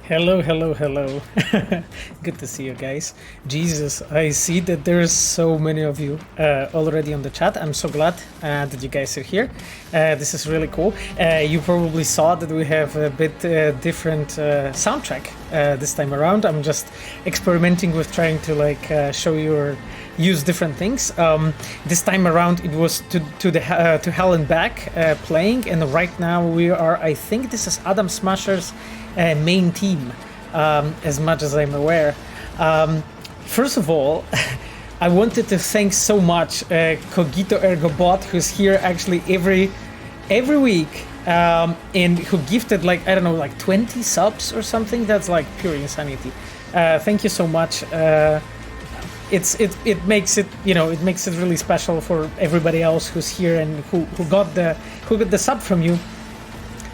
Hello, hello, hello. Good to see you guys. Jesus, I see that there's so many of you already on the chat. I'm so glad that you guys are here. This is really cool. You probably saw that we have a bit different soundtrack this time around. I'm just experimenting with trying to show you or use different things. This time around it was to Hell and Back playing, and right now we are, I think this is Adam Smasher's main team, as much as I'm aware. First of all, I wanted to thank so much Cogito Ergo Bot, who's here actually every week, and who gifted I don't know, 20 subs or something. That's pure insanity. Thank you so much. It makes it, it makes it really special for everybody else who's here and who got the sub from you,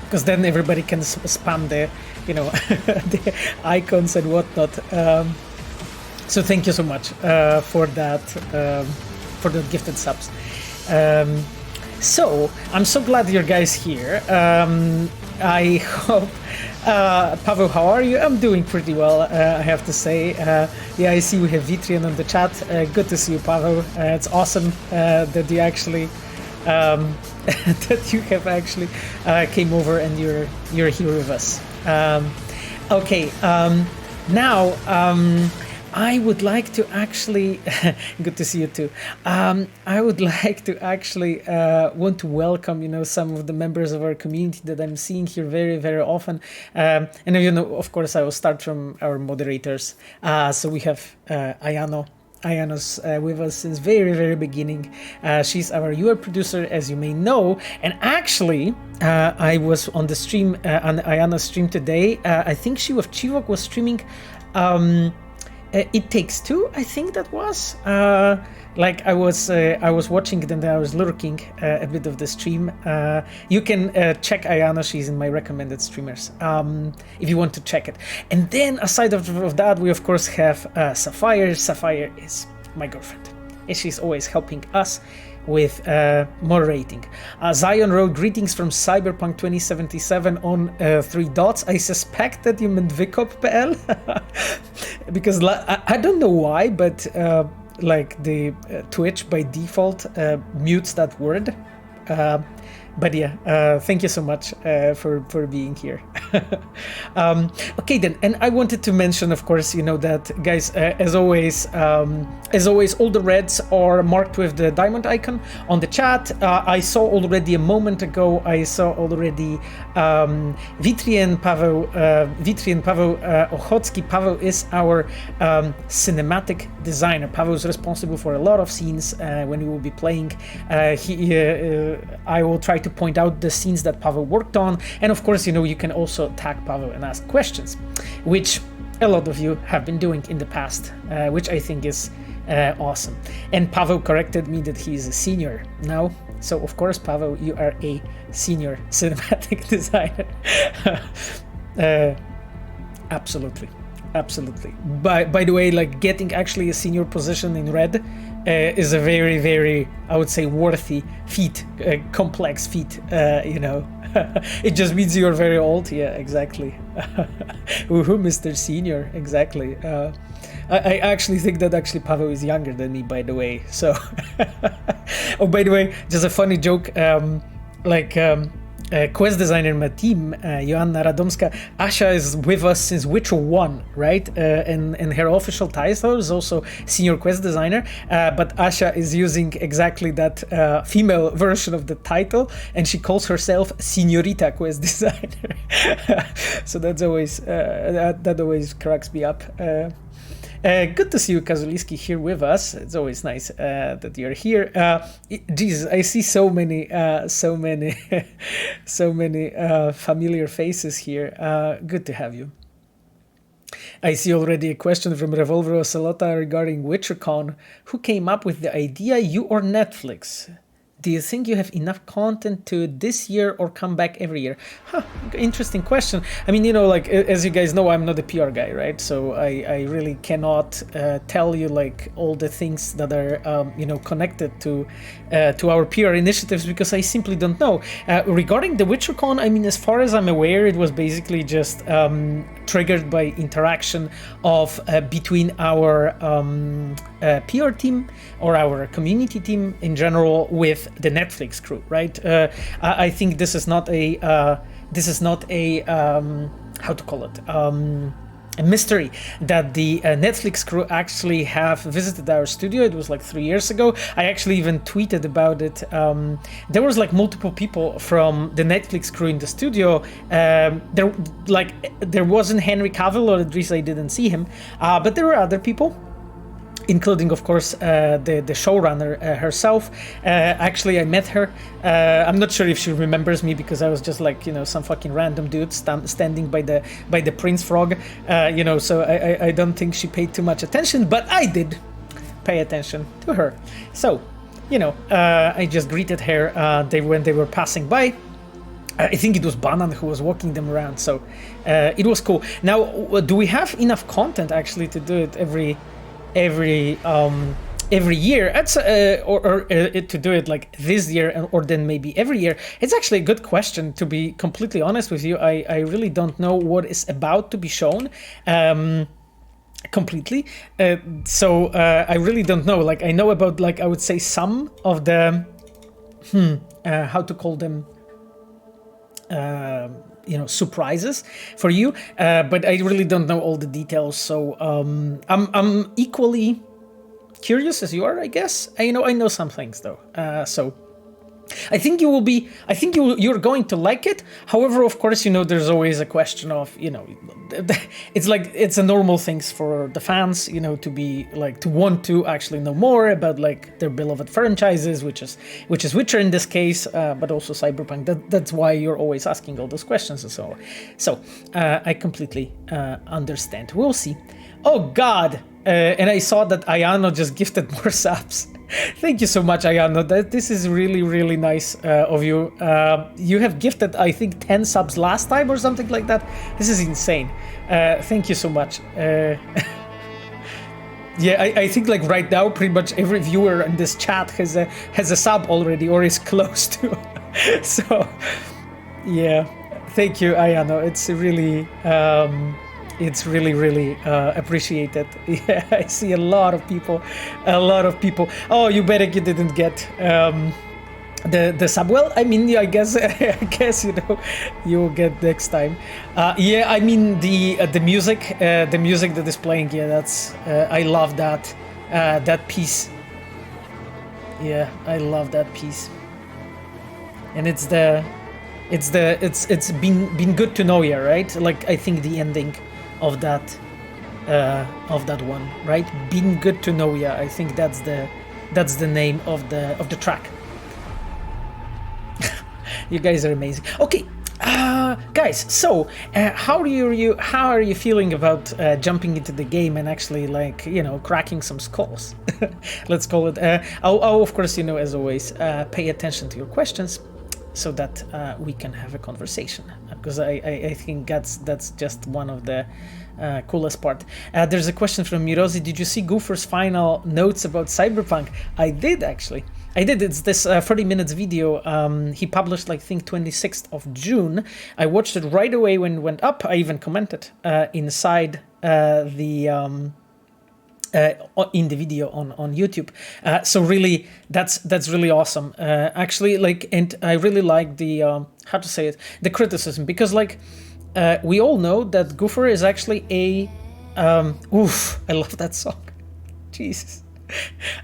because then everybody can spam the the icons and whatnot. So thank you so much for that gifted subs. So I'm so glad you guys here. I hope, Pavel, how are you? I'm doing pretty well, I have to say. Yeah, I see we have Vitrian on the chat. Good to see you, Pavel. It's awesome that you actually that you have actually came over and you're here with us. Okay, now I would like to actually good to see you too. I would like to actually want to welcome some of the members of our community that I'm seeing here very, very often. And of course I will start from our moderators. So we have Ayano. Ayano's with us since very, very beginning. She's our UI producer, as you may know. And actually, I was on the stream, on Ayano's stream today. I think she with Chivok was streaming It Takes Two, I think that was. I was watching it and I was lurking a bit of the stream. You can check Ayana, she's in my recommended streamers, if you want to check it. And then aside of that, we of course have Sapphire. Sapphire is my girlfriend, and she's always helping us with moderating. Zion wrote, greetings from Cyberpunk 2077 on 3 dots. I suspect that you meant Vicop.pl because I don't know why, but the Twitch by default mutes that word. But yeah, thank you so much for being here. Okay then, and I wanted to mention, of course, that guys, as always, all the reds are marked with the diamond icon on the chat. I saw already a moment ago. I saw already Vitrian Pavel Ochocki. Pavel is our cinematic designer. Pavel is responsible for a lot of scenes when we will be playing. I will try to point out the scenes that Pavel worked on, and of course, you can also tag Pavel and ask questions, which a lot of you have been doing in the past, which I think is awesome. And Pavel corrected me that he is a senior now, so of course, Pavel, you are a senior cinematic designer. Absolutely. By the way, getting actually a senior position in Red is a very, very, I would say, worthy feat, complex feat. It just means you're very old. Yeah, exactly. Woohoo, Mr. Senior, exactly. I actually think that Pavel is younger than me, by the way. So, oh, by the way, just a funny joke. Quest designer in my team, Joanna Radomska, Asha is with us since Witcher 1, right? And her official title is also senior quest designer, but Asha is using exactly that female version of the title, and she calls herself Senorita Quest Designer. So that's always that always cracks me up. Good to see you, Kazuliski, here with us. It's always nice that you're here. Jesus, I see so many familiar faces here. Good to have you. I see already a question from Revolver Ocelota regarding WitcherCon. Who came up with the idea, you or Netflix? do you think you have enough content to this year or come back every year? Interesting question. I mean, like, as you guys know, I'm not a PR guy, right? So I really cannot tell you like all the things that are connected to our PR initiatives, because I simply don't know. Regarding the WitcherCon, I mean, as far as I'm aware, it was basically just triggered by interaction of between our PR team or our community team in general with the Netflix crew, right? I think this is not a how to call it, a mystery that the Netflix crew actually have visited our studio. It was like 3 years ago. I actually even tweeted about it. There was like multiple people from the Netflix crew in the studio. There wasn't Henry Cavill, or at least I didn't see him, but there were other people, including, of course, the showrunner herself. Actually, I met her. I'm not sure if she remembers me, because I was just like, some fucking random dude standing by the Prince Frog. So I don't think she paid too much attention, but I did pay attention to her. So, I just greeted her when they were passing by. I think it was Banan who was walking them around, so it was cool. Now, do we have enough content actually to do it every year? That's to do it like this year, or then maybe every year. It's actually a good question, to be completely honest with you. I really don't know what is about to be shown completely, so I really don't know. Like, I know about, like, I would say some of the how to call them, surprises for you, but I really don't know all the details. So I'm equally curious as you are, I guess. I know some things though. So I think you're going to like it. However, of course, there's always a question of, it's like, it's a normal things for the fans, to be like, to want to actually know more about like their beloved franchises, which is Witcher in this case, but also Cyberpunk. That's why you're always asking all those questions and so on. So I completely understand. We'll see. Oh God. And I saw that Ayano just gifted more subs. Thank you so much, Ayano. This is really, really nice of you. You have gifted, I think, 10 subs last time or something like that. This is insane. Thank you so much. Yeah, I think like right now, pretty much every viewer in this chat has a sub already, or is close to. So, yeah, thank you, Ayano. It's really. It's really, really appreciated. Yeah, I see a lot of people. Oh, you better you didn't get the sub. Well, I mean, I guess you'll get next time. Yeah, I mean the music that is playing. Yeah, that's I love that piece. Yeah, I love that piece. And it's been good to know you, right? Like, I think the ending of that one, right? Been good to know ya. I think that's the name of the track. You guys are amazing. Okay, guys. So, how are you feeling about jumping into the game and actually, like, cracking some skulls? Let's call it. I'll of course, as always, pay attention to your questions, so that we can have a conversation, because I think that's just one of the coolest part. There's a question from Mirozi. Did you see Gopher's final notes about Cyberpunk? I did, actually. I did. It's this 30 minutes video he published, I think, 26th of June. I watched it right away when it went up. I even commented inside in the video on YouTube. So really, that's really awesome. Actually, like, and I really like the how to say it, the criticism, because like we all know that Gopher is actually a I love that song. Jesus.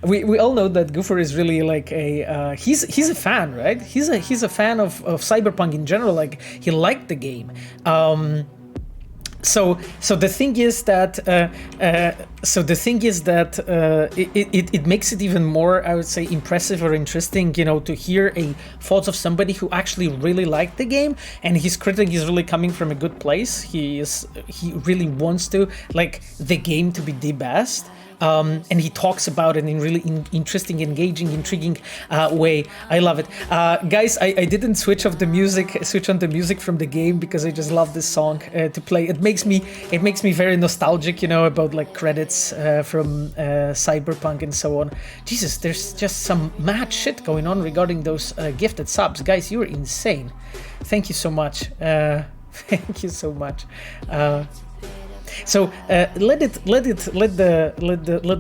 We all know that Gopher is really like a he's a fan, right? He's a fan of Cyberpunk in general. Like, he liked the game. So the thing is that it makes it even more, I would say, impressive or interesting, to hear a thoughts of somebody who actually really liked the game, and his critic is really coming from a good place. He really wants to like the game to be the best. and he talks about it in really interesting, engaging, intriguing way. I love it. Guys, I didn't switch on the music from the game because I just love this song to play. It makes me very nostalgic, you know, about like credits from Cyberpunk and so on. Jesus, there's just some mad shit going on regarding those gifted subs. Guys, you're insane. Thank you so much. Thank you so much. So let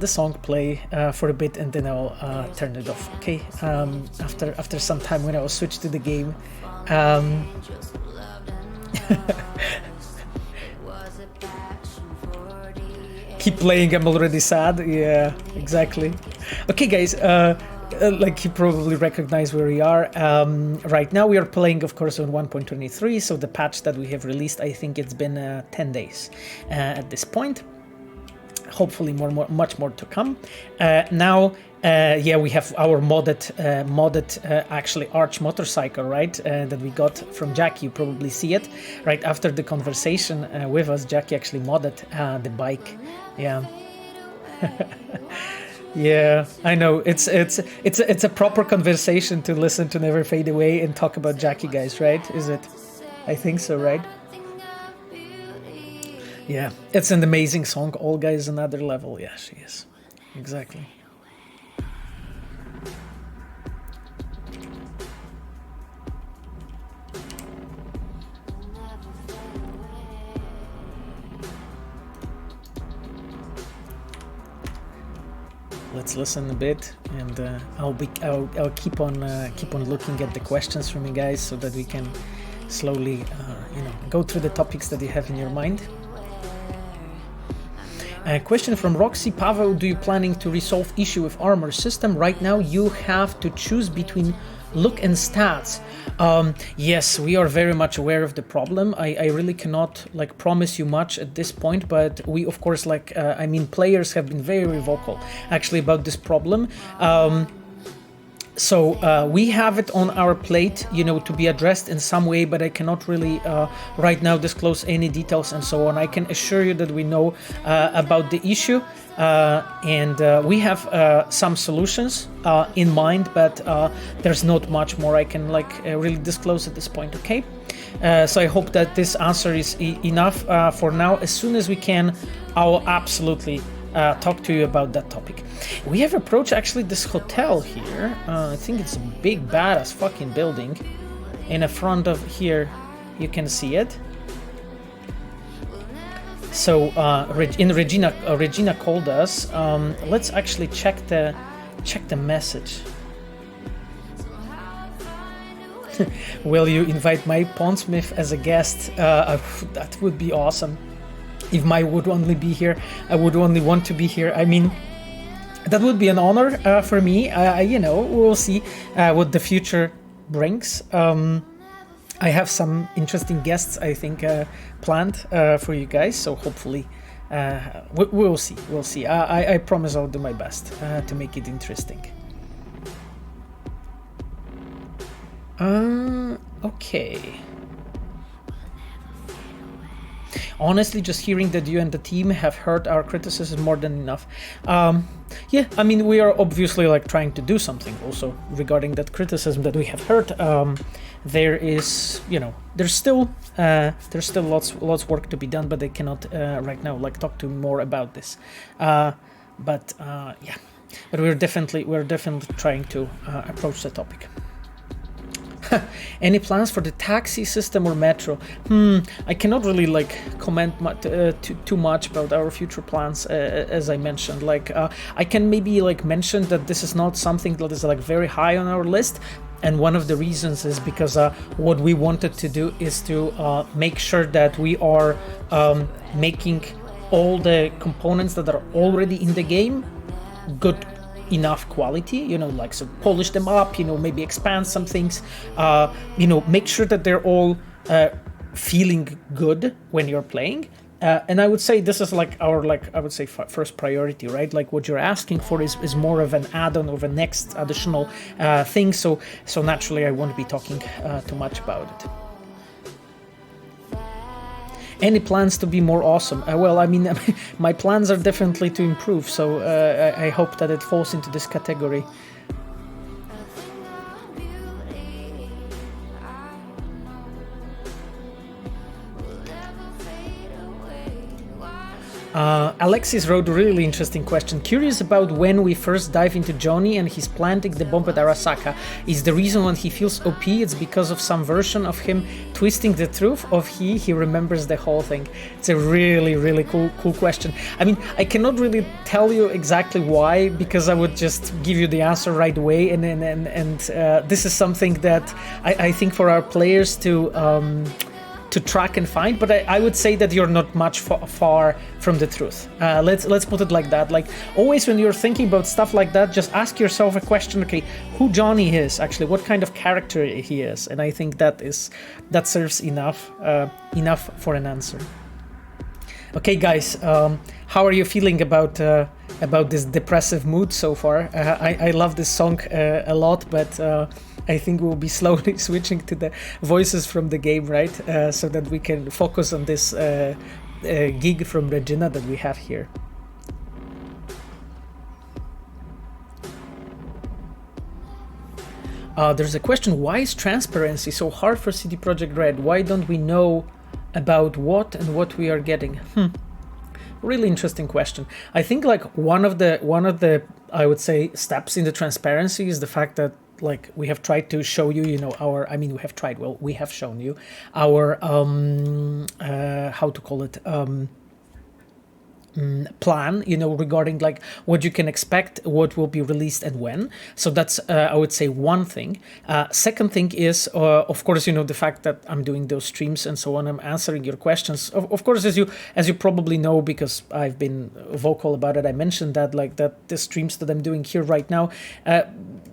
the song play for a bit, and then I'll turn it off. Okay. After some time, when I'll switch to the game. Keep playing. I'm already sad. Yeah, exactly. Okay, guys. Like you probably recognize where we are. Right now we are playing, of course, on 1.23, so the patch that we have released, I think it's been 10 days at this point. Hopefully much more to come. Now, yeah, we have our modded actually arch motorcycle, right, that we got from Jackie. You probably see it right after the conversation with us. Jackie actually modded the bike. Yeah. Yeah, I know. It's a proper conversation to listen to Never Fade Away and talk about Jackie, guys, right? Is it? I think so, right? Yeah, it's an amazing song. Olga is another level. Yeah, she is. Exactly. Let's listen a bit, and I'll keep on looking at the questions from you guys, so that we can slowly, go through the topics that you have in your mind. A question from Roxy Pavel: do you planning to resolve issue with armor system? Right now, you have to choose between look and stats. Yes, we are very much aware of the problem. I really cannot like promise you much at this point, but we of course players have been very vocal actually about this problem. So we have it on our plate, to be addressed in some way, but I cannot really right now disclose any details and so on. I can assure you that we know about the issue, and we have some solutions in mind, but there's not much more I can really disclose at this point, okay? So I hope that this answer is enough for now. As soon as we can, I will absolutely talk to you about that topic. We have approached actually this hotel here. I think it's a big badass fucking building. In the front of here, you can see it. So Regina called us. Let's actually check the message. Will you invite my Pondsmith as a guest? That would be awesome. If Mai would only be here, I would only want to be here. I mean, that would be an honor for me. We'll see what the future brings. I have some interesting guests, I think, planned for you guys. So hopefully, we'll see. We'll see. I promise I'll do my best to make it interesting. Okay. Honestly, just hearing that you and the team have heard our criticism more than enough. Yeah, I mean, we are obviously trying to do something also regarding that criticism that we have heard. There is, there's still lots work to be done, but I cannot right now talk to more about this. Yeah, but we're definitely trying to approach the topic. Any plans for the taxi system or metro? I cannot really comment too much about our future plans, as I mentioned. I can maybe mention that this is not something that is very high on our list, and one of the reasons is because what we wanted to do is to make sure that we are making all the components that are already in the game good enough quality, so polish them up, maybe expand some things, make sure that they're all feeling good when you're playing. And I would say this is our I would say first priority, right? What you're asking for is more of an add-on of a next additional thing. So naturally I won't be talking too much about it. Any plans to be more awesome? Well, I mean, my plans are definitely to improve, so I hope that it falls into this category. Alexis wrote a really interesting question. Curious about when we first dive into Johnny and he's planting the bomb at Arasaka. Is the reason when he feels OP, it's because of some version of him twisting the truth, or he remembers the whole thing? It's a really, really cool question. I mean, I cannot really tell you exactly why, because I would just give you the answer right away, and this is something that I think for our players to track and find, but I would say that you're not much far from the truth. Let's put it like that. Like, always when you're thinking about stuff like that, just ask yourself a question, okay, who Johnny is actually, what kind of character he is, and I think that serves enough for an answer. Okay, guys, how are you feeling about this depressive mood so far? I love this song a lot, but I think we'll be slowly switching to the voices from the game, right? So that we can focus on this gig from Regina that we have here. There's a question, why is transparency so hard for CD Projekt Red? Why don't we know about what and what we are getting? Really interesting question. I think like one of the I would say steps in the transparency is the fact that like we have tried to show you, we have shown you our how to call it, plan, regarding like what you can expect, what will be released and when. So that's I would say one thing. Second thing is of course the fact that I'm doing those streams and so on, I'm answering your questions. Of course, as you probably know, because I've been vocal about it, I mentioned that like that the streams that I'm doing here right now,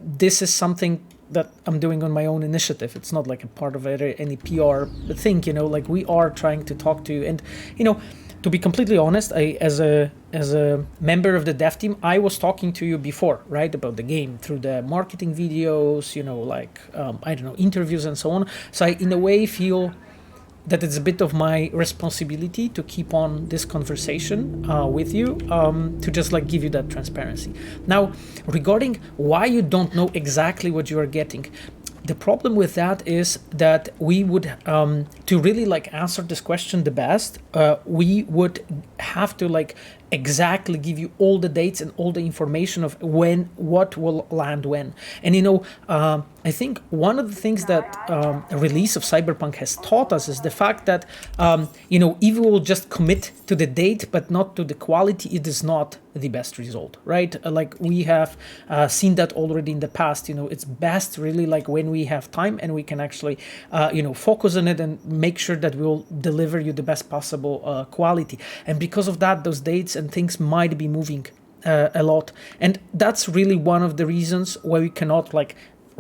this is something that I'm doing on my own initiative. It's not like a part of any PR thing, like we are trying to talk to you. And to be completely honest, as a member of the dev team, I was talking to you before, right, about the game through the marketing videos, interviews and so on. So I, in a way, feel that it's a bit of my responsibility to keep on this conversation with you, to just like give you that transparency. Now, regarding why you don't know exactly what you are getting, the problem with that is that we would, to really like answer this question the best, we would have to like exactly give you all the dates and all the information of what will land when. And I think one of the things that a release of Cyberpunk has taught us is the fact that if we will just commit to the date but not to the quality, it is not the best result, right? Like we have seen that already in the past. It's best really like when we have time and we can actually focus on it and make sure that we'll deliver you the best possible quality. And because of that, those dates and things might be moving a lot, and that's really one of the reasons why we cannot like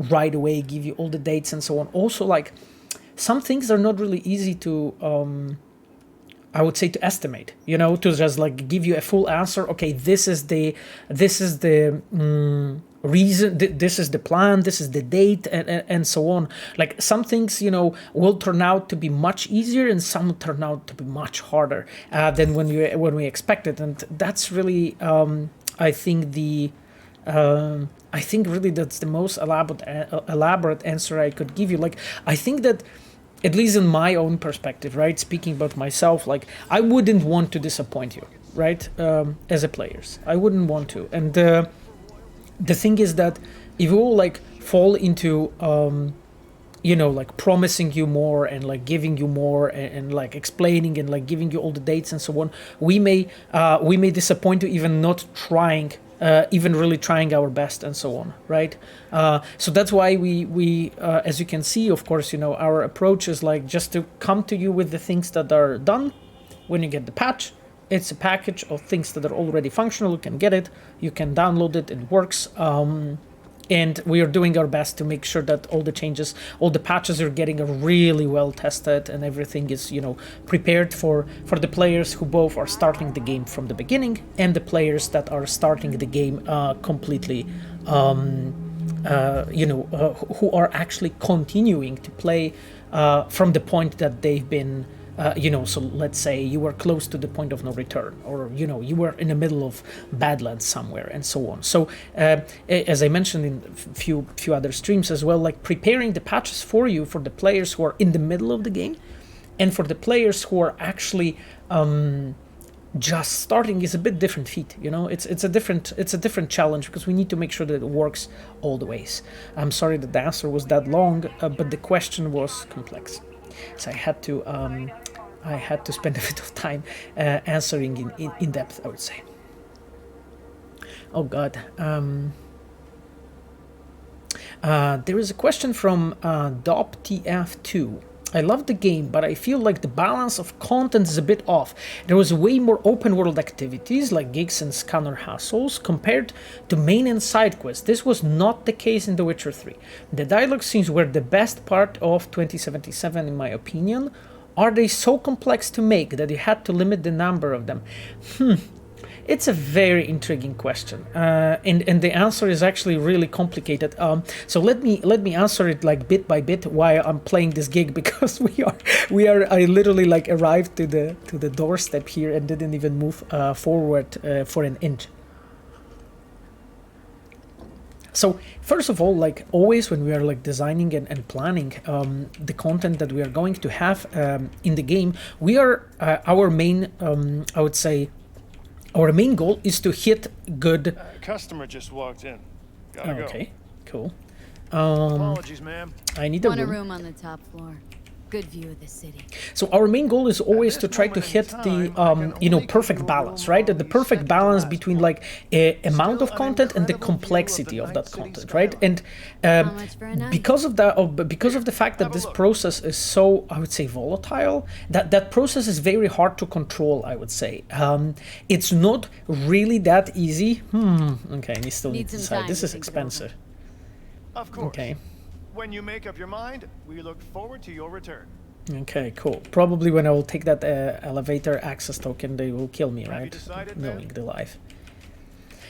right away give you all the dates and so on. Also, like some things are not really easy to I would say to estimate, to just like give you a full answer. Okay, this is the reason, this is the plan, this is the date, and so on. Like some things, will turn out to be much easier, and some will turn out to be much harder than when we expected. And that's really, I think really that's the most elaborate answer I could give you. Like I think that, at least in my own perspective, right, speaking about myself, like I wouldn't want to disappoint you, right, as a players. I wouldn't want to. And the thing is that if we will like fall into like promising you more and like giving you more and like explaining and like giving you all the dates and so on, we may disappoint you, even not trying, even really trying our best and so on, right? So that's why we as you can see, of course, our approach is like just to come to you with the things that are done. When you get the patch, it's a package of things that are already functional. You can get it, you can download it, it works. And we are doing our best to make sure that all the changes, all the patches you're getting are really well tested, and everything is, prepared for the players who both are starting the game from the beginning and the players that are starting the game completely, who are actually continuing to play from the point that they've been So let's say you were close to the point of no return, or you were in the middle of Badlands somewhere, and so on. So as I mentioned in few other streams as well, like preparing the patches for the players who are in the middle of the game, and for the players who are actually just starting is a bit different feat. It's a different challenge, because we need to make sure that it works all the ways. I'm sorry that the answer was that long, but the question was complex, so I had to spend a bit of time answering in depth, I would say. Oh God. There is a question from DopTF2. I love the game, but I feel like the balance of content is a bit off. There was way more open world activities like gigs and scanner hassles compared to main and side quests. This was not the case in The Witcher 3. The dialogue scenes were the best part of 2077 in my opinion. Are they so complex to make that you had to limit the number of them? It's a very intriguing question, and the answer is actually really complicated. So let me answer it like bit by bit while I'm playing this gig, because I literally like arrived to the doorstep here and didn't even move forward for an inch. So first of all, like always when we are like designing and planning the content that we are going to have in the game, we are our main I would say. Our main goal is to hit good. Customer just walked in. Gotta go. Okay, cool. Apologies, ma'am. I need Want a room on the top floor. Good view of the city. So our main goal is always to try to hit the perfect balance, right? The perfect balance between like amount of content and the complexity of that content, right? And because of the fact that this process is so, I would say, volatile, that process is very hard to control, I would say. It's not really that easy. Okay, we still need to decide. This is expensive. Of course. Okay. When you make up your mind, we look forward to your return. Okay, cool. Probably when I will take that elevator access token, they will kill me, right? Knowing the life.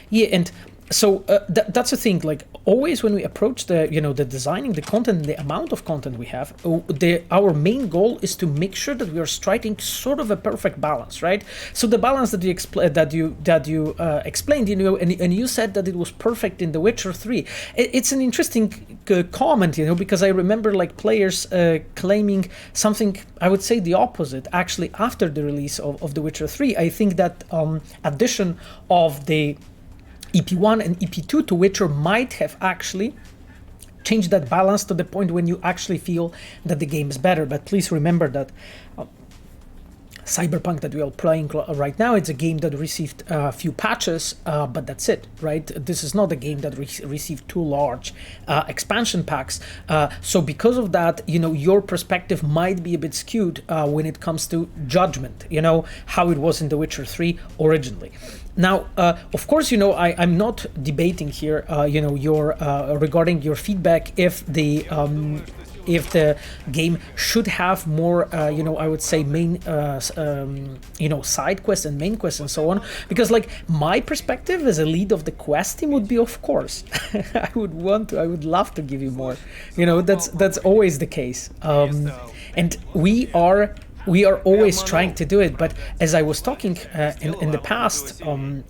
Yeah, and so that's the thing. Like always, when we approach the the designing the content, the amount of content we have, our main goal is to make sure that we are striking sort of a perfect balance, right? So the balance that you explained, and you said that it was perfect in The Witcher 3. It's an interesting comment, because I remember like players claiming something. I would say the opposite. Actually, after the release of The Witcher 3, I think that addition of the EP1 and EP2 to Witcher might have actually changed that balance to the point when you actually feel that the game is better. But please remember that Cyberpunk that we are playing right now, it's a game that received a few patches, but that's it, right? This is not a game that received two large expansion packs. So because of that, your perspective might be a bit skewed when it comes to judgment, how it was in The Witcher 3 originally. Now, of course, I'm not debating here, your regarding your feedback if the game should have more, I would say main, side quests and main quests and so on. Because like my perspective as a lead of the quest team would be, of course, I would love to give you more. That's always the case. And we are always trying to do it, but as I was talking in the past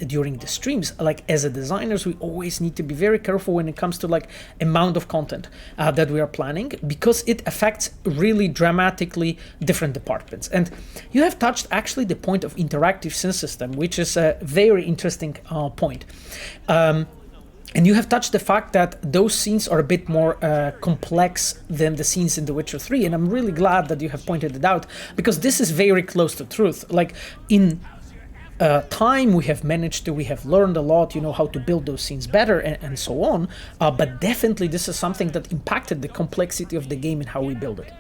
during the streams, like as a designers, we always need to be very careful when it comes to like amount of content that we are planning, because it affects really dramatically different departments. And you have touched actually the point of interactive scene system, which is a very interesting point. And you have touched the fact that those scenes are a bit more complex than the scenes in The Witcher 3, and I'm really glad that you have pointed it out, because this is very close to truth. Like in time, we have learned a lot, how to build those scenes better and so on, but definitely this is something that impacted the complexity of the game and how we build it.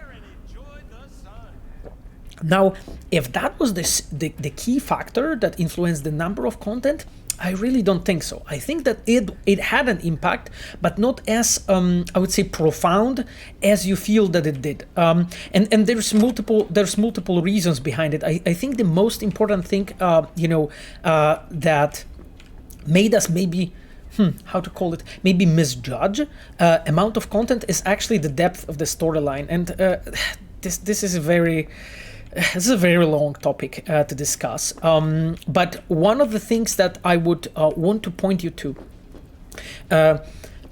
Now, if that was the key factor that influenced the number of content, I really don't think so. I think that it had an impact, but not as I would say profound as you feel that it did. And there's multiple reasons behind it. I think the most important thing that made us maybe maybe misjudge amount of content is actually the depth of the storyline. And this is a very this is a very long topic to discuss. But one of the things that I would want to point you to,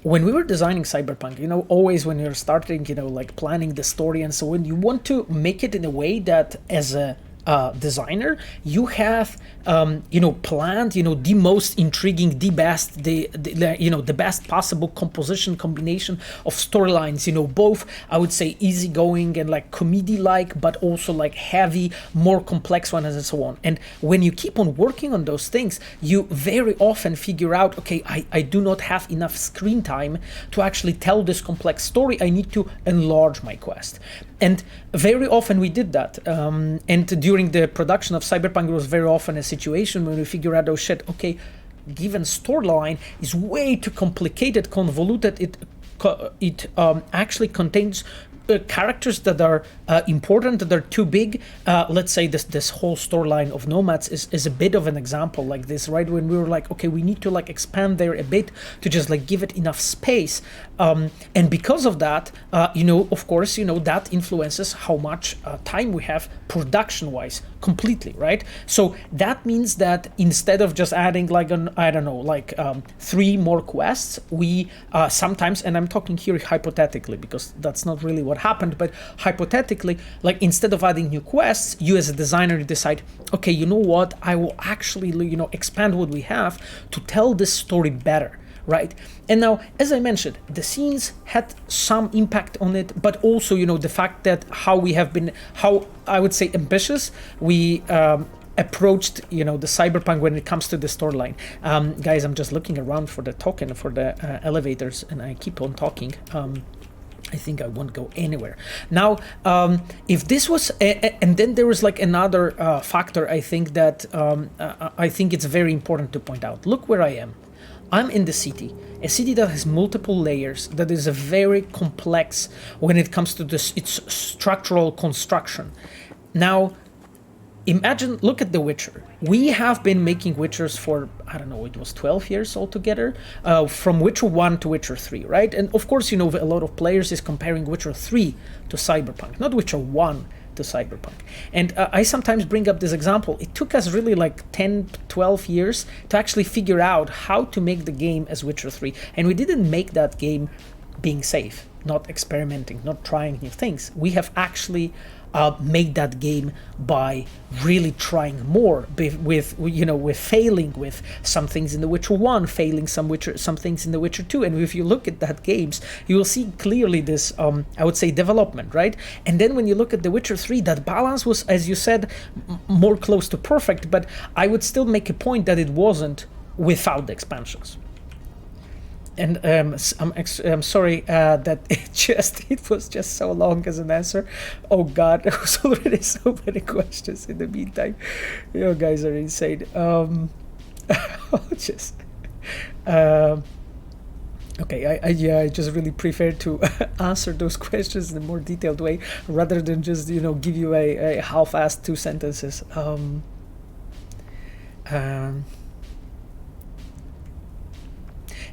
when we were designing Cyberpunk, always when you're starting, like planning the story and so on, you want to make it in a way that as a designer, you have planned the most intriguing, the best, the best possible composition combination of storylines, both I would say easygoing and like comedy like, but also like heavy, more complex ones and so on. And when you keep on working on those things, you very often figure out, okay, I do not have enough screen time to actually tell this complex story. I need to enlarge my quest. And very often we did that. And during the production of Cyberpunk, it was very often a situation when we figure out, oh shit, okay, given storyline is way too complicated, convoluted, it actually contains characters that are important, that are too big. Let's say this whole storyline of Nomads is a bit of an example like this, right? When we were like, okay, we need to like expand there a bit to just like give it enough space. And because of that, of course, that influences how much time we have production-wise completely, right? So that means that instead of just adding like 3 more quests, we sometimes, and I'm talking here hypothetically because that's not really what happened, but hypothetically, like instead of adding new quests, you as a designer decide, okay, you know what, I will actually expand what we have to tell this story better, right? And now, as I mentioned, the scenes had some impact on it, but also the fact that how I would say ambitious we approached the Cyberpunk when it comes to the storyline. Guys, I'm just looking around for the token for the elevators, and I keep on talking. I think I won't go anywhere. Now, if this was, and then there was like another factor, I think that I think it's very important to point out. Look where I am. I'm in the city, a city that has multiple layers, that is a very complex when it comes to its structural construction. Now, look at The Witcher. We have been making Witchers for, I don't know, it was 12 years altogether, from Witcher 1 to Witcher 3, right? And of course, a lot of players is comparing Witcher 3 to Cyberpunk, not Witcher 1 to Cyberpunk. And I sometimes bring up this example. It took us really like 10, 12 years to actually figure out how to make the game as Witcher 3. And we didn't make that game being safe, not experimenting, not trying new things. We have actually made that game by really trying more, with failing with some things in The Witcher 1, failing some things in The Witcher 2. And if you look at that games, you will see clearly this, I would say, development, right? And then when you look at The Witcher 3, that balance was, as you said, more close to perfect, but I would still make a point that it wasn't without the expansions. And I'm sorry that it was just so long as an answer. Oh God, there was already so many questions in the meantime. You guys are insane. Okay, I just really prefer to answer those questions in a more detailed way rather than just give you a half-assed 2 sentences.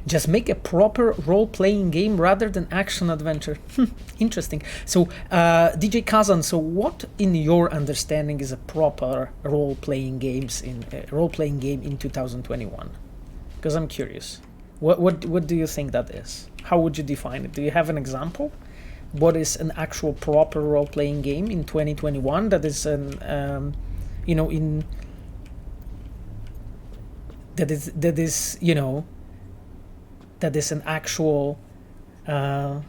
Just make a proper role-playing game rather than action-adventure. Interesting. So, DJ Kazan, so what, in your understanding, is a proper role-playing game in 2021? Because I'm curious. What do you think that is? How would you define it? Do you have an example? What is an actual proper role-playing game in 2021 that is an that is an actual, that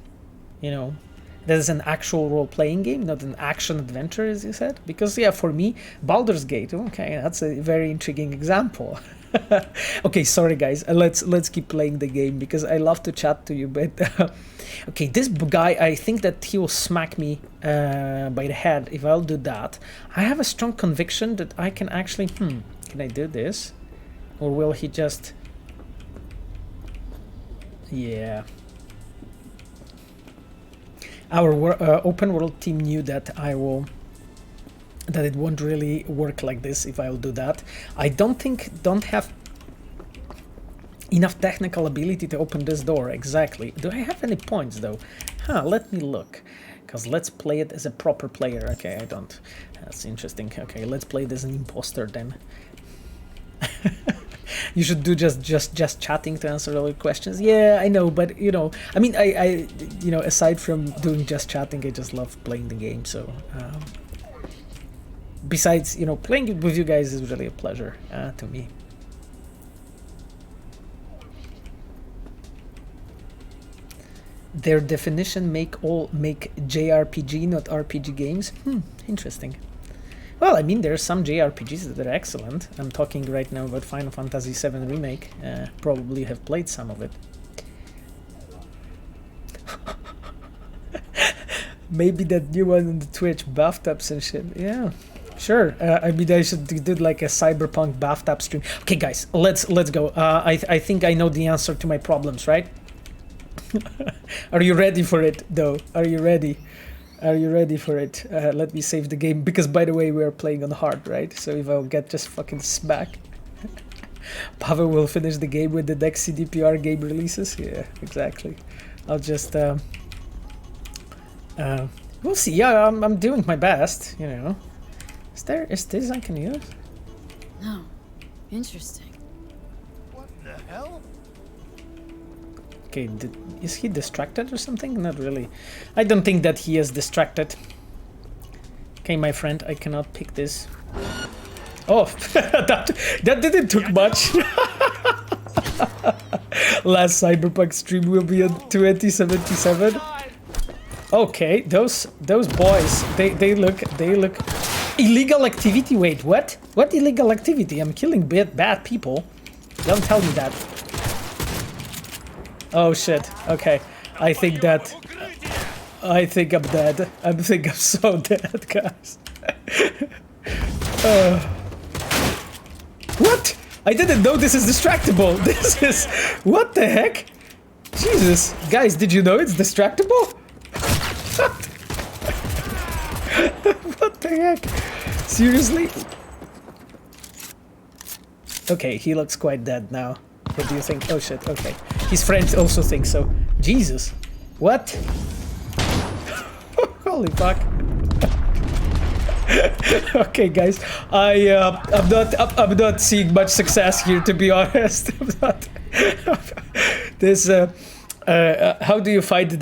is an actual role-playing game, not an action-adventure, as you said? Because, for me, Baldur's Gate, okay, that's a very intriguing example. Okay, sorry, guys, let's keep playing the game, because I love to chat to you, but... Okay, this guy, I think that he will smack me by the head if I'll do that. I have a strong conviction that I can actually... Can I do this? Or will he just... Yeah. Our open world team knew that that it won't really work like this if I'll do that. I don't have enough technical ability to open this door exactly. Do I have any points though? Let me look. Because let's play it as a proper player. Okay, I don't. That's interesting. Okay, let's play it as an imposter then. You should do just chatting to answer all your questions. Yeah, I know, but you know, I mean, I you know, aside from doing just chatting, I just love playing the game. So, besides, you know, playing it with you guys is really a pleasure to me. Their definition make JRPG, not RPG games. Interesting. Well, I mean, there are some JRPGs that are excellent. I'm talking right now about Final Fantasy VII Remake. Probably have played some of it. Maybe that new one on the Twitch, bathtubs and shit. Yeah, sure. I mean, I should do like a Cyberpunk bathtub stream. Okay, guys, let's go. I think I know the answer to my problems, right? Are you ready for it, though? Are you ready? Are you ready for it? Let me save the game, because by the way, we are playing on hard, right? So if I'll get just fucking smacked, Pavel will finish the game with the next CDPR game releases. Yeah, exactly. I'll just we'll see. Yeah, I'm doing my best, you know. Is this I can use? No. Interesting. What the hell? Okay, is he distracted or something? Not really. I don't think that he is distracted. Okay, my friend, I cannot pick this. Oh, that didn't took much. Last Cyberpunk stream will be on 2077. Okay, those boys, they look illegal activity. Wait, what? What illegal activity? I'm killing bad people. Don't tell me that. Oh shit. Okay, I think I'm dead. I think I'm so dead, guys. What? I didn't know this is distractible. This is... What the heck? Jesus. Guys, did you know it's distractible? What the heck? Seriously? Okay, he looks quite dead now. What do you think? Oh shit, okay. His friends also think so. Jesus. What? Holy fuck. Okay, guys. I'm not seeing much success here, to be honest. I'm not. This how do you fight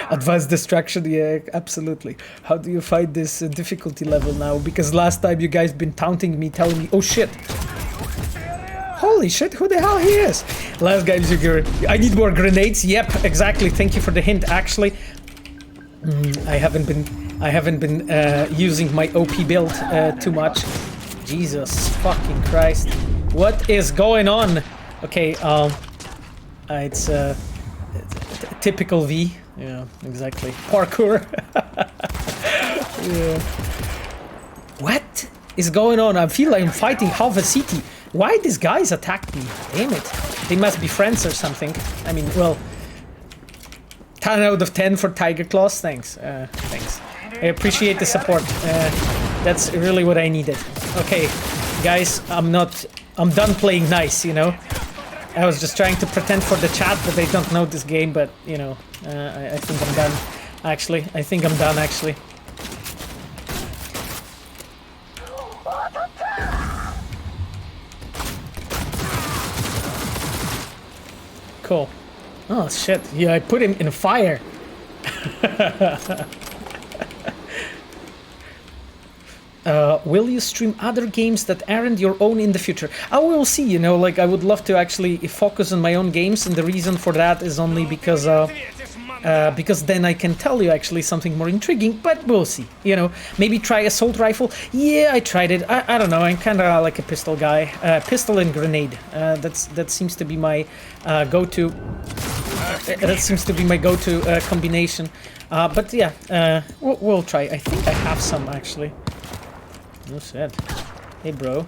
advanced destruction? Yeah, absolutely. How do you fight this difficulty level now? Because last time you guys been taunting me, telling me, oh shit. Holy shit, who the hell he is? Last guy, I need more grenades. Yep, exactly. Thank you for the hint. Actually, I haven't been using my OP build too much. Jesus fucking Christ. What is going on? Okay, it's typical V. Yeah, exactly. Parkour. Yeah. What is going on? I feel like I'm fighting half a city. Why these guys attack me? Damn it. They must be friends or something. I mean, well, 10 out of 10 for Tiger Claws. Thanks. Thanks. I appreciate the support. That's really what I needed. Okay, guys, I'm done playing nice, you know. I was just trying to pretend for the chat that they don't know this game, but, you know, I think I'm done. Actually, I think I'm done, actually. Cool. Oh, shit. Yeah, I put him in fire. Will you stream other games that aren't your own in the future? I will see, you know, like I would love to actually focus on my own games, and the reason for that is only because then I can tell you actually something more intriguing, but we'll see, you know. Maybe try assault rifle. Yeah, I tried it. I don't know, I'm kind of like a pistol guy. Pistol and grenade. That seems to be my go-to. That seems to be my go-to combination. But yeah, we'll try. I think I have some actually. No shit. Hey, bro.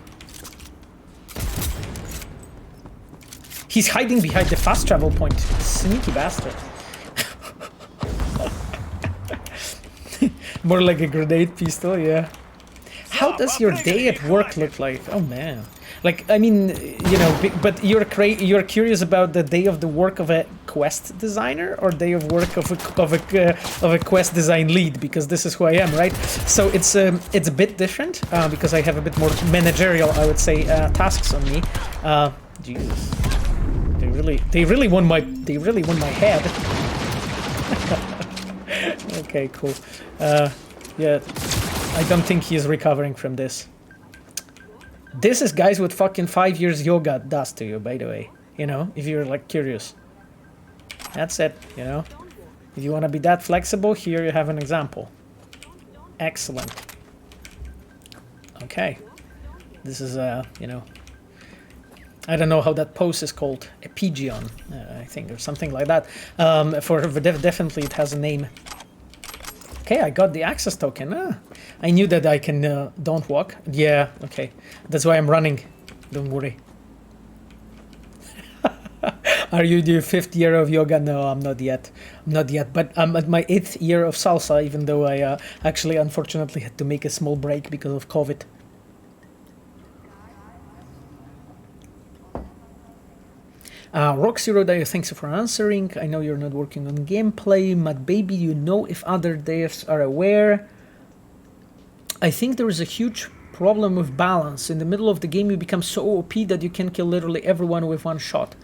He's hiding behind the fast travel point. Sneaky bastard. More like a grenade pistol, yeah. How does your day at work look like? Oh man. Like, I mean, you know, but you're curious about the day of the work of a quest designer or day of work of a quest design lead, because this is who I am, right? So it's a bit different because I have a bit more managerial, I would say, tasks on me. Jesus, they really want my head. Okay, cool. Yeah, I don't think he's recovering from this. This is, guys, what fucking 5 years yoga does to you, by the way. You know, if you're like curious. That's it, you know. If you want to be that flexible, here you have an example. Excellent. Okay. This is, you know, I don't know how that pose is called. A pigeon, I think, or something like that. Definitely it has a name. Okay, I got the access token. I knew that I can don't walk. Yeah, okay. That's why I'm running. Don't worry. Are you the 5th year of yoga? No, I'm not yet. Not yet, but I'm at my 8th year of salsa, even though I actually unfortunately had to make a small break because of COVID. Roxy Rodayo, thanks for answering. I know you're not working on gameplay. Mad Baby, you know if other devs are aware. I think there is a huge problem with balance. In the middle of the game, you become so OP that you can kill literally everyone with one shot.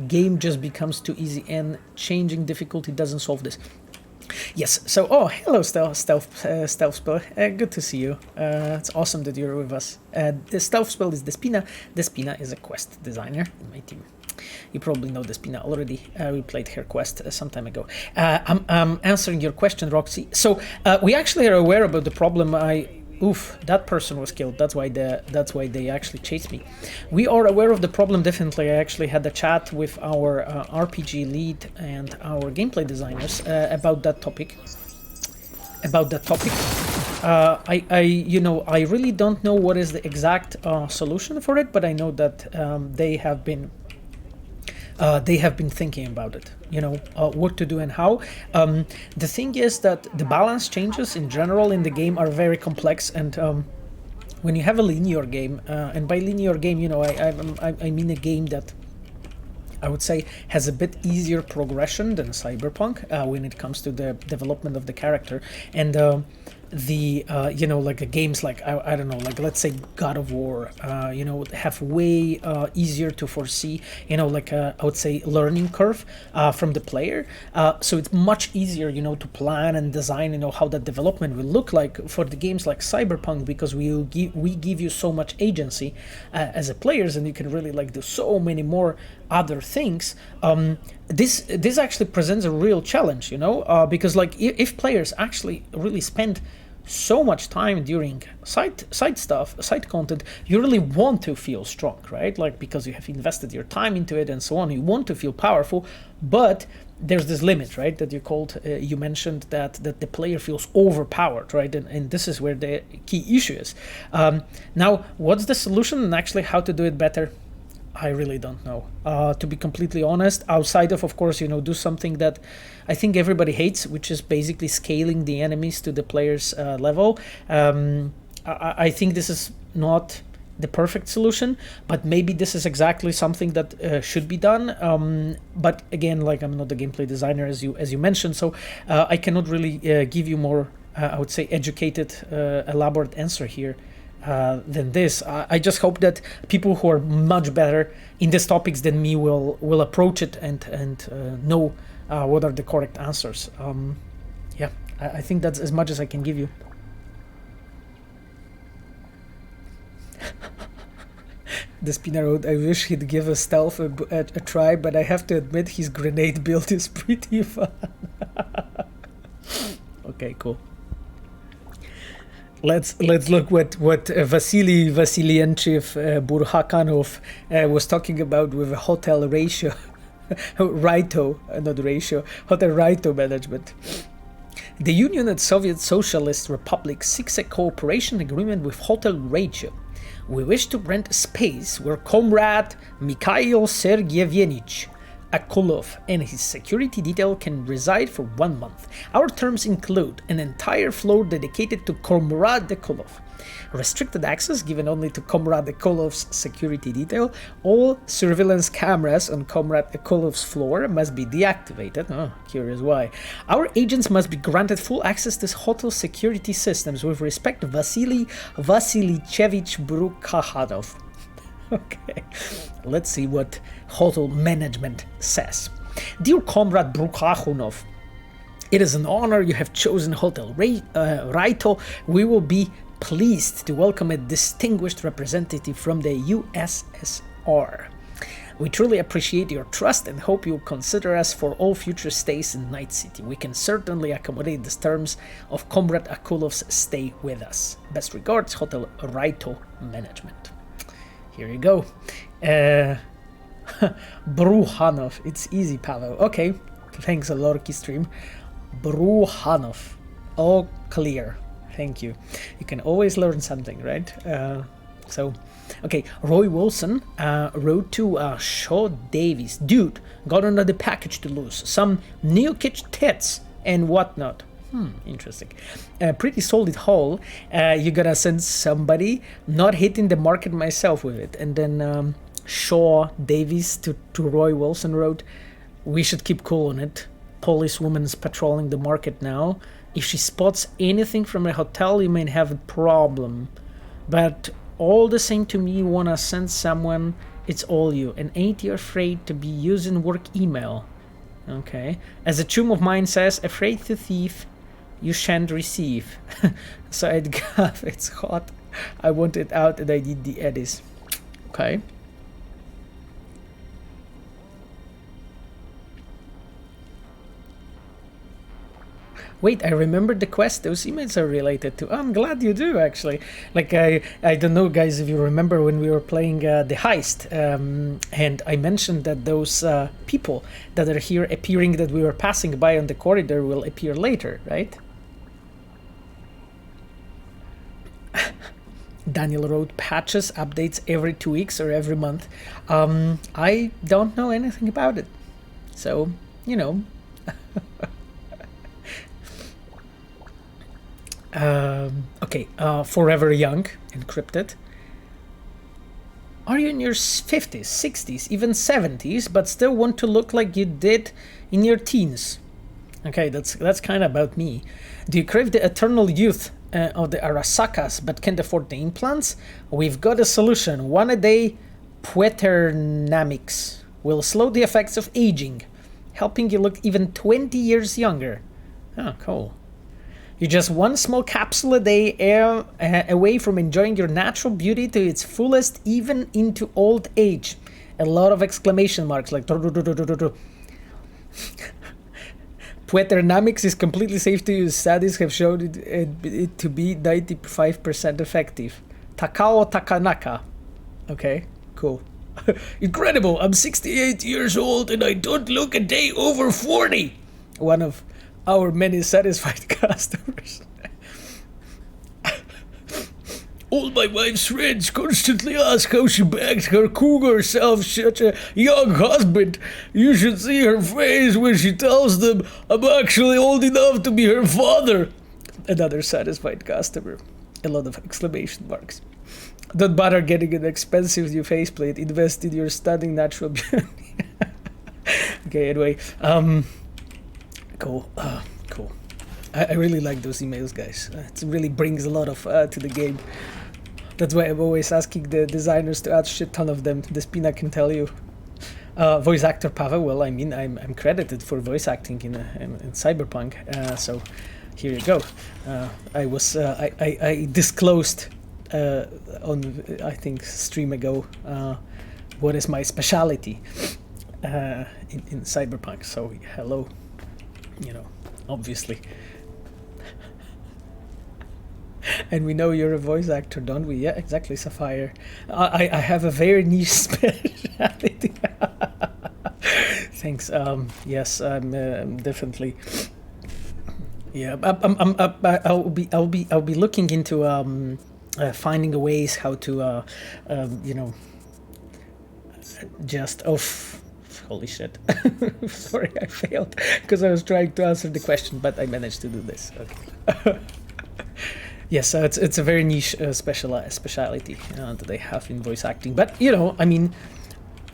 Game just becomes too easy, and changing difficulty doesn't solve this. Yes, so, oh, hello, Stealth Spell. Good to see you. It's awesome that you're with us. The Stealth Spell is Despina. Despina is a quest designer in my team. You probably know Despina already. We played her quest some time ago. I'm answering your question, Roxy. So, we actually are aware about the problem. Oof, that person was killed. That's why they actually chased me. We are aware of the problem, definitely. I actually had a chat with our RPG lead and our gameplay designers about that topic. I really don't know what is the exact solution for it, but I know that they have been thinking about it, you know, what to do and how. The thing is that the balance changes in general in the game are very complex, and when you have a linear game, and by linear game, you know, I mean a game that I would say has a bit easier progression than Cyberpunk when it comes to the development of the character, and you know, like games like I don't know, like let's say God of War, you know, have way easier to foresee, you know, like I would say learning curve from the player, so it's much easier, you know, to plan and design, you know, how that development will look like for the games like Cyberpunk, because we give you so much agency as a players, and you can really like do so many more other things. This actually presents a real challenge, you know, because like if players actually really spend so much time during side content, you really want to feel strong, right? Like, because you have invested your time into it and so on, you want to feel powerful, but there's this limit, right, that you mentioned that the player feels overpowered, right? And this is where the key issue is. Now, what's the solution and actually how to do it better? I really don't know, to be completely honest, outside of course, you know, do something that I think everybody hates, which is basically scaling the enemies to the player's level. I think this is not the perfect solution, but maybe this is exactly something that should be done. But again, like, I'm not a gameplay designer, as you mentioned, so I cannot really give you more, I would say, educated, elaborate answer here. Than this. I just hope that people who are much better in these topics than me will approach it and know what are the correct answers. Yeah, I think that's as much as I can give you. The Spina Road, I wish he'd give a stealth a try, but I have to admit his grenade build is pretty fun. Okay, cool. Let's look what Vasily Vasilienchev Bryukhanov was talking about with a hotel ratio, hotel Raito management. The Union and Soviet Socialist Republic seeks a cooperation agreement with Hotel Ratio. We wish to rent a space where Comrade Mikhail Sergeyevich Akulov and his security detail can reside for 1 month. Our terms include an entire floor dedicated to Comrade Akulov, Restricted access given only to Comrade Ekolov's security detail. All surveillance cameras on Comrade Ekolov's floor must be deactivated. Oh, curious why. Our agents must be granted full access to hotel security systems. With respect, Vasily Vasilichevich Bryukhanov. Okay, let's see what hotel management says. Dear Comrade Bryukhanov, it is an honor you have chosen Hotel Raito. We will be pleased to welcome a distinguished representative from the USSR. We truly appreciate your trust and hope you'll consider us for all future stays in Night City. We can certainly accommodate the terms of Comrade Akulov's stay with us. Best regards, Hotel Raito Management. Here you go. Bryukhanov. It's easy, Pavel. Okay. Thanks a lot, Stream. Bryukhanov. All clear. Thank you. You can always learn something, right? Okay. Roy Wilson wrote to Shaw Davies. Dude, got another package to lose. Some new kitsch tits and whatnot. Interesting. Pretty solid haul. You gotta send somebody. Not hitting the market myself with it. And then Shaw Davies to Roy Wilson wrote, we should keep cool on it. Policewoman's patrolling the market now. If she spots anything from a hotel, you may have a problem. But all the same, to me, wanna send someone, it's all you. And ain't you afraid to be using work email? Okay. As a chum of mine says, afraid to thief, you shan't receive. So I'd gaff, it's hot. I want it out and I need the eddies. Okay. Wait, I remembered the quest those emails are related to. Oh, I'm glad you do, actually. Like, I don't know, guys, if you remember when we were playing the heist, and I mentioned that those people that are here appearing that we were passing by on the corridor will appear later, right? Daniel wrote patches, updates every 2 weeks or every month. I don't know anything about it. So, you know. Okay, Forever Young, encrypted. Are you in your 50s, 60s, even 70s, but still want to look like you did in your teens? Okay, that's kind of about me. Do you crave the eternal youth of the Arasakas, but can't afford the implants? We've got a solution. 1 a day Pueternamics will slow the effects of aging, helping you look even 20 years younger. Oh, cool. You're just 1 small capsule a day away from enjoying your natural beauty to its fullest, even into old age. A lot of exclamation marks like Pueternamics is completely safe to use. Studies have shown it to be 95% effective. Takao Takanaka. Okay, cool. Incredible, I'm 68 years old and I don't look a day over 40. One of our many satisfied customers. All my wife's friends constantly ask how she bagged her cougar self such a young husband. You should see her face when she tells them I'm actually old enough to be her father. Another satisfied customer. A lot of exclamation marks. Don't bother getting an expensive new faceplate. Invest in your stunning natural beauty. Okay, anyway. Cool. Cool. I really like those emails, guys. It really brings a lot of to the game. That's why I'm always asking the designers to add shit ton of them. Despina can tell you. Voice actor Pavel. Well, I mean, I'm credited for voice acting in Cyberpunk. So here you go. I disclosed on I think stream ago what is my specialty in Cyberpunk. So hello. You know, obviously. And we know you're a voice actor, don't we? Yeah, exactly, Sapphire. I have a very niche specialty. Thanks. Yes, I'm definitely. Yeah, I'll be looking into finding ways how to you know, just holy shit. Sorry, I failed because I was trying to answer the question, but I managed to do this. Okay. Yes, it's a very niche specialty that they have in voice acting. But you know, I mean,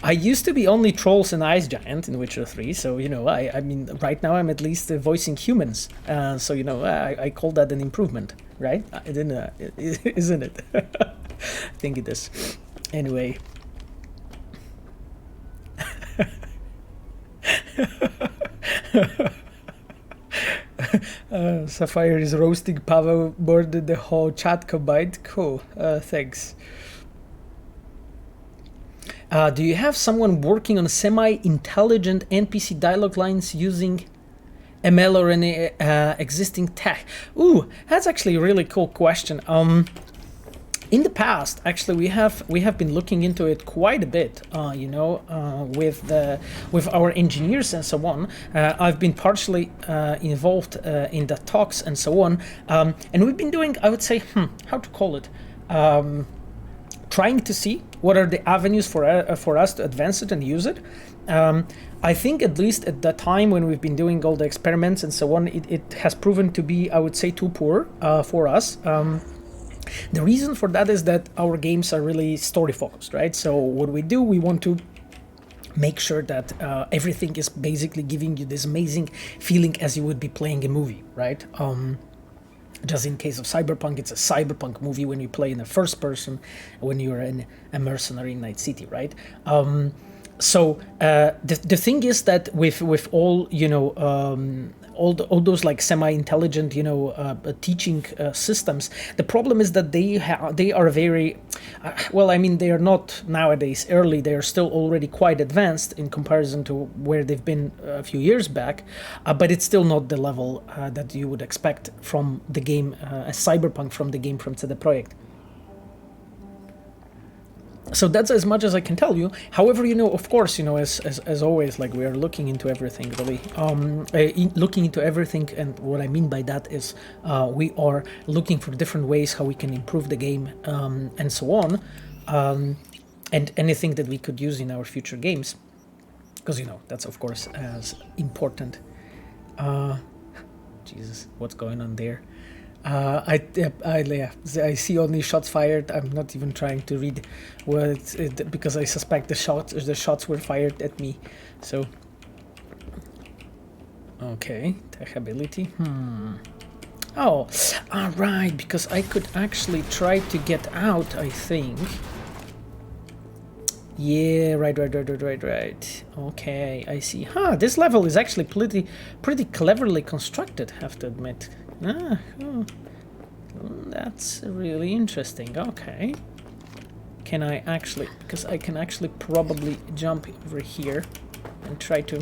I used to be only trolls and ice giant in Witcher 3, so you know, I mean, right now I'm at least voicing humans, so you know, I call that an improvement, right? Isn't it? I think it is. Anyway. Sapphire is roasting Pavel more than the whole chat combined. Cool. Thanks. Do you have someone working on semi-intelligent NPC dialogue lines using ML or any existing tech? Ooh, that's actually a really cool question. In the past, actually, we have been looking into it quite a bit. You know, with our engineers and so on. I've been partially involved in the talks and so on, and we've been doing, I would say, how to call it, trying to see what are the avenues for us to advance it and use it. I think at least at the time when we've been doing all the experiments and so on, it has proven to be, I would say, too poor for us. The reason for that is that our games are really story focused, right? So what we do, we want to make sure that everything is basically giving you this amazing feeling as you would be playing a movie, right? Just in case of Cyberpunk, it's a Cyberpunk movie when you play in the first person, when you're a mercenary in Night City, right? So the thing is that with all, you know, all those like semi-intelligent, you know, teaching systems, the problem is that they are very, well, I mean, they are not nowadays early, they are still already quite advanced in comparison to where they've been a few years back, but it's still not the level that you would expect from the game, Cyberpunk, from the game from CD Projekt. So that's as much as I can tell you. However, you know, of course, you know, as always, like, we are looking into everything, really. Looking into everything, and what I mean by that is we are looking for different ways how we can improve the game, and so on, and anything that we could use in our future games, because, you know, that's of course as important. Jesus, what's going on there? I see only shots fired. I'm not even trying to read what because I suspect the shots were fired at me. So okay, tech ability. Oh, all right, because I could actually try to get out, I think. Yeah, right. Okay, I see. This level is actually pretty cleverly constructed, have to admit. That's really interesting. Okay. Can I actually, because I can actually probably jump over here and try to,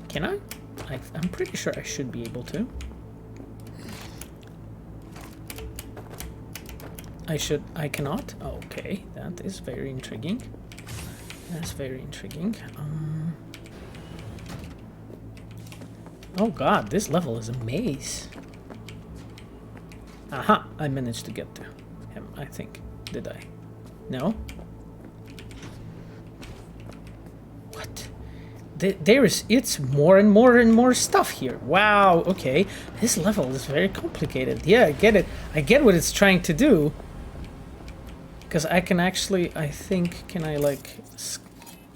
can I? I'm pretty sure I should be able to. I cannot? Okay, that is very intriguing. That's very intriguing. Oh god, this level is a maze. Aha, I managed to get to him, I think. Did I? No? What? It's more and more stuff here. Wow, okay. This level is very complicated. Yeah, I get it. I get what it's trying to do. Because I can actually, I think, can I like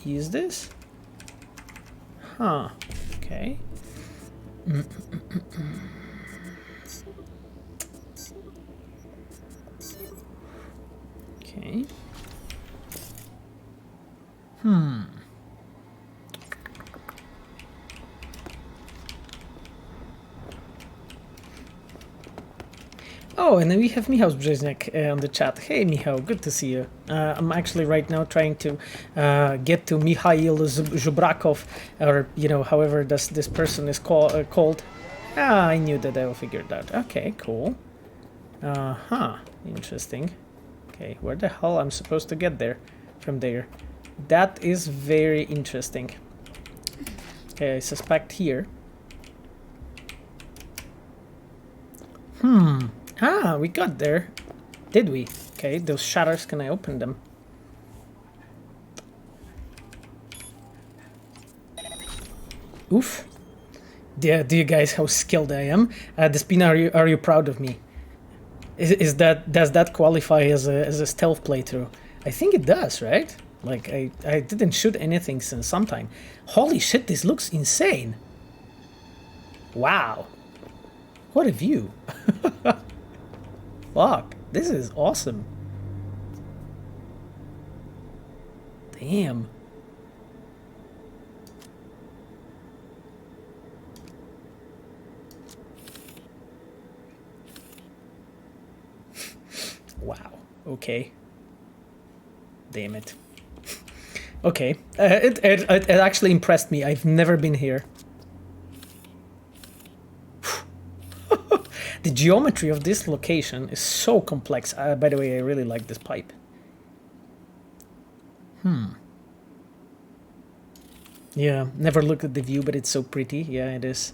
use this? Huh, okay. Okay. Oh, and then we have Michał Brzeźniak on the chat. Hey, Michał, good to see you. I'm actually right now trying to get to Mikhail Zhubrakov, or, you know, however this person is called. I knew that I will figure it out. Okay, cool. Interesting. Okay, where the hell I'm supposed to get there from there? That is very interesting. Okay, I suspect here. We got there. Did we? Okay, those shutters, can I open them? Oof. Do you guys how skilled I am? Despina, are you proud of me? Does that qualify as a stealth playthrough? I think it does, right? Like I didn't shoot anything since sometime. Holy shit, this looks insane. Wow. What a view. Fuck, this is awesome. Damn. Wow. Okay. Damn it. Okay. It actually impressed me. I've never been here. The geometry of this location is so complex. By the way, I really like this pipe. Yeah, never looked at the view, but it's so pretty. Yeah, it is.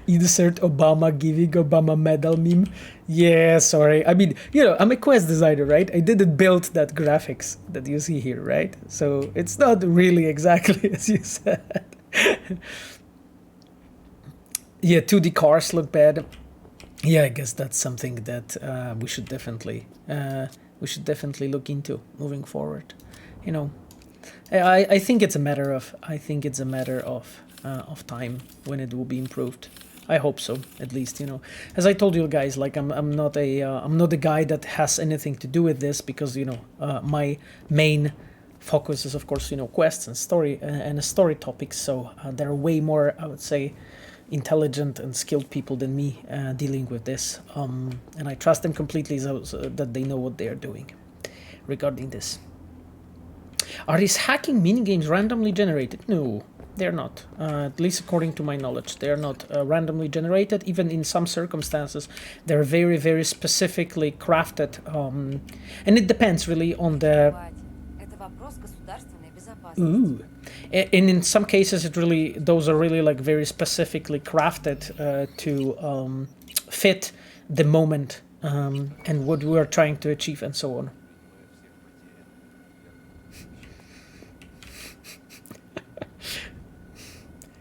Insert Obama giving Obama medal meme. Yeah, sorry. I mean, you know, I'm a quest designer, right? I didn't build that graphics that you see here, right? So it's not really exactly as you said. Yeah, 2D cars look bad. Yeah, I guess that's something that we should definitely look into moving forward. You know, I think it's a matter of of time when it will be improved. I hope so, at least, you know. As I told you guys, like I'm not a guy that has anything to do with this, because, you know, my main focus is, of course, you know, quests and story topics. So there are way more, I would say, intelligent and skilled people than me dealing with this, and I trust them completely, so that they know what they are doing regarding this. Are these hacking minigames randomly generated? No, they're not. At least according to my knowledge, they're not randomly generated. Even in some circumstances, they're very, very specifically crafted, and it depends really on the... Ooh. And in some cases, those are really like very specifically crafted to fit the moment and what we are trying to achieve, and so on.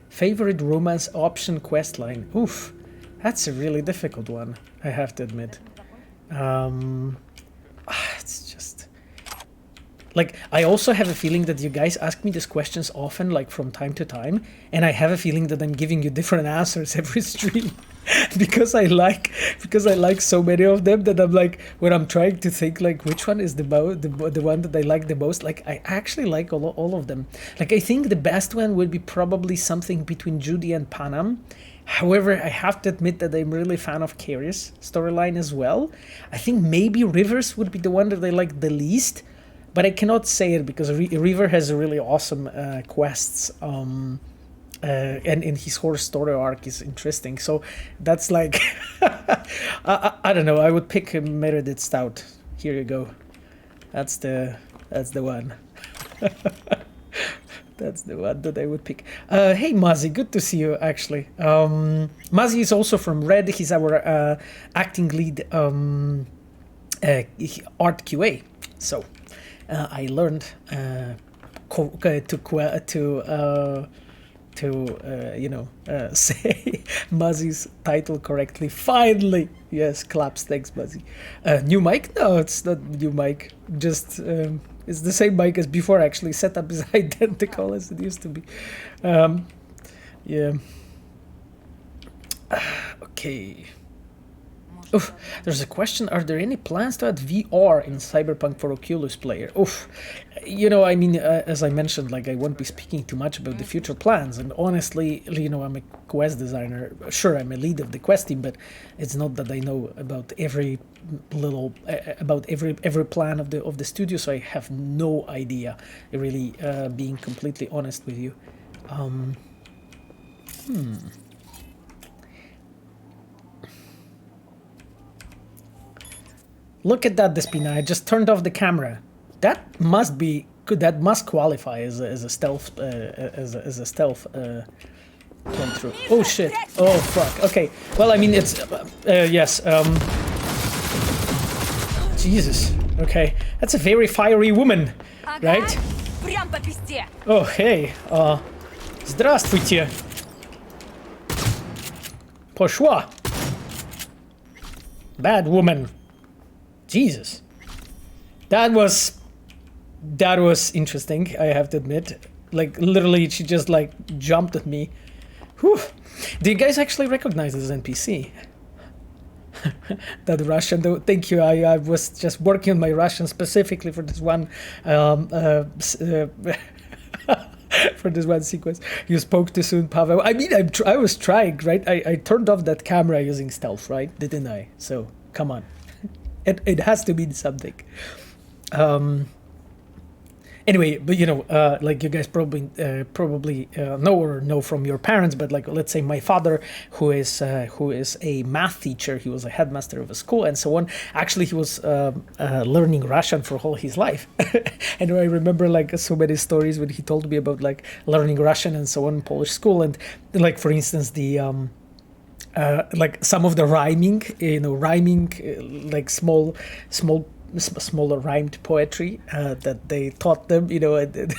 Favorite romance option questline? Oof, that's a really difficult one, I have to admit. It's just... Like, I also have a feeling that you guys ask me these questions often, like from time to time, and I have a feeling that I'm giving you different answers every stream. because I like so many of them, that I'm like, when I'm trying to think like which one is the one that I like the most, like I actually like all of them. Like, I think the best one would be probably something between Judy and Panam. However, I have to admit that I'm really a fan of Ciri's storyline as well. I think maybe Rivers would be the one that I like the least, but I cannot say it because River has really awesome quests. And his whole story arc is interesting, so that's like I don't know. I would pick Meredith Stout. Here you go. That's the one. That's the one that I would pick. Hey Muzzy, good to see you actually. Muzzy is also from Red. He's our acting lead art QA. So I learned to say Muzzy's title correctly. Finally! Yes, claps. Thanks, Muzzy. New mic? No, it's not new mic. Just, it's the same mic as before, actually. Setup is identical as it used to be. Yeah. Okay. Oof, there's a question, are there any plans to add VR in Cyberpunk for Oculus player? Oof, you know, I mean, as I mentioned, like, I won't be speaking too much about the future plans, and honestly, you know, I'm a quest designer. Sure, I'm a lead of the quest team, but it's not that I know about every little, about every plan of the studio, so I have no idea, really, being completely honest with you. Look at that, Despina. I just turned off the camera. That must be good. That must qualify as a stealth playthrough. Oh shit! Oh fuck! Okay. Well, I mean, it's yes. Jesus. Okay, that's a very fiery woman, right? Oh hey. Здравствуйте. Пошла. Bad woman. Jesus. That was interesting, I have to admit. Like, literally, she just, like, jumped at me. Whew. Do you guys actually recognize this NPC? That Russian, though, thank you. I was just working on my Russian specifically for this one for this one sequence. You spoke too soon, Pavel. I mean, I was trying, right? I turned off that camera using stealth, right? Didn't I? So, come on. It has to mean something. Anyway, but you know, like you guys probably know from your parents, but like let's say my father, who is a math teacher, he was a headmaster of a school and so on. Actually, he was learning Russian for all his life, and I remember like so many stories when he told me about like learning Russian and so on in Polish school, and like for instance the like some of the rhyming, like smaller rhymed poetry that they taught them, you know, and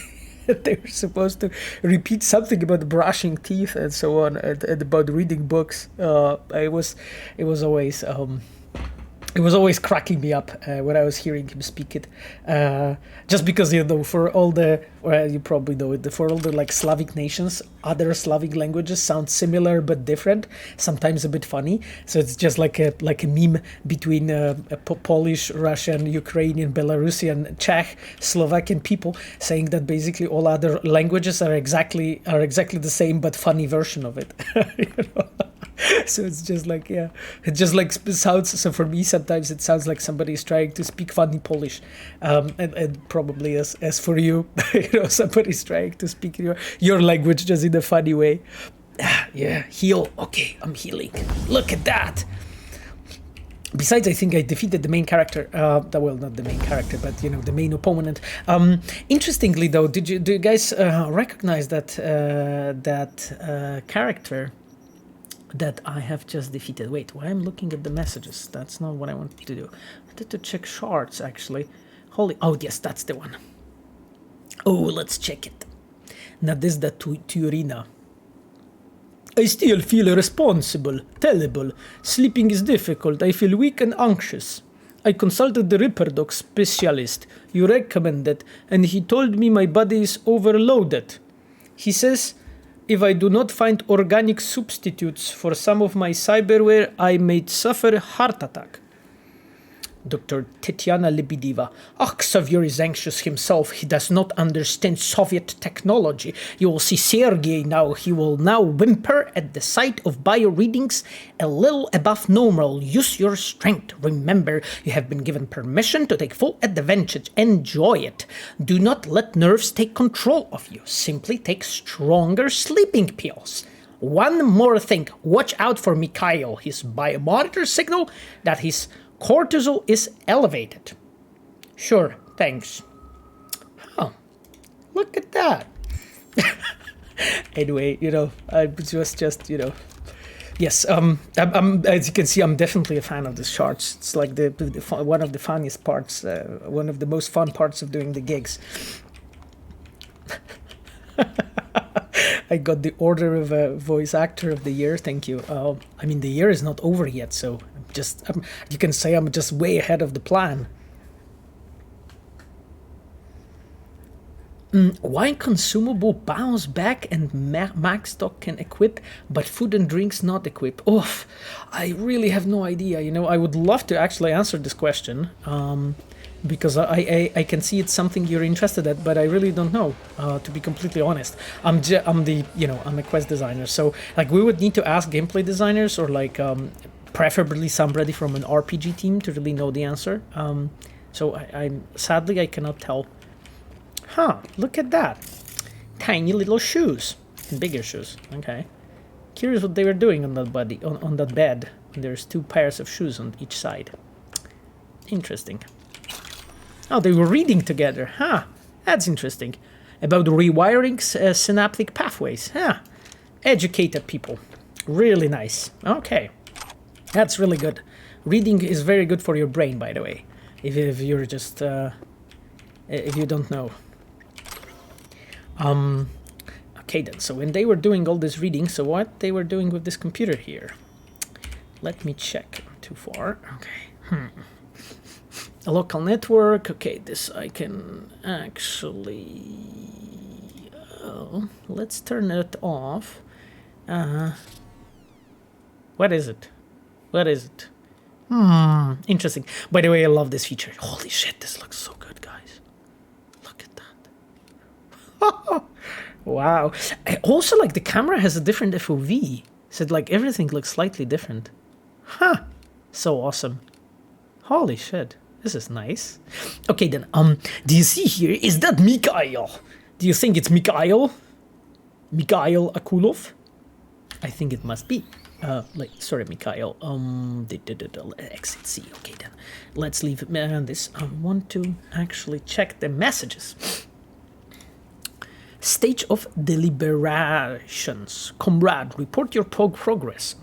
they were supposed to repeat something about brushing teeth and so on, and about reading books. It was always cracking me up when I was hearing him speak it, just because, you know, for all the, well, you probably know it, for all the like Slavic nations, other Slavic languages sound similar but different, sometimes a bit funny. So it's just like a meme between Polish, Russian, Ukrainian, Belarusian, Czech, Slovakian people saying that basically all other languages are exactly the same but funny version of it. You know? So it's just like, yeah, it just like sounds, so for me sometimes it sounds like somebody is trying to speak funny Polish, and probably as for you, you know, somebody's trying to speak your language just in a funny way. Yeah, heal. Okay, I'm healing. Look at that. Besides, I think I defeated the main character. Well, not the main character, but you know, the main opponent. Interestingly, though, do you guys recognize that character that I have just defeated? Wait, why I'm looking at the messages? That's not what I wanted to do. I wanted to check shards, actually. Oh, yes, that's the one. Oh, let's check it. Nadezhda Tiurina. I still feel irresponsible, terrible. Sleeping is difficult. I feel weak and anxious. I consulted the Ripperdoc specialist you recommended, and he told me my body is overloaded. He says if I do not find organic substitutes for some of my cyberware, I may suffer a heart attack. Dr. Tetiana Lebedeva. Xavier is anxious himself. He does not understand Soviet technology. You will see Sergei now. He will now whimper at the sight of bio readings a little above normal. Use your strength. Remember, you have been given permission to take full advantage. Enjoy it. Do not let nerves take control of you. Simply take stronger sleeping pills. One more thing. Watch out for Mikhail. His biomonitor signal that his cortisol is elevated. Sure, thanks. Oh, look at that. Anyway, you know, I was just, you know, yes. I'm as you can see, I'm definitely a fan of the charts. It's like the one of the funniest parts, one of the most fun parts of doing the gigs. I got the order of a voice actor of the year. Thank you. I mean, the year is not over yet, so you can say I'm just way ahead of the plan. Why consumable bounce back and max stock can equip, but food and drinks not equip? Oof, I really have no idea. You know, I would love to actually answer this question. Because I can see it's something you're interested at, but I really don't know, to be completely honest. I'm a quest designer, so like we would need to ask gameplay designers or like preferably somebody from an RPG team to really know the answer. So I'm sadly I cannot tell. Huh, look at that. Tiny little shoes. Bigger shoes, okay. Curious what they were doing on that on that bed. There's 2 pairs of shoes on each side. Interesting. Oh, they were reading together. Huh, that's interesting. About rewiring synaptic pathways. Huh, educated people. Really nice. Okay, that's really good. Reading is very good for your brain, by the way. If you're just, if you don't know. Okay then, so when they were doing all this reading, so what they were doing with this computer here? Let me check. too far. Okay. A local network. Okay, this I can actually... let's turn it off. What is it? What is it? Interesting. By the way, I love this feature. Holy shit, this looks so good, guys. Look at that. Wow. I also like the camera has a different FOV. So like everything looks slightly different. Huh. So awesome. Holy shit. This is nice. Okay then, do you see here? Is that Mikhail? Do you think it's Mikhail? Mikhail Akulov? I think it must be. Sorry, Mikhail. Exit C. Okay then. Let's leave this. I want to actually check the messages. Stage of deliberations. Comrade, report your progress.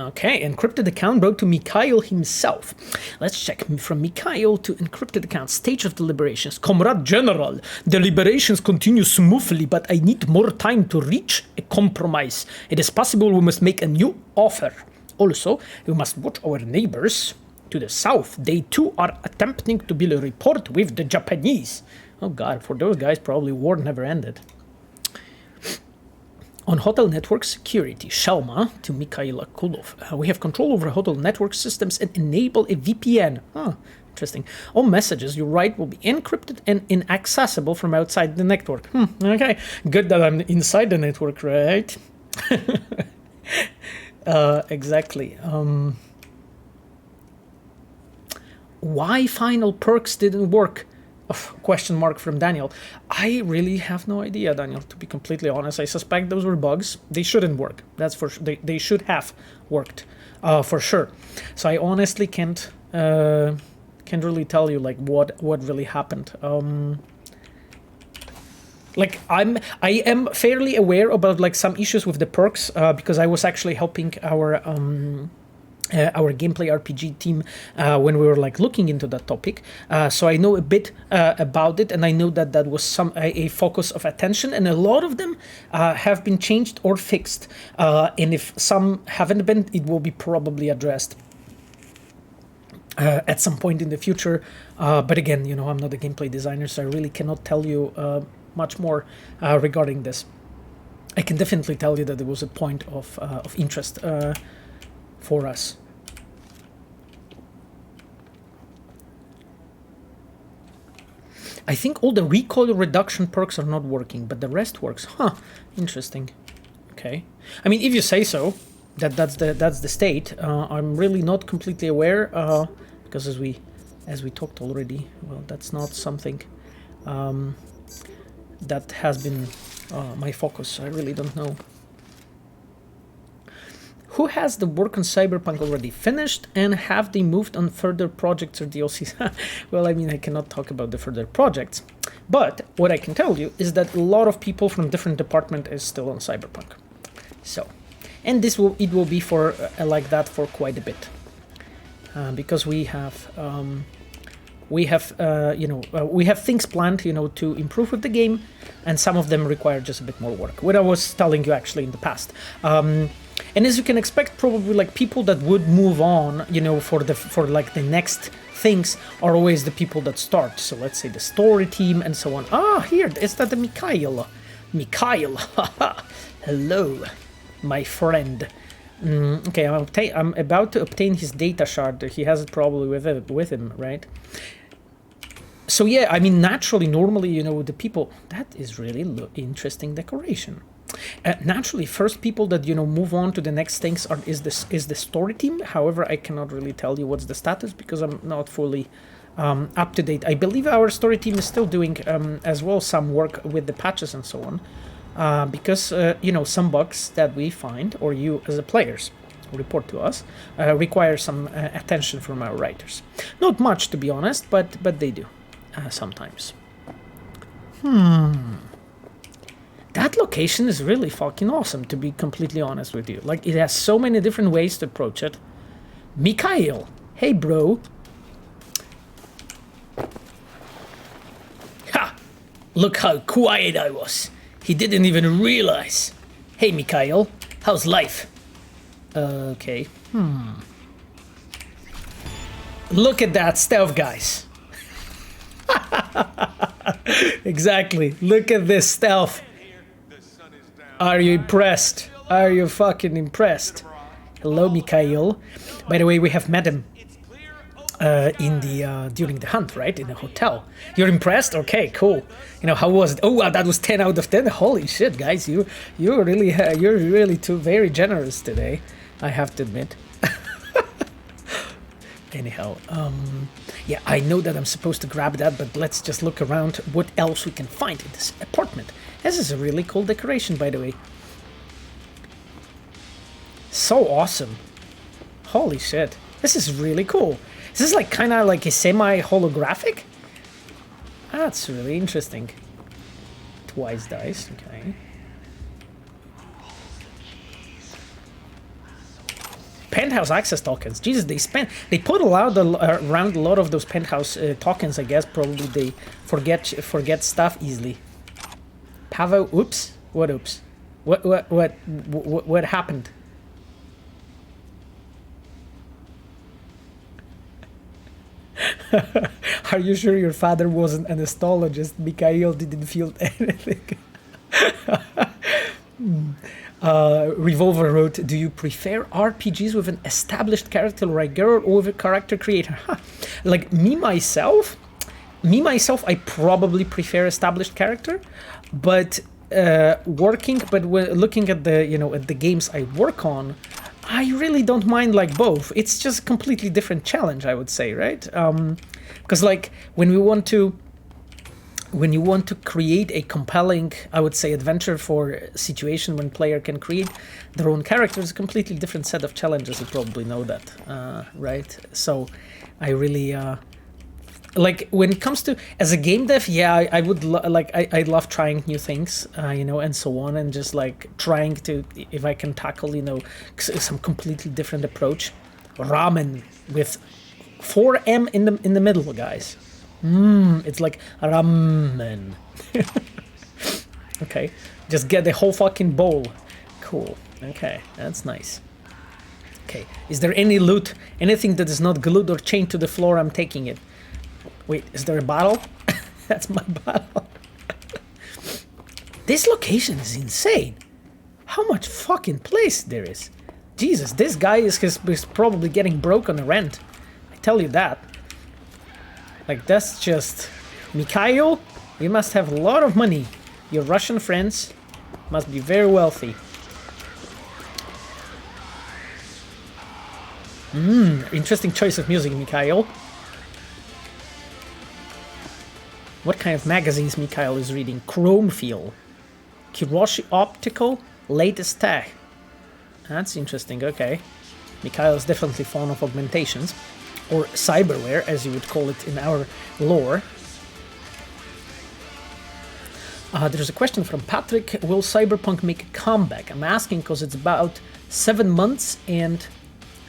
Okay, encrypted account brought to Mikhail himself. Let's check from Mikhail to encrypted account. Stage of deliberations. Comrade General, deliberations continue smoothly, but I need more time to reach a compromise. It is possible we must make a new offer. Also, we must watch our neighbors to the south. They too are attempting to build a rapport with the Japanese. Oh god, for those guys, probably war never ended. On hotel network security, Shelma to Mikhail Akulov. We have control over hotel network systems and enable a VPN. Interesting. All messages you write will be encrypted and inaccessible from outside the network. Okay, good that I'm inside the network, right? Exactly. Why final perks didn't work? Question mark from Daniel. I really have no idea, Daniel, to be completely honest. I suspect those were bugs. They shouldn't work. That's for sure. They should have worked for sure. So I honestly can't really tell you like what really happened. Like I am fairly aware about like some issues with the perks because I was actually helping our gameplay RPG team when we were like looking into that topic, so I know a bit about it, and I know that that was a focus of attention, and a lot of them have been changed or fixed, and if some haven't been, it will be probably addressed at some point in the future, but again, you know, I'm not a gameplay designer, so I really cannot tell you much more regarding this. I can definitely tell you that there was a point of interest for us. I think all the recoil reduction perks are not working, but the rest works. Huh, interesting. Okay. I mean, if you say so, that's the state. I'm really not completely aware because as we talked already, well, that's not something that has been my focus. I really don't know. Who has the work on Cyberpunk already finished, and have they moved on further projects or DLCs? Well, I mean, I cannot talk about the further projects, but what I can tell you is that a lot of people from different department is still on Cyberpunk. So, and it will be for like that for quite a bit, because we have things planned, you know, to improve with the game, and some of them require just a bit more work. What I was telling you actually in the past. And as you can expect, probably like people that would move on, you know, for like the next things are always the people that start. So let's say the story team and so on. Ah, here, is that the Mikhail? Mikhail, hello, my friend. Okay, I'm about to obtain his data shard. He has it probably with him, right? So yeah, I mean, naturally, normally, you know, the people, that is really interesting decoration. Naturally, first people that, you know, move on to the next things is the story team. However, I cannot really tell you what's the status because I'm not fully up to date. I believe our story team is still doing as well some work with the patches and so on, because you know, some bugs that we find, or you as the players report to us, require some attention from our writers. Not much, to be honest, but they do sometimes. That location is really fucking awesome, to be completely honest with you. Like, it has so many different ways to approach it. Mikhail, hey bro. Ha! Look how quiet I was. He didn't even realize. Hey Mikhail, how's life? Okay. Look at that stealth, guys. Exactly. Look at this stealth. Are you impressed? Are you fucking impressed? Hello, Mikhail. By the way, we have met him in the during the hunt, right? In the hotel. You're impressed? Okay, cool. You know, how was it? Oh, wow, that was 10 out of 10. Holy shit, guys, you're really too very generous today, I have to admit. Anyhow, yeah, I know that I'm supposed to grab that, but let's just look around what else we can find in this apartment. This is a really cool decoration, by the way. So awesome. Holy shit. This is really cool. This is like kind of like a semi-holographic. That's really interesting. Twice dice, okay. Penthouse access tokens. Jesus, they put around a lot of those penthouse tokens. I guess probably they forget stuff easily. Pavo, oops. What oops? What happened? Are you sure your father wasn't an astrologist? Mikhail didn't feel anything. Revolver wrote, do you prefer RPGs with an established character like girl or with a character creator? Like me myself, I probably prefer established character, but looking at the at the games I work on, I really don't mind like both. It's just a completely different challenge, I would say, right? Because like when you want to create a compelling, I would say, adventure for a situation when player can create their own characters, a completely different set of challenges. You probably know that, right? So I really like when it comes to as a game dev, yeah, I would I love trying new things, and so on, and just like trying to, if I can tackle some completely different approach. Ramen with 4M in the middle, guys. It's like ramen. Okay, just get the whole fucking bowl. Cool. Okay, that's nice. Okay, is there any loot? Anything that is not glued or chained to the floor, I'm taking it. Wait, is there a bottle? That's my bottle. This location is insane. How much fucking place there is. Jesus, this guy is probably getting broke on the rent. I tell you that. Like, that's just... Mikhail, you must have a lot of money. Your Russian friends must be very wealthy. Interesting choice of music, Mikhail. What kind of magazines Mikhail is reading? Chromefeel. Kiroshi Optical, latest tech. That's interesting, okay. Mikhail is definitely fond of augmentations. Or cyberware, as you would call it in our lore. There's a question from Patrick. Will Cyberpunk make a comeback? I'm asking because it's about 7 months and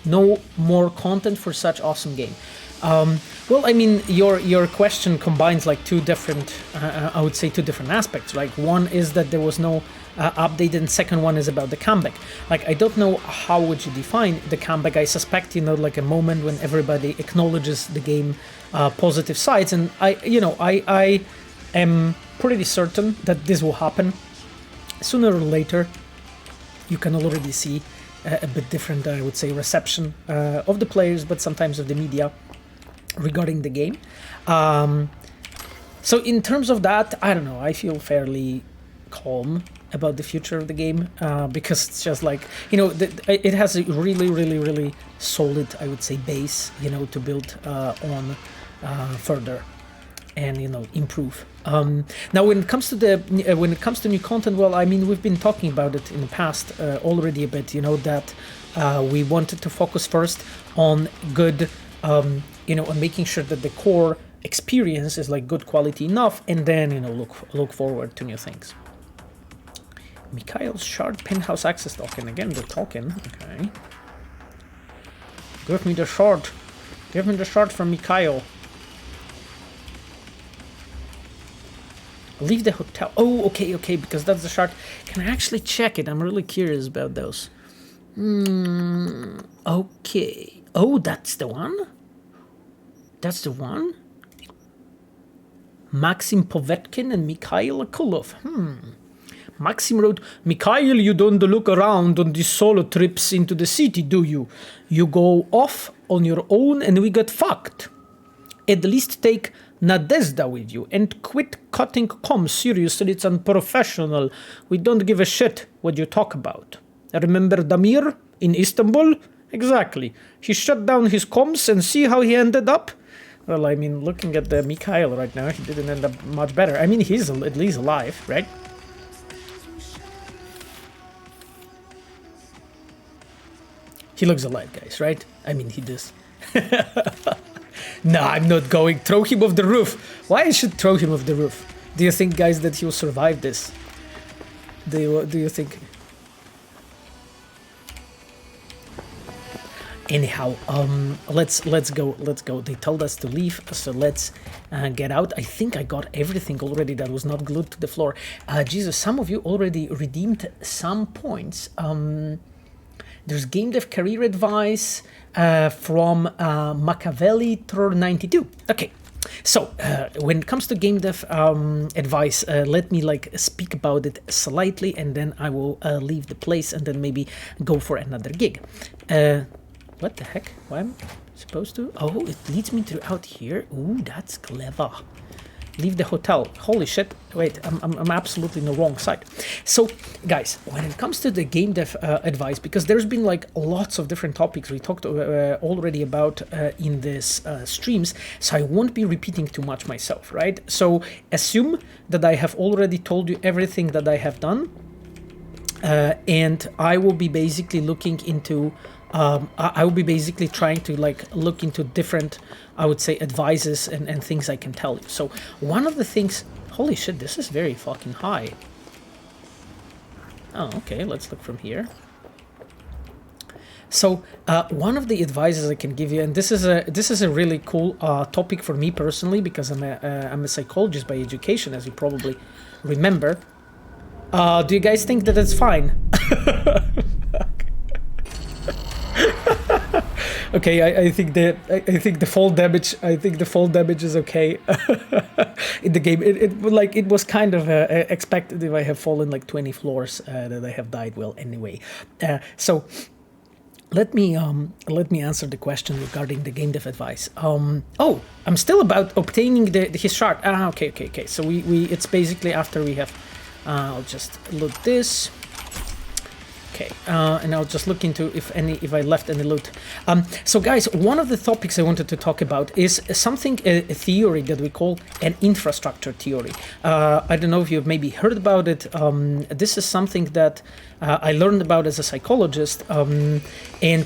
no more content for such awesome game. Well, I mean, your question combines like two different, I would say two different aspects. Like one is that there was no update, and second one is about the comeback. Like I don't know how would you define the comeback. I suspect like a moment when everybody acknowledges the game positive sides, and I am pretty certain that this will happen sooner or later. You can already see a bit different, I would say, reception of the players, but sometimes of the media regarding the game. So in terms of that, I don't know, I feel fairly calm about the future of the game because it's just like, it has a really solid, I would say, base, to build on further and improve. Now when it comes to new content, well, I mean, we've been talking about it in the past already a bit, that we wanted to focus first on good on making sure that the core experience is like good quality enough, and then look forward to new things. Mikhail's shard penthouse access token, again the token. Okay, give me the shard from Mikhail. Leave the hotel. Oh, okay, because that's the shard. Can I actually check it? I'm really curious about those. Okay. Oh, that's the one? That's the one? Maxim Povetkin and Mikhail Akulov. Maxim wrote, Mikhail, you don't look around on these solo trips into the city, do you? You go off on your own and we get fucked. At least take Nadezhda with you and quit cutting comms. Seriously, it's unprofessional. We don't give a shit what you talk about. Remember Damir in Istanbul? Exactly. He shut down his comms and see how he ended up? Well, I mean, looking at the Mikhail right now, he didn't end up much better. I mean, he's at least alive, right? He looks alive, guys, right? I mean, he does. No, I'm not going. Throw him off the roof. Why I should throw him off the roof? Do you think, guys, that he'll survive this? Do you think? Anyhow, let's go. They told us to leave, so let's get out. I think I got everything already that was not glued to the floor. Jesus, some of you already redeemed some points. There's game dev career advice from Machiavelli 92. Okay, so when it comes to game dev advice, let me speak about it slightly, and then I will leave the place and then maybe go for another gig. What the heck? Why am I supposed to? Oh, it leads me to out here. Ooh, that's clever. Leave the hotel. Holy shit. Wait, I'm absolutely on the wrong side. So, guys, when it comes to the game dev advice, because there's been lots of different topics we talked already about in this streams, so I won't be repeating too much myself, right? So, assume that I have already told you everything that I have done, and I will be basically looking into I will be basically trying to look into different, I would say, advices and things I can tell you. So one of the things, holy shit, this is very fucking high. Oh, okay, let's look from here. So one of the advices I can give you, and this is a really cool topic for me personally, because I'm a psychologist by education, as you probably remember. Do you guys think that it's fine? Okay, I think the fall damage. I think the fall damage is okay in the game. It was kind of expected if I have fallen 20 floors that I have died. Well, anyway, so let me answer the question regarding the game dev advice. Oh, I'm still about obtaining his shard. Okay. So we it's basically after we have. I'll just loot this. Okay, and I'll just look into if I left any loot. So guys, one of the topics I wanted to talk about is something, a theory that we call an infrastructure theory. I don't know if you've maybe heard about it. This is something that I learned about as a psychologist, and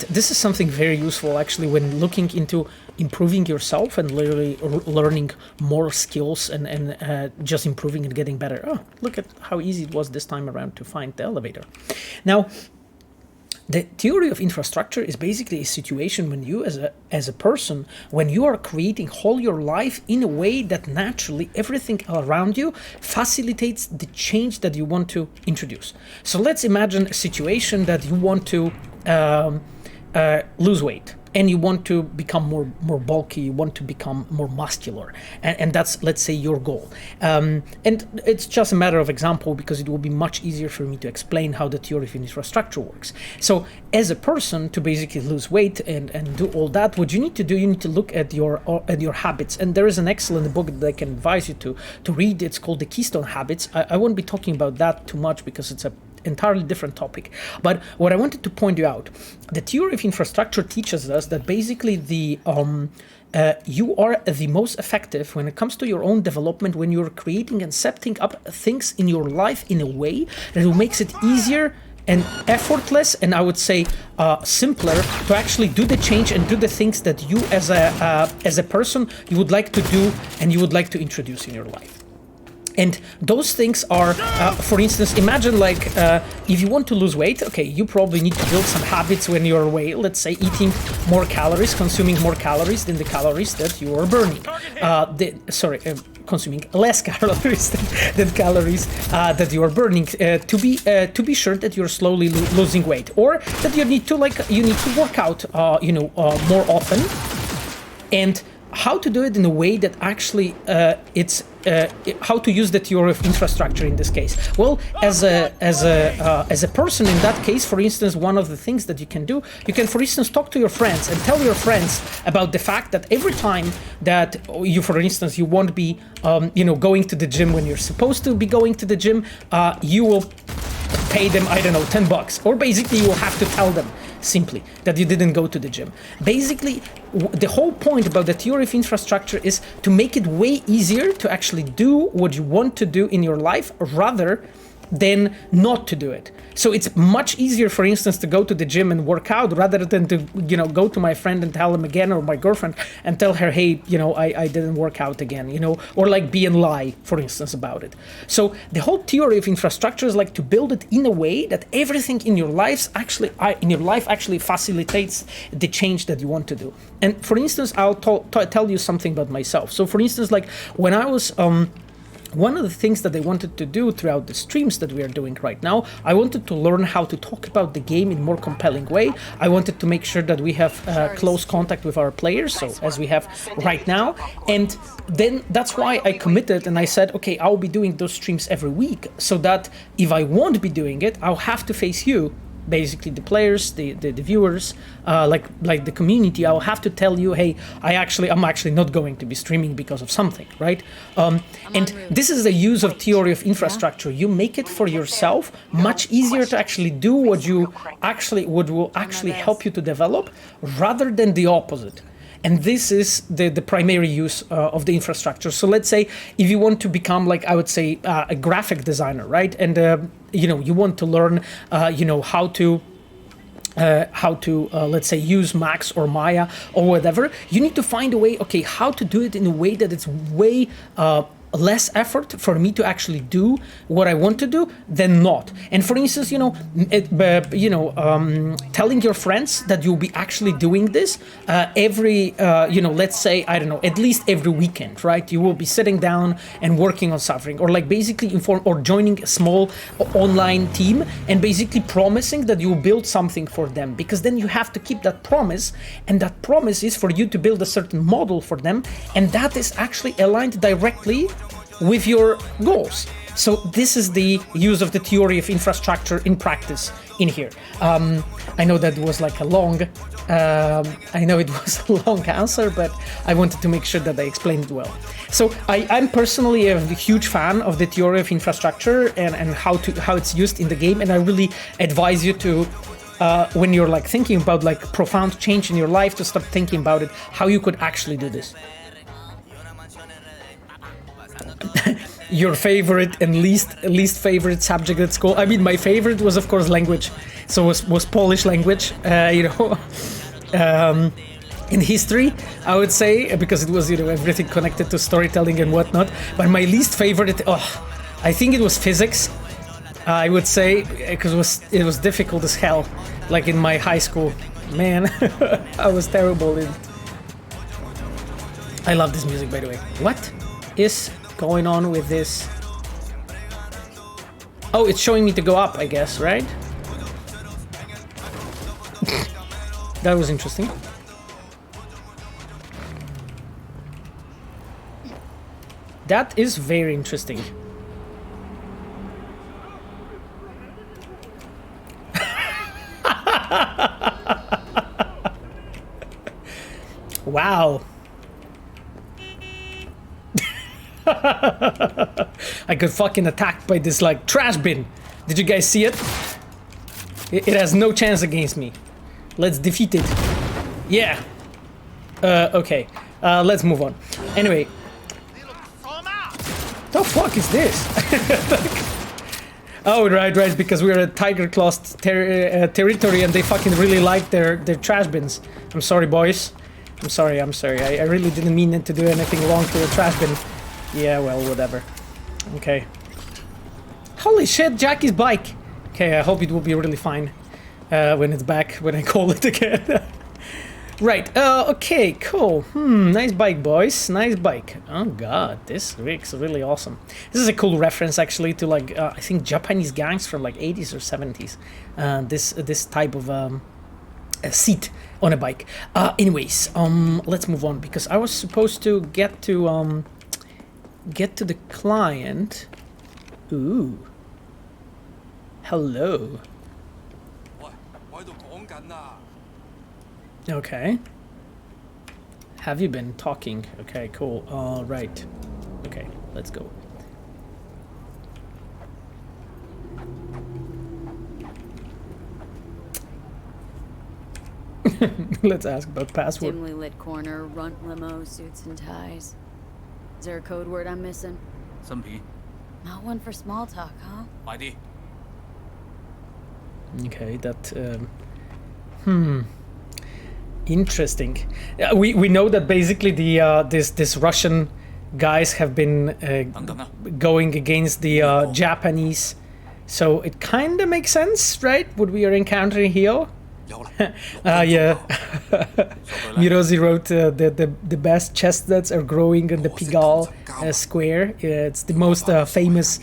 this is something very useful actually when looking into improving yourself and literally learning more skills and just improving and getting better. Oh, look at how easy it was this time around to find the elevator. Now, the theory of infrastructure is basically a situation when you as a person, when you are creating whole your life in a way that naturally everything around you facilitates the change that you want to introduce. So let's imagine a situation that you want to lose weight. And you want to become more bulky, you want to become more muscular, and that's, let's say, your goal. And it's just a matter of example because it will be much easier for me to explain how the theory of infrastructure works. So as a person, to basically lose weight and do all that, what you need to do, you need to look at your habits. And there is an excellent book that I can advise you to read. It's called The Keystone Habits. I won't be talking about that too much because it's a entirely different topic. But what I wanted to point you out, the theory of infrastructure teaches us that basically you are the most effective when it comes to your own development when you're creating and setting up things in your life in a way that makes it easier and effortless, and I would say simpler to actually do the change and do the things that you as a person you would like to do and you would like to introduce in your life. And those things are, for instance, imagine if you want to lose weight, okay, you probably need to build some habits when you're away, let's say eating more calories, consuming more calories than the calories that you are burning. Consuming less calories than calories that you are burning to be sure that you're slowly losing weight, or that you need to work out more often. And how to do it in a way that actually it's how to use the theory of infrastructure in this case. Well, as a person in that case, for instance, one of the things that you can do, you can, for instance, talk to your friends and tell your friends about the fact that every time that you, for instance, you won't be, going to the gym when you're supposed to be going to the gym, you will pay them, I don't know, $10, or basically you will have to tell them simply that you didn't go to the gym. Basically, the whole point about the theory of infrastructure is to make it way easier to actually do what you want to do in your life rather than not to do it. So it's much easier, for instance, to go to the gym and work out rather than to, go to my friend and tell him again, or my girlfriend and tell her, hey, I didn't work out again, or like be and lie, for instance, about it. So the whole theory of infrastructure is like to build it in a way that everything in your life actually facilitates the change that you want to do. And for instance, I'll tell you something about myself. So for instance, like when I was one of the things that I wanted to do throughout the streams that we are doing right now, I wanted to learn how to talk about the game in a more compelling way. I wanted to make sure that we have close contact with our players, so as we have right now. And then that's why I committed and I said, okay, I'll be doing those streams every week, so that if I won't be doing it, I'll have to face you, basically the players, the viewers, like the community. I'll have to tell you, hey, I'm actually not going to be streaming because of something, right? And this is the use of theory of infrastructure. You make it for yourself much easier to actually do what will actually help you to develop, rather than the opposite. And this is the primary use of the infrastructure. So let's say if you want to become, like, I would say, a graphic designer, right? And you want to learn, how to let's say use Max or Maya or whatever. You need to find a way, okay, how to do it in a way that it's way less effort for me to actually do what I want to do than not. And for instance, telling your friends that you'll be actually doing this every, let's say, I don't know, at least every weekend, right? You will be sitting down and working on something, or like basically or joining a small online team and basically promising that you'll build something for them, because then you have to keep that promise, and that promise is for you to build a certain model for them, and that is actually aligned directly with your goals. So this is the use of the theory of infrastructure in practice in here. I know that was like a long answer, but I wanted to make sure that I explained it well. So I'm personally a huge fan of the theory of infrastructure and how it's used in the game, and I really advise you to when you're like thinking about like profound change in your life, to start thinking about it, how you could actually do this. Your favorite and least favorite subject at school? I mean, my favorite was of course language, so was Polish language. In history, I would say, because it was everything connected to storytelling and whatnot. But my least favorite, I think it was physics. I would say, because it was difficult as hell, like in my high school. Man, I was terrible in. I love this music, by the way. What is going on with this? Oh, it's showing me to go up, I guess, right? That was interesting. That is very interesting. Wow. I got fucking attacked by this like trash bin. Did you guys see it? It has no chance against me. Let's defeat it. Yeah. Okay. Let's move on. Anyway. The fuck is this? Oh, right, because we're a Tyger class territory and they fucking really like their trash bins. I'm sorry, boys. I'm sorry. I really didn't mean to do anything wrong to the trash bin. Yeah, well, whatever. Okay. Holy shit, Jackie's bike! Okay, I hope it will be really fine when it's back, when I call it again. Right, okay, cool. Nice bike, boys. Nice bike. Oh god, this rig's really awesome. This is a cool reference, actually, to, like, I think Japanese gangs from, like, 80s or 70s. This type of seat on a bike. Anyways, let's move on because I was supposed to get to the client. Ooh. Hello. Okay. Have you been talking? Okay, cool. All right. Okay, let's go. Let's ask about password. Dimly lit corner, runt limo, suits and ties. Is there a code word I'm missing? Not one for small talk, huh? Okay, that. Interesting. We know that basically the this Russian guys have been going against the Japanese, so it kind of makes sense, right? What we are encountering here. Yeah. Mirozi wrote the best chestnuts are growing in the Pigalle square. It's the most famous.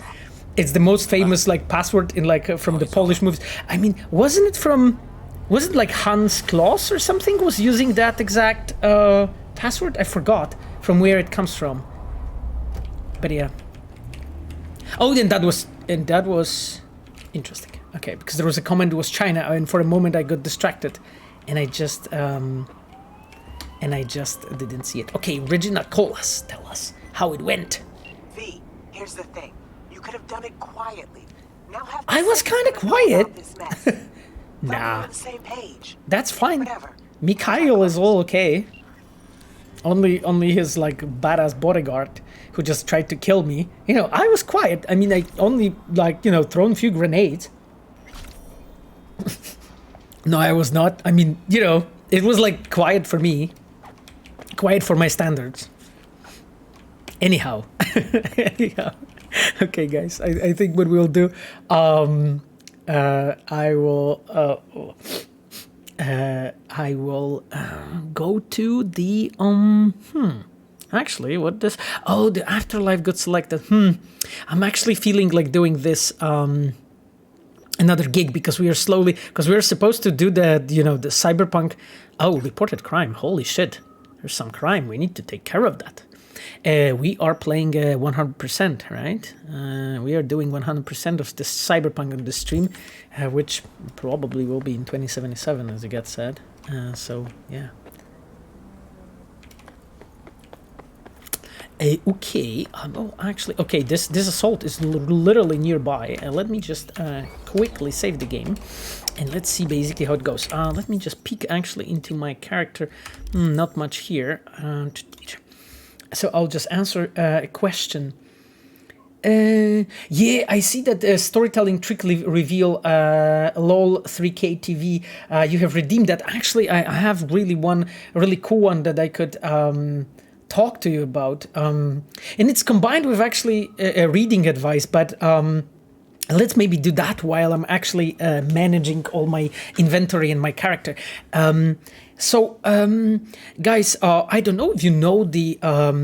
It's the most famous like password in like from the Polish movies. I mean, wasn't it like Hans Kloss or something was using that exact password? I forgot from where it comes from. But yeah. Oh, then that was interesting. Okay, because there was a comment, it was China, and for a moment I got distracted, and I just didn't see it. Okay, Regina, tell us how it went. V, here's the thing. You could have done it quietly. Now have I was kind of quiet. Nah. On the same page. That's fine. Whatever. Mikhail is all okay. Only his like badass bodyguard who just tried to kill me. You know, I was quiet. I mean, I only like, you know, thrown a few grenades. No, I was not. I mean, you know, it was like quiet for me. Quiet for my standards. Anyhow. Anyhow. Okay, guys, I think what we'll do, I will go to the, actually, what this, oh, the afterlife got selected. I'm actually feeling like doing this, another gig because we are supposed to do the, you know, the cyberpunk. Oh, reported crime. Holy shit. There's some crime. We need to take care of that. We are playing 100%, right? We are doing 100% of this cyberpunk on the stream, which probably will be in 2077, as it gets said. So, yeah. Okay, oh, actually, okay, this assault is literally nearby. Let me just quickly save the game, and let's see basically how it goes. Let me just peek actually into my character. Not much here. So I'll just answer a question. Yeah, I see that the storytelling trick reveal lol 3K TV. You have redeemed that. Actually, I have one really cool one that I could talk to you about. And it's combined with actually a reading advice, but let's maybe do that while I'm actually managing all my inventory and my character. So, guys, I don't know if you know the, how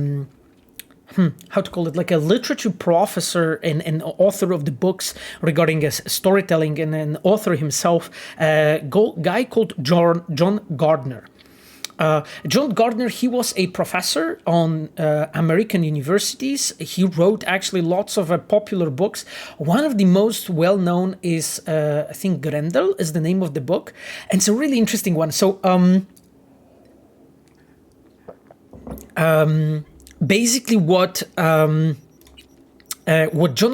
to call it, like a literature professor and author of the books regarding storytelling, and an author himself, guy called John Gardner. John Gardner, he was a professor on American universities. He wrote actually lots of popular books. One of the most well-known is, I think, Grendel is the name of the book. And it's a really interesting one. So, basically what John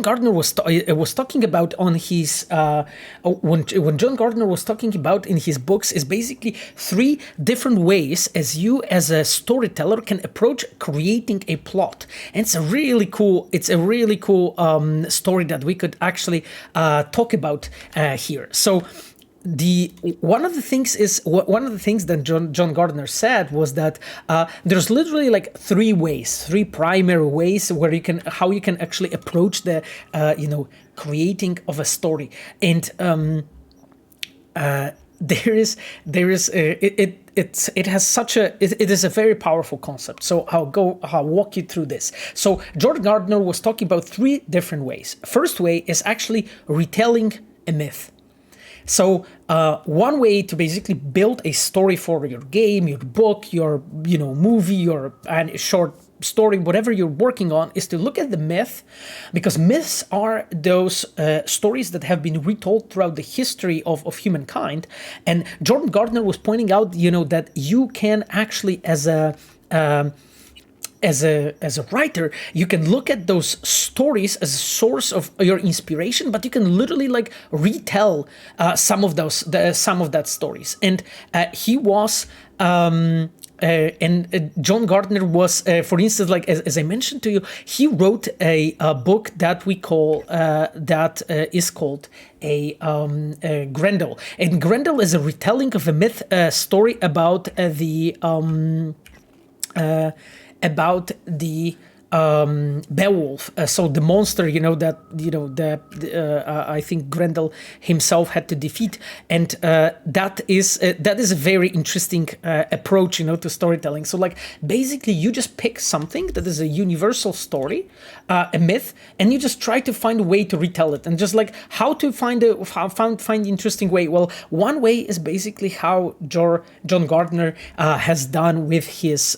Gardner was talking about on his when John Gardner was talking about in his books is basically 3 different ways as you as a storyteller can approach creating a plot. And it's a really cool story that we could actually talk about here. So one of the things that John Gardner said was that there's literally like 3 primary ways where how you can actually approach the creating of a story, and it is a very powerful concept. So I'll walk you through this. So John Gardner was talking about 3 different ways. First way is actually retelling a myth. So one way to basically build a story for your game, your book, your movie, your short story, whatever you're working on, is to look at the myth, because myths are those stories that have been retold throughout the history of humankind. And John Gardner was pointing out, that you can actually, as a writer, you can look at those stories as a source of your inspiration, but you can literally retell some of that stories. And he was. And John Gardner was, for instance, as I mentioned to you, he wrote a book that we call is called a Grendel, and Grendel is a retelling of a myth story about the Beowulf, so the monster, I think Grendel himself had to defeat, and that is a very interesting approach, to storytelling. So basically, you just pick something that is a universal story, a myth, and you just try to find a way to retell it, and just how to find the interesting way. Well, one way is basically how John Gardner has done with his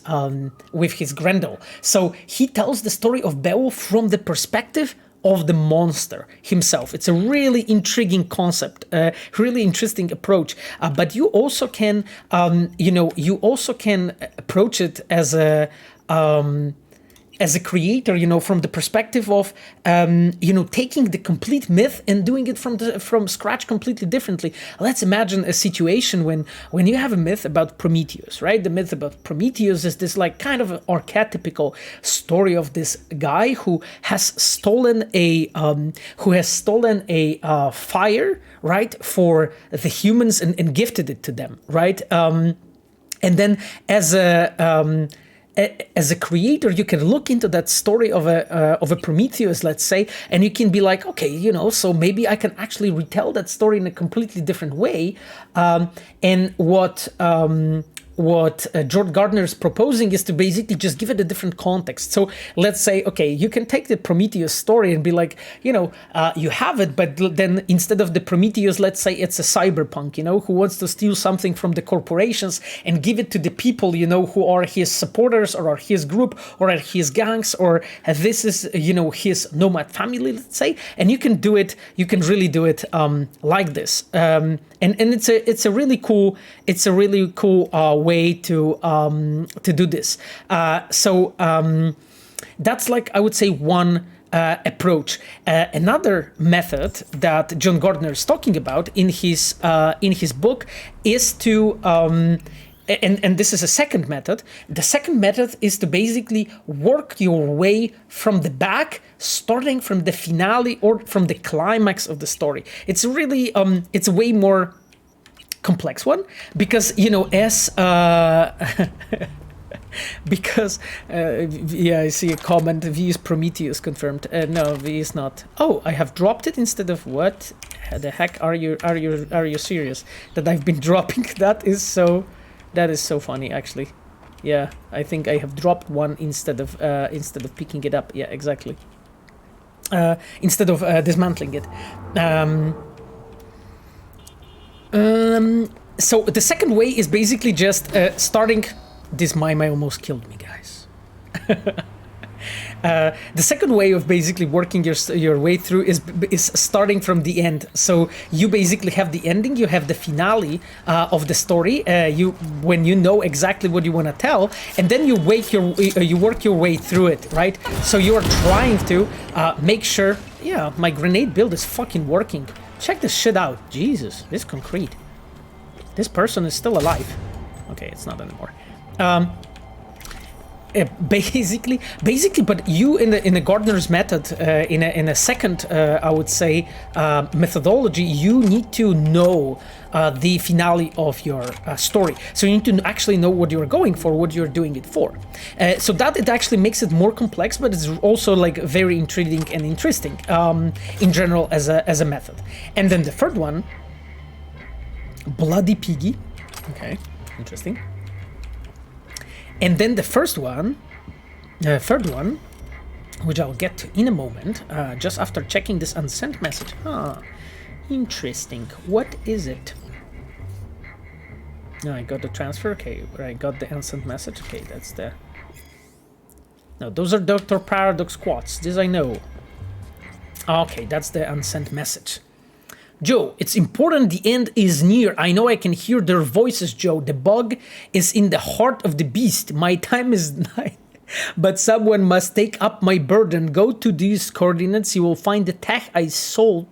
Grendel. So he tells the story of Beowulf from the perspective of the monster himself. It's a really intriguing concept, really interesting approach. But you also can, approach it as a creator, from the perspective of, taking the complete myth and doing it from scratch completely differently. Let's imagine a situation when you have a myth about Prometheus, right? The myth about Prometheus is this kind of archetypical story of this guy who has stolen a fire, right, for the humans and gifted it to them, right? And then as a creator, you can look into that story of a Prometheus, let's say, and you can be like, okay, so maybe I can actually retell that story in a completely different way. And what George Gardner is proposing is to basically just give it a different context. So let's say, okay, you can take the Prometheus story and be like, you have it, but then instead of the Prometheus, let's say it's a Cyberpunk, who wants to steal something from the corporations and give it to the people, who are his supporters or are his group or are his gangs, or this is, his nomad family, let's say. And you can really do it like this. And it's a really cool way to do this. So that's I would say one approach. Another method that John Gardner is talking about in his book is to and this is a second method. The second method is to basically work your way from the back, starting from the finale or from the climax of the story. It's really it's a way more complex one, because I see a comment, V is Prometheus confirmed. No, V is not. Oh, I have dropped it instead of what? The heck are you serious that I've been dropping? That is so funny, actually. Yeah, I think I have dropped one instead of picking it up. Yeah, exactly. Instead of dismantling it. So the second way is basically just starting. This mime almost killed me, guys. The second way of basically working your way through is starting from the end. So you basically have the ending, you have the finale of the story. When you know exactly what you want to tell, and then you work your way through it, right? So you are trying to make sure. Yeah, my grenade build is fucking working. Check this shit out. Jesus, this concrete. This person is still alive. Okay, it's not anymore. Basically, but you in the Gardner's method, in a second, I would say, methodology, you need to know the finale of your story. So you need to actually know what you're going for, what you're doing it for. So that it actually makes it more complex, but it's also very intriguing and interesting in general as a method. And then the third one, Bloody Piggy. Okay, interesting. And then the third one, which I'll get to in a moment, just after checking this unsent message. Interesting. What is it? No, I got the transfer. Okay, I got the instant message. Okay, that's the... No, those are Dr. Paradox quads. This I know. Okay, that's the unsent message. Joe, it's important, the end is near. I know I can hear their voices, Joe. The bug is in the heart of the beast. My time is nigh. But someone must take up my burden. Go to these coordinates. You will find the tech I stole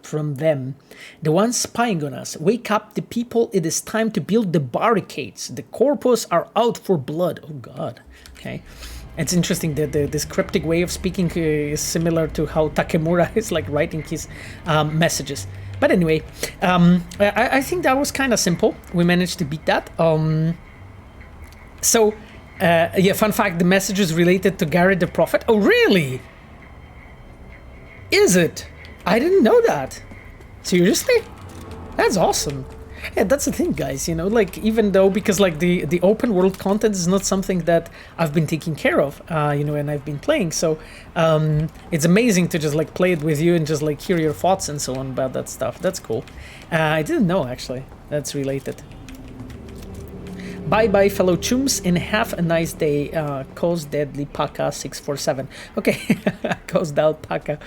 from them. The ones spying on us. Wake up the people. It is time to build the barricades. The corpus are out for blood. Oh, God. Okay. It's interesting that this cryptic way of speaking is similar to how Takemura is like writing his messages. But anyway, I think that was kind of simple. We managed to beat that. So, yeah, fun fact, the message is related to Gary the Prophet. Oh, really? Is it? I didn't know that. Seriously? That's awesome. Yeah, that's the thing, guys, you know, like, even though, because, like, the open world content is not something that I've been taking care of, you know, and I've been playing, so, it's amazing to just, like, play it with you and just, like, hear your thoughts and so on about that stuff. That's cool. I didn't know, actually, that's related. Bye-bye, fellow chums, and have a nice day. Cause Deadly Paka 647. Okay, Cause Dal Paka.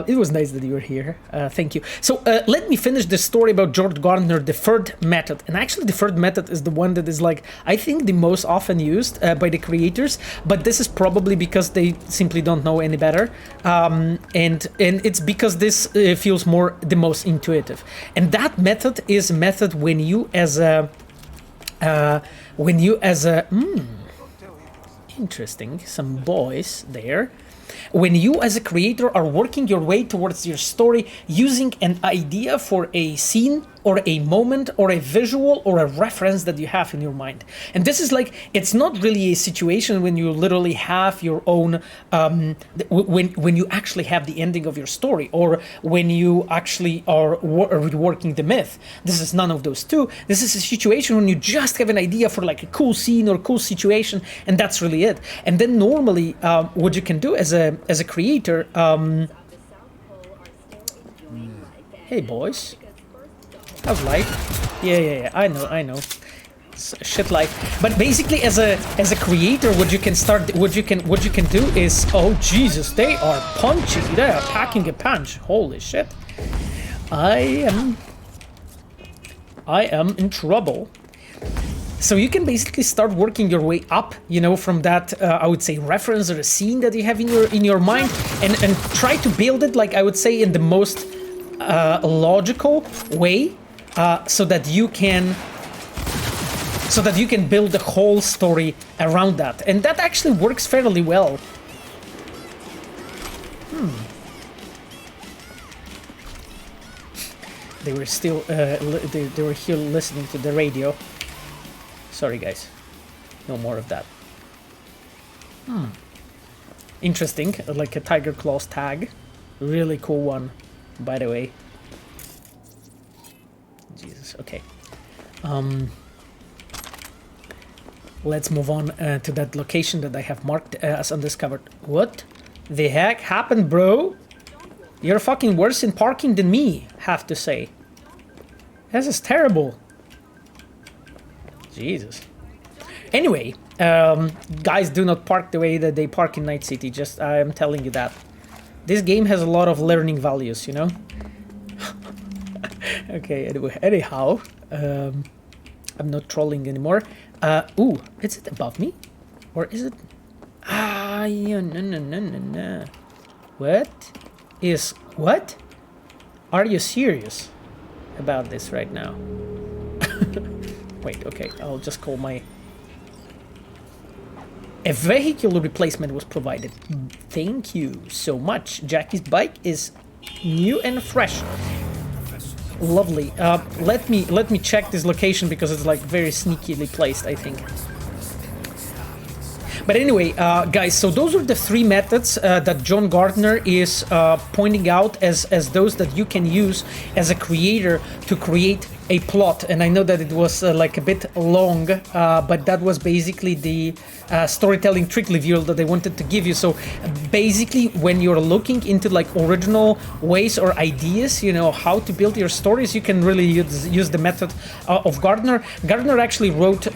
It was nice that you were here. Thank you. So let me finish the story about John Gardner, the third method. And actually, the third method is the one that is, like, I think the most often used by the creators. But this is probably because they simply don't know any better. And it's because this feels more the most intuitive. And that method is a method when you as a interesting, some boys there. When you as a creator are working your way towards your story using an idea for a scene or a moment or a visual or a reference that you have in your mind. And this is like, it's not really a situation when you literally have your own, when you actually have the ending of your story, or when you actually are reworking the myth. This is none of those two. This is a situation when you just have an idea for like a cool scene or cool situation, and that's really it. And then normally, what you can do as a creator, hey boys. How's life? Yeah. I know. It's shit life. But basically, as a creator, what you can do is, oh Jesus, they are punchy. They are packing a punch. Holy shit! I am in trouble. So you can basically start working your way up, you know, from that I would say reference or a scene that you have in your mind, and try to build it, like I would say, in the most logical way. So that you can build the whole story around that, and that actually works fairly well. They were still they were here listening to the radio. Sorry guys, no more of that. Interesting, like a Tiger Claws tag, really cool one, by the way. Jesus, okay. Let's move on to that location that I have marked as undiscovered. What the heck happened, bro? You're fucking worse in parking than me, have to say. This is terrible. Jesus. Anyway, guys, do not park the way that they park in Night City. Just, I'm telling you that. This game has a lot of learning values, you know? Okay, anyhow, I'm not trolling anymore. Ooh, is it above me? Or is it... yeah, no. What? Are you serious about this right now? Wait, okay, I'll just call my... A vehicle replacement was provided. Thank you so much. Jackie's bike is new and fresh. Lovely. Let me check this location because it's like very sneakily placed, I think. But anyway, guys, so those are the three methods that John Gardner is pointing out as those that you can use as a creator to create a plot, and I know that it was like a bit long, but that was basically the storytelling trick reveal that I wanted to give you. So basically, when you're looking into like original ways or ideas, you know, how to build your stories, you can really use the method of Gardner. Gardner actually wrote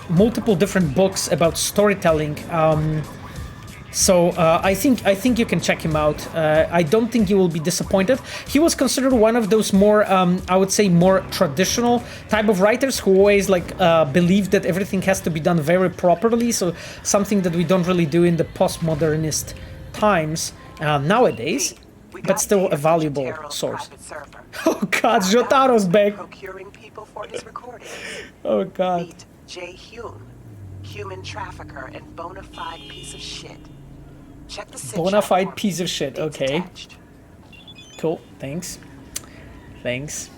multiple different books about storytelling. So I think you can check him out. I don't think you will be disappointed. He was considered one of those more, I would say, more traditional type of writers who always like believe that everything has to be done very properly. So something that we don't really do in the postmodernist times nowadays, but still a valuable source. Oh God, Jotaro's back. Procuring people for his recordings. Oh God. Meet Jay Hume, human trafficker and bona fide piece of shit. Check the bona fide piece of shit. Okay. Cool. Thanks. Thanks.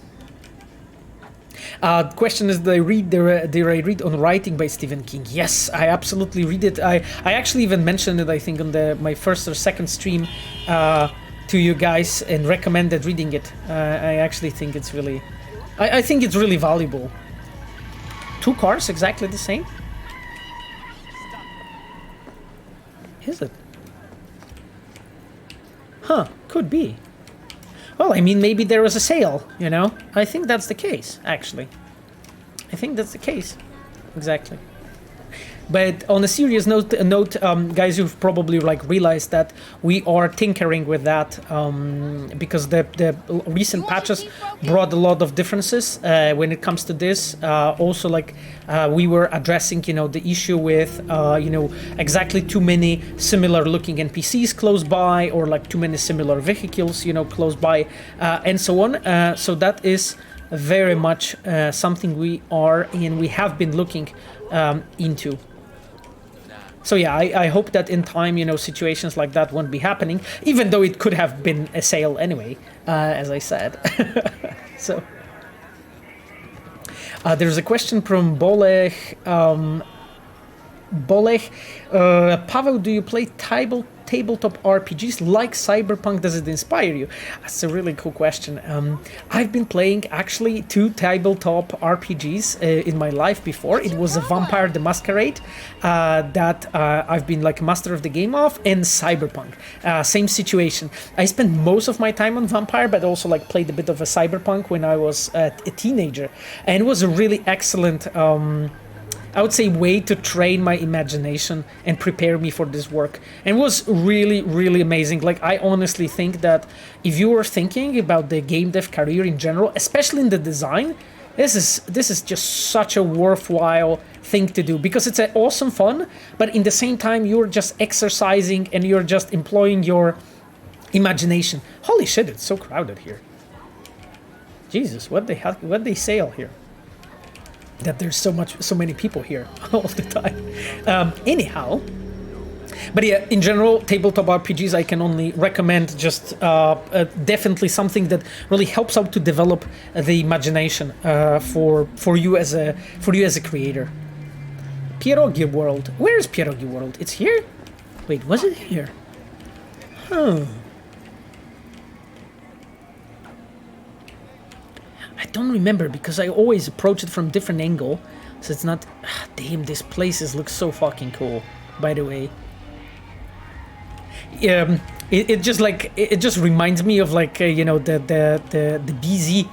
Question is, did I read On Writing by Stephen King? Yes, I absolutely read it. I actually even mentioned it, I think, on my first or second stream to you guys and recommended reading it. I actually think it's really, I think it's really valuable. 2 cars exactly the same? Is it? Huh, could be. Well, I mean, maybe there was a sale, you know? I think that's the case, actually. I think that's the case. Exactly. But on a serious note, guys, you've probably like realized that we are tinkering with that because the recent patches brought a lot of differences when it comes to this. Also, like we were addressing, you know, the issue with, you know, exactly too many similar-looking NPCs close by, or like too many similar vehicles, you know, close by, and so on. So that is very much something we are and we have been looking into. So yeah, I hope that in time, you know, situations like that won't be happening, even though it could have been a sale anyway, as I said. So there's a question from Bolech. Pavel, do you play tabletop RPGs like Cyberpunk? Does it inspire you? That's a really cool question. I've been playing actually 2 tabletop RPGs in my life before. It was a Vampire the Masquerade that I've been like master of the game of, and Cyberpunk. Same situation. I spent most of my time on Vampire, but also like played a bit of a Cyberpunk when I was a teenager, and it was a really excellent I would say way to train my imagination and prepare me for this work. And it was really, really amazing. Like, I honestly think that if you were thinking about the game dev career in general, especially in the design, this is just such a worthwhile thing to do, because it's an awesome fun, but in the same time you're just exercising and you're just employing your imagination. Holy shit, it's so crowded here. Jesus, what they sale here? That there's so many people here all the time. Anyhow, but yeah, in general, tabletop RPGs I can only recommend. Just definitely something that really helps out to develop the imagination for you as a creator. Pierogi World. Where is Pierogi World? It's here? Wait, was it here? Huh. I don't remember, because I always approach it from a different angle, so it's not. Damn, these places look so fucking cool, by the way. It just reminds me of like you know, the busy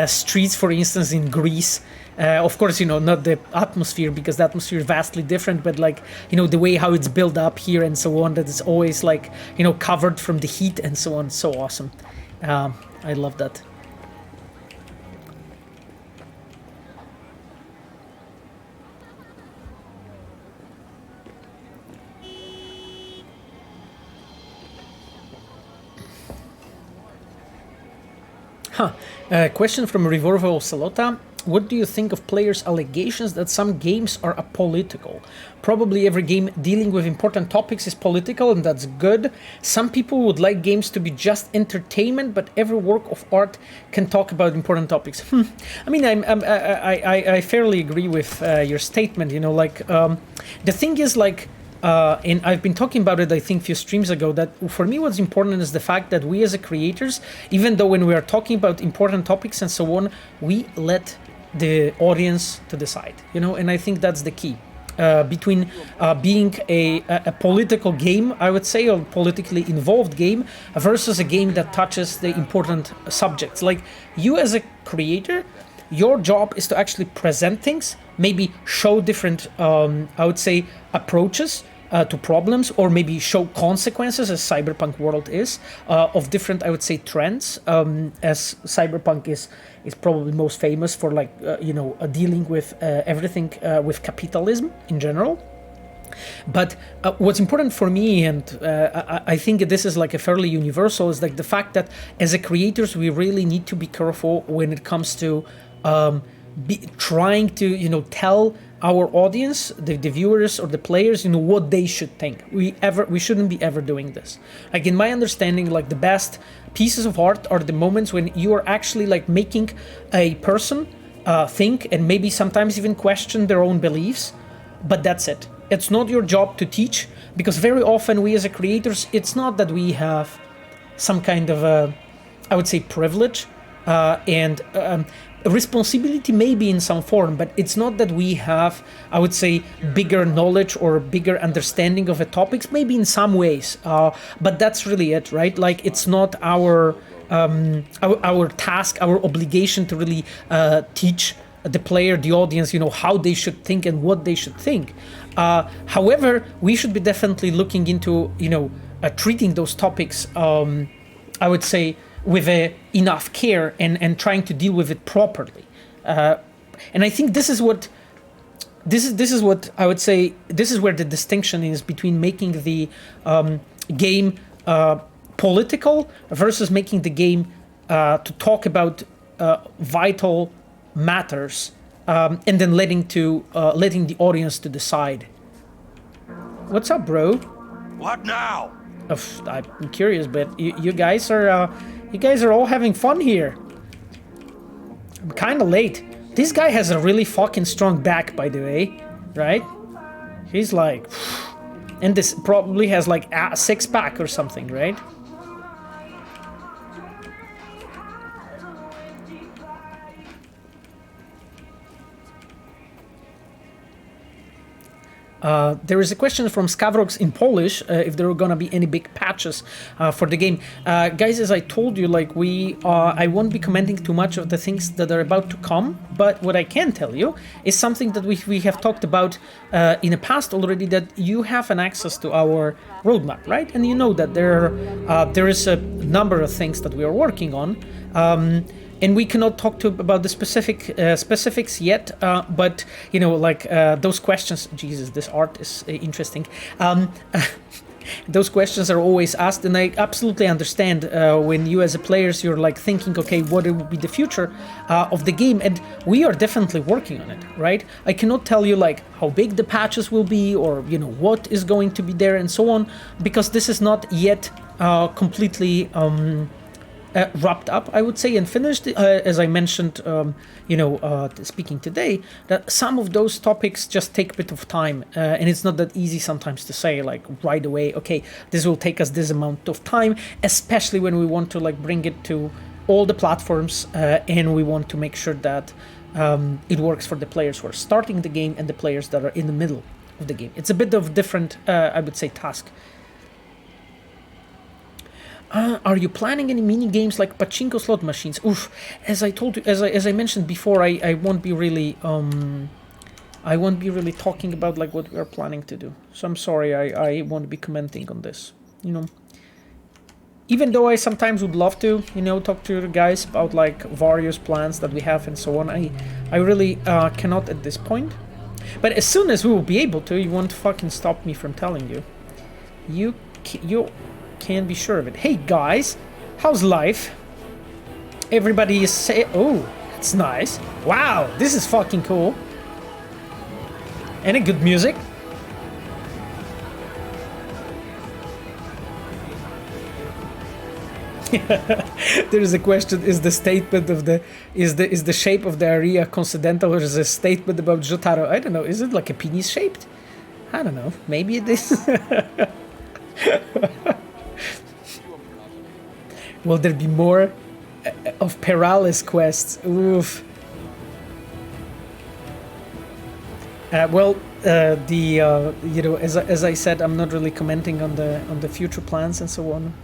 streets, for instance, in Greece. Of course, you know, not the atmosphere, because the atmosphere is vastly different, but like, you know, the way how it's built up here and so on, that it's always like, you know, covered from the heat and so on. So awesome. I love that. Question from Rivorvo Salota. What do you think of players' allegations that some games are apolitical? Probably every game dealing with important topics is political, and that's good. Some people would like games to be just entertainment, but every work of art can talk about important topics. I mean, I fairly agree with your statement. You know, like the thing is, like, and I've been talking about it, I think, a few streams ago, that for me what's important is the fact that we as a creators, even though when we are talking about important topics and so on, we let the audience to decide, you know, and I think that's the key. Between being a political game, I would say, or politically involved game, versus a game that touches the important subjects. Like, you as a creator, your job is to actually present things, maybe show different, I would say, approaches to problems, or maybe show consequences, as Cyberpunk world is, of different, I would say, trends, as Cyberpunk is probably most famous for, like, you know, dealing with everything with capitalism in general. But what's important for me, and I think this is like a fairly universal, is like the fact that as a creators, we really need to be careful when it comes to trying to, you know, tell our audience, the viewers or the players, you know, what they should think. We shouldn't be ever doing this. Like, in my understanding, like, the best pieces of art are the moments when you are actually, like, making a person think, and maybe sometimes even question their own beliefs, but that's it. It's not your job to teach, because very often we as a creators, it's not that we have some kind of I would say, privilege and responsibility, maybe in some form, but it's not that we have, I would say, bigger knowledge or bigger understanding of the topics, maybe in some ways, but that's really it, right? Like, it's not our task, our obligation to really teach the player, the audience, you know, how they should think and what they should think. However, we should be definitely looking into, you know, treating those topics, I would say, with enough care and trying to deal with it properly. And I think this is what I would say, this is where the distinction is between making the game political versus making the game to talk about vital matters, and then letting the audience to decide. What's up, bro? What now? I'm curious, but you guys are all having fun here. I'm kind of late. This guy has a really fucking strong back, by the way, right? He's like, and this probably has like a six-pack or something, right? There is a question from Skavrox in Polish, if there are gonna be any big patches for the game. Guys, as I told you, like, I won't be commenting too much of the things that are about to come, but what I can tell you is something that we have talked about in the past already, that you have an access to our roadmap, right? And you know that there is a number of things that we are working on. And we cannot talk about the specifics yet, but, you know, like, those questions, Jesus, this art is interesting. Those questions are always asked, and I absolutely understand when you as a players, you're like thinking, okay, what will be the future of the game, and we are definitely working on it, right? I cannot tell you like how big the patches will be, or, you know, what is going to be there and so on, because this is not yet completely wrapped up, I would say, and finished. As I mentioned, you know, speaking today, that some of those topics just take a bit of time, and it's not that easy sometimes to say like right away, okay, this will take us this amount of time, especially when we want to like bring it to all the platforms, and we want to make sure that it works for the players who are starting the game and the players that are in the middle of the game. It's a bit of different, I would say, task. Are you planning any mini games like pachinko slot machines? Oof, as I told you, as I mentioned before, I won't be really talking about like what we are planning to do. So I'm sorry, I won't be commenting on this. You know, even though I sometimes would love to, you know, talk to you guys about like various plans that we have and so on. I really cannot at this point. But as soon as we will be able to, you won't fucking stop me from telling you. You can be sure of it. Hey guys, how's life? Everybody is oh, that's nice. Wow, this is fucking cool. Any good music? There is a question: is the statement of the is the shape of the area coincidental, or is a statement about Jotaro? I don't know. Is it like a penis shaped? I don't know. Maybe it is. Will there be more of Perales quests? Oof. You know, as I said, I'm not really commenting on the future plans and so on.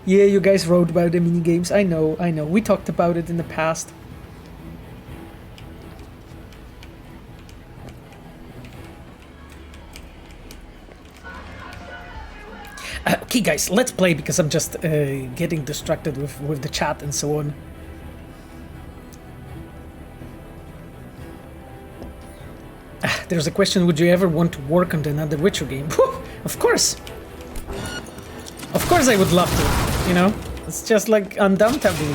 Yeah, you guys wrote about the mini games. I know. We talked about it in the past. Okay, guys, let's play because I'm just getting distracted with the chat and so on. There's a question: would you ever want to work on another Witcher game? Of course. Of course, I would love to. You know, it's just like undoubtedly.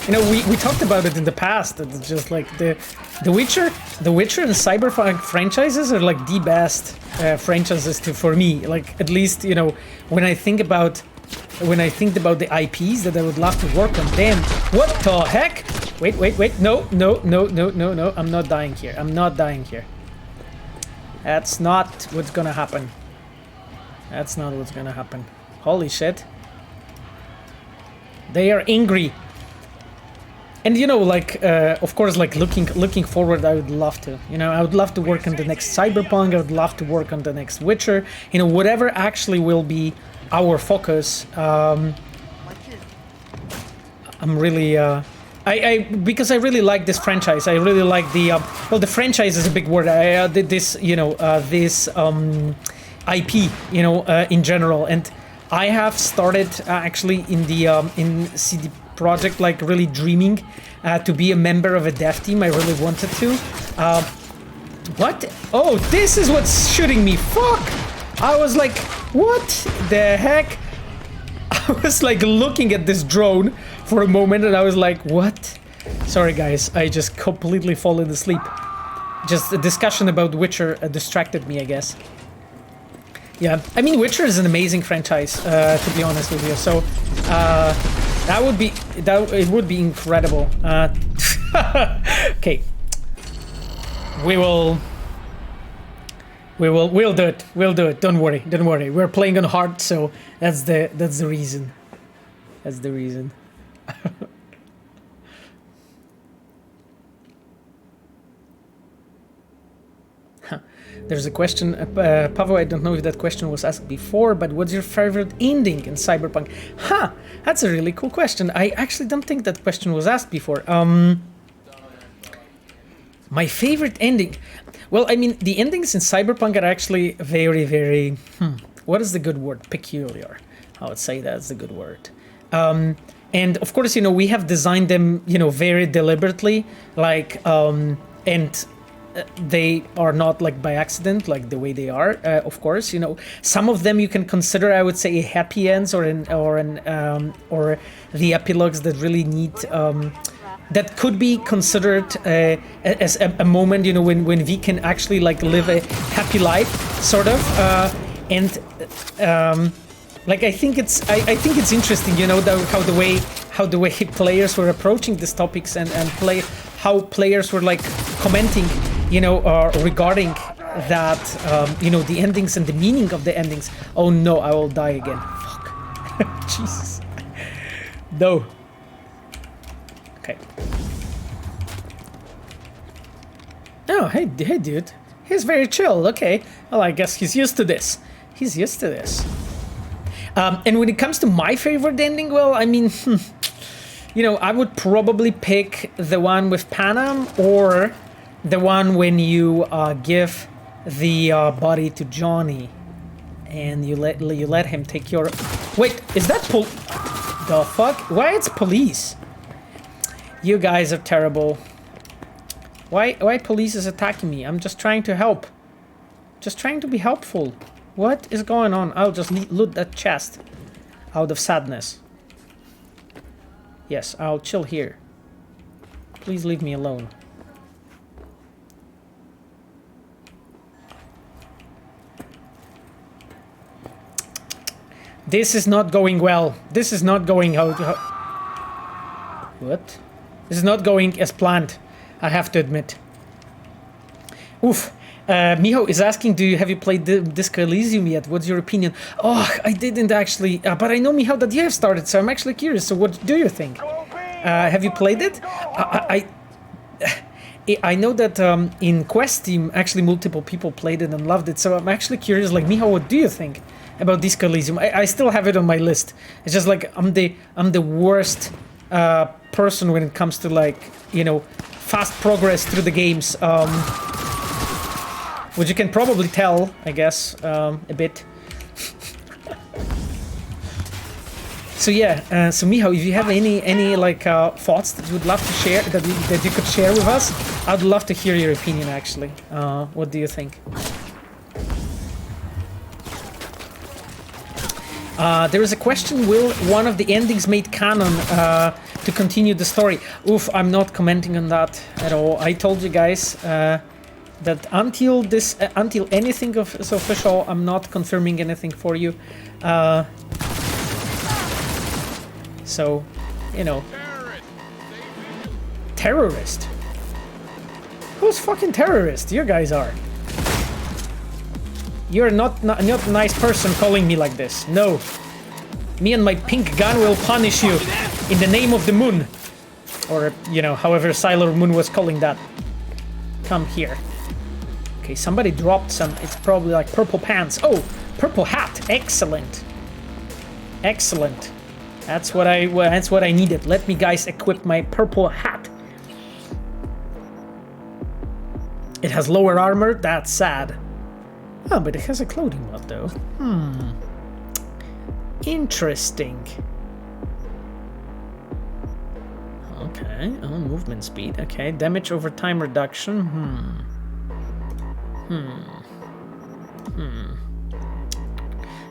You know, we talked about it in the past. It's just like the Witcher and Cyberpunk franchises are like the best franchises for me. Like at least, you know, when I think about the IPs that I would love to work on them. What the heck? Wait. No. I'm not dying here. That's not what's gonna happen. Holy shit. They are angry. And you know, like, of course, like looking forward, I would love to. You know, I would love to work on the next Cyberpunk. I would love to work on the next Witcher. You know, whatever actually will be our focus. I'm really, because I really like this franchise. I really like the, well, the franchise is a big word. This IP, you know, in general. And I have started actually in the in CD Projekt, like really dreaming to be a member of a dev team. I really wanted to. What? Oh, this is what's shooting me. Fuck! I was like, what the heck? I was like looking at this drone for a moment and I was like, what? Sorry guys, I just completely fallen asleep. Just a discussion about Witcher distracted me, I guess. Yeah, I mean, Witcher is an amazing franchise, to be honest with you. So, it would be incredible. Okay, we'll do it. We'll do it. Don't worry. We're playing on hard, so that's the reason. That's the reason. There's a question, Pavo, I don't know if that question was asked before, but what's your favorite ending in Cyberpunk? That's a really cool question. I actually don't think that question was asked before. My favorite ending? Well, I mean, the endings in Cyberpunk are actually very, very, what is the good word? Peculiar. I would say that's the good word. And of course, you know, we have designed them, you know, very deliberately, like, and they are not like by accident, like the way they are. Of course, you know, some of them you can consider, I would say, happy ends or the epilogues that really need that could be considered as a moment, you know, when we can actually like live a happy life, sort of. Like I think it's interesting, you know, how the way players were approaching these topics and how players were like commenting, you know, regarding that, you know, the endings and the meaning of the endings. Oh no, I will die again. Fuck. Jesus. No. Okay. Oh, hey dude. He's very chill. Okay. Well, I guess he's used to this. And when it comes to my favorite ending, well, I mean, you know, I would probably pick the one with Panam or the one when you give the body to Johnny and you let him take your... Wait, is that the fuck? Why it's police? You guys are terrible. Why police is attacking me? I'm just trying to help. Just trying to be helpful. What is going on? I'll just loot that chest out of sadness. Yes, I'll chill here. Please leave me alone. This is not going well. This is not going What? This is not going as planned, I have to admit. Oof. Miho is asking, have you played Disco Elysium yet? What's your opinion? Oh, I didn't actually, but I know, Miho, that you have started, so I'm actually curious. So what do you think? Have you played it? I know that in Quest Team, actually multiple people played it and loved it, so I'm actually curious, like, Miho, what do you think about Disco Elysium? I still have it on my list. It's just like, I'm the worst person when it comes to, like, you know, fast progress through the games. Which you can probably tell, I guess, a bit. So yeah, so Miho, if you have any like thoughts that you would love to share, that you could share with us, I'd love to hear your opinion. Actually, what do you think? There is a question: will one of the endings made canon to continue the story? Oof, I'm not commenting on that at all. I told you guys. That until anything is official, I'm not confirming anything for you. So, you know, terrorist. Who's fucking terrorist? You guys are. You're not a nice person calling me like this. No. Me and my pink gun will punish you in the name of the moon, or you know, however Sailor Moon was calling that. Come here. Okay, somebody dropped some. It's probably like purple pants. Oh, purple hat. Excellent. Excellent. That's what I needed. Let me guys equip my purple hat. It has lower armor. That's sad. Oh, but it has a clothing mod though. Interesting. Okay. Oh, movement speed. Okay, damage over time reduction.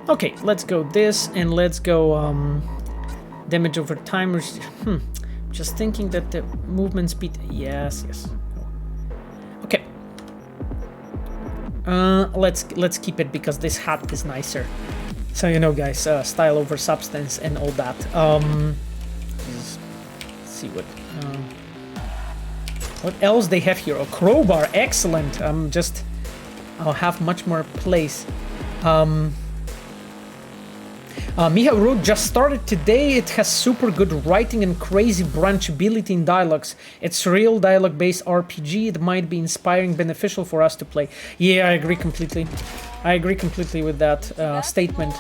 Okay, let's go this, and let's go damage over time. Just thinking that the movement speed. Yes. Okay. Let's keep it because this hat is nicer. So you know, guys, style over substance and all that. Let's see what else they have here. A crowbar, excellent. I'll have much more place. Miha wrote, just started today. It has super good writing and crazy branchability in dialogues. It's real dialogue-based RPG. It might be inspiring, beneficial for us to play. Yeah, I agree completely. I agree completely with that statement.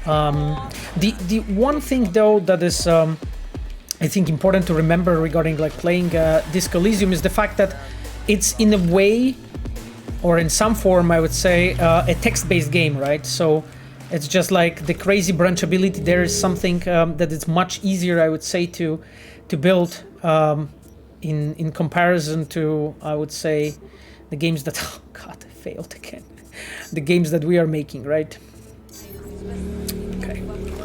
The one thing though that is I think important to remember regarding like playing Disco Elysium is the fact that it's in a way, or in some form, I would say, a text-based game, right? So it's just like the crazy branchability. There is something that is much easier, I would say, to build in comparison to, I would say, the games that oh god, I failed again. The games that we are making, right? Okay,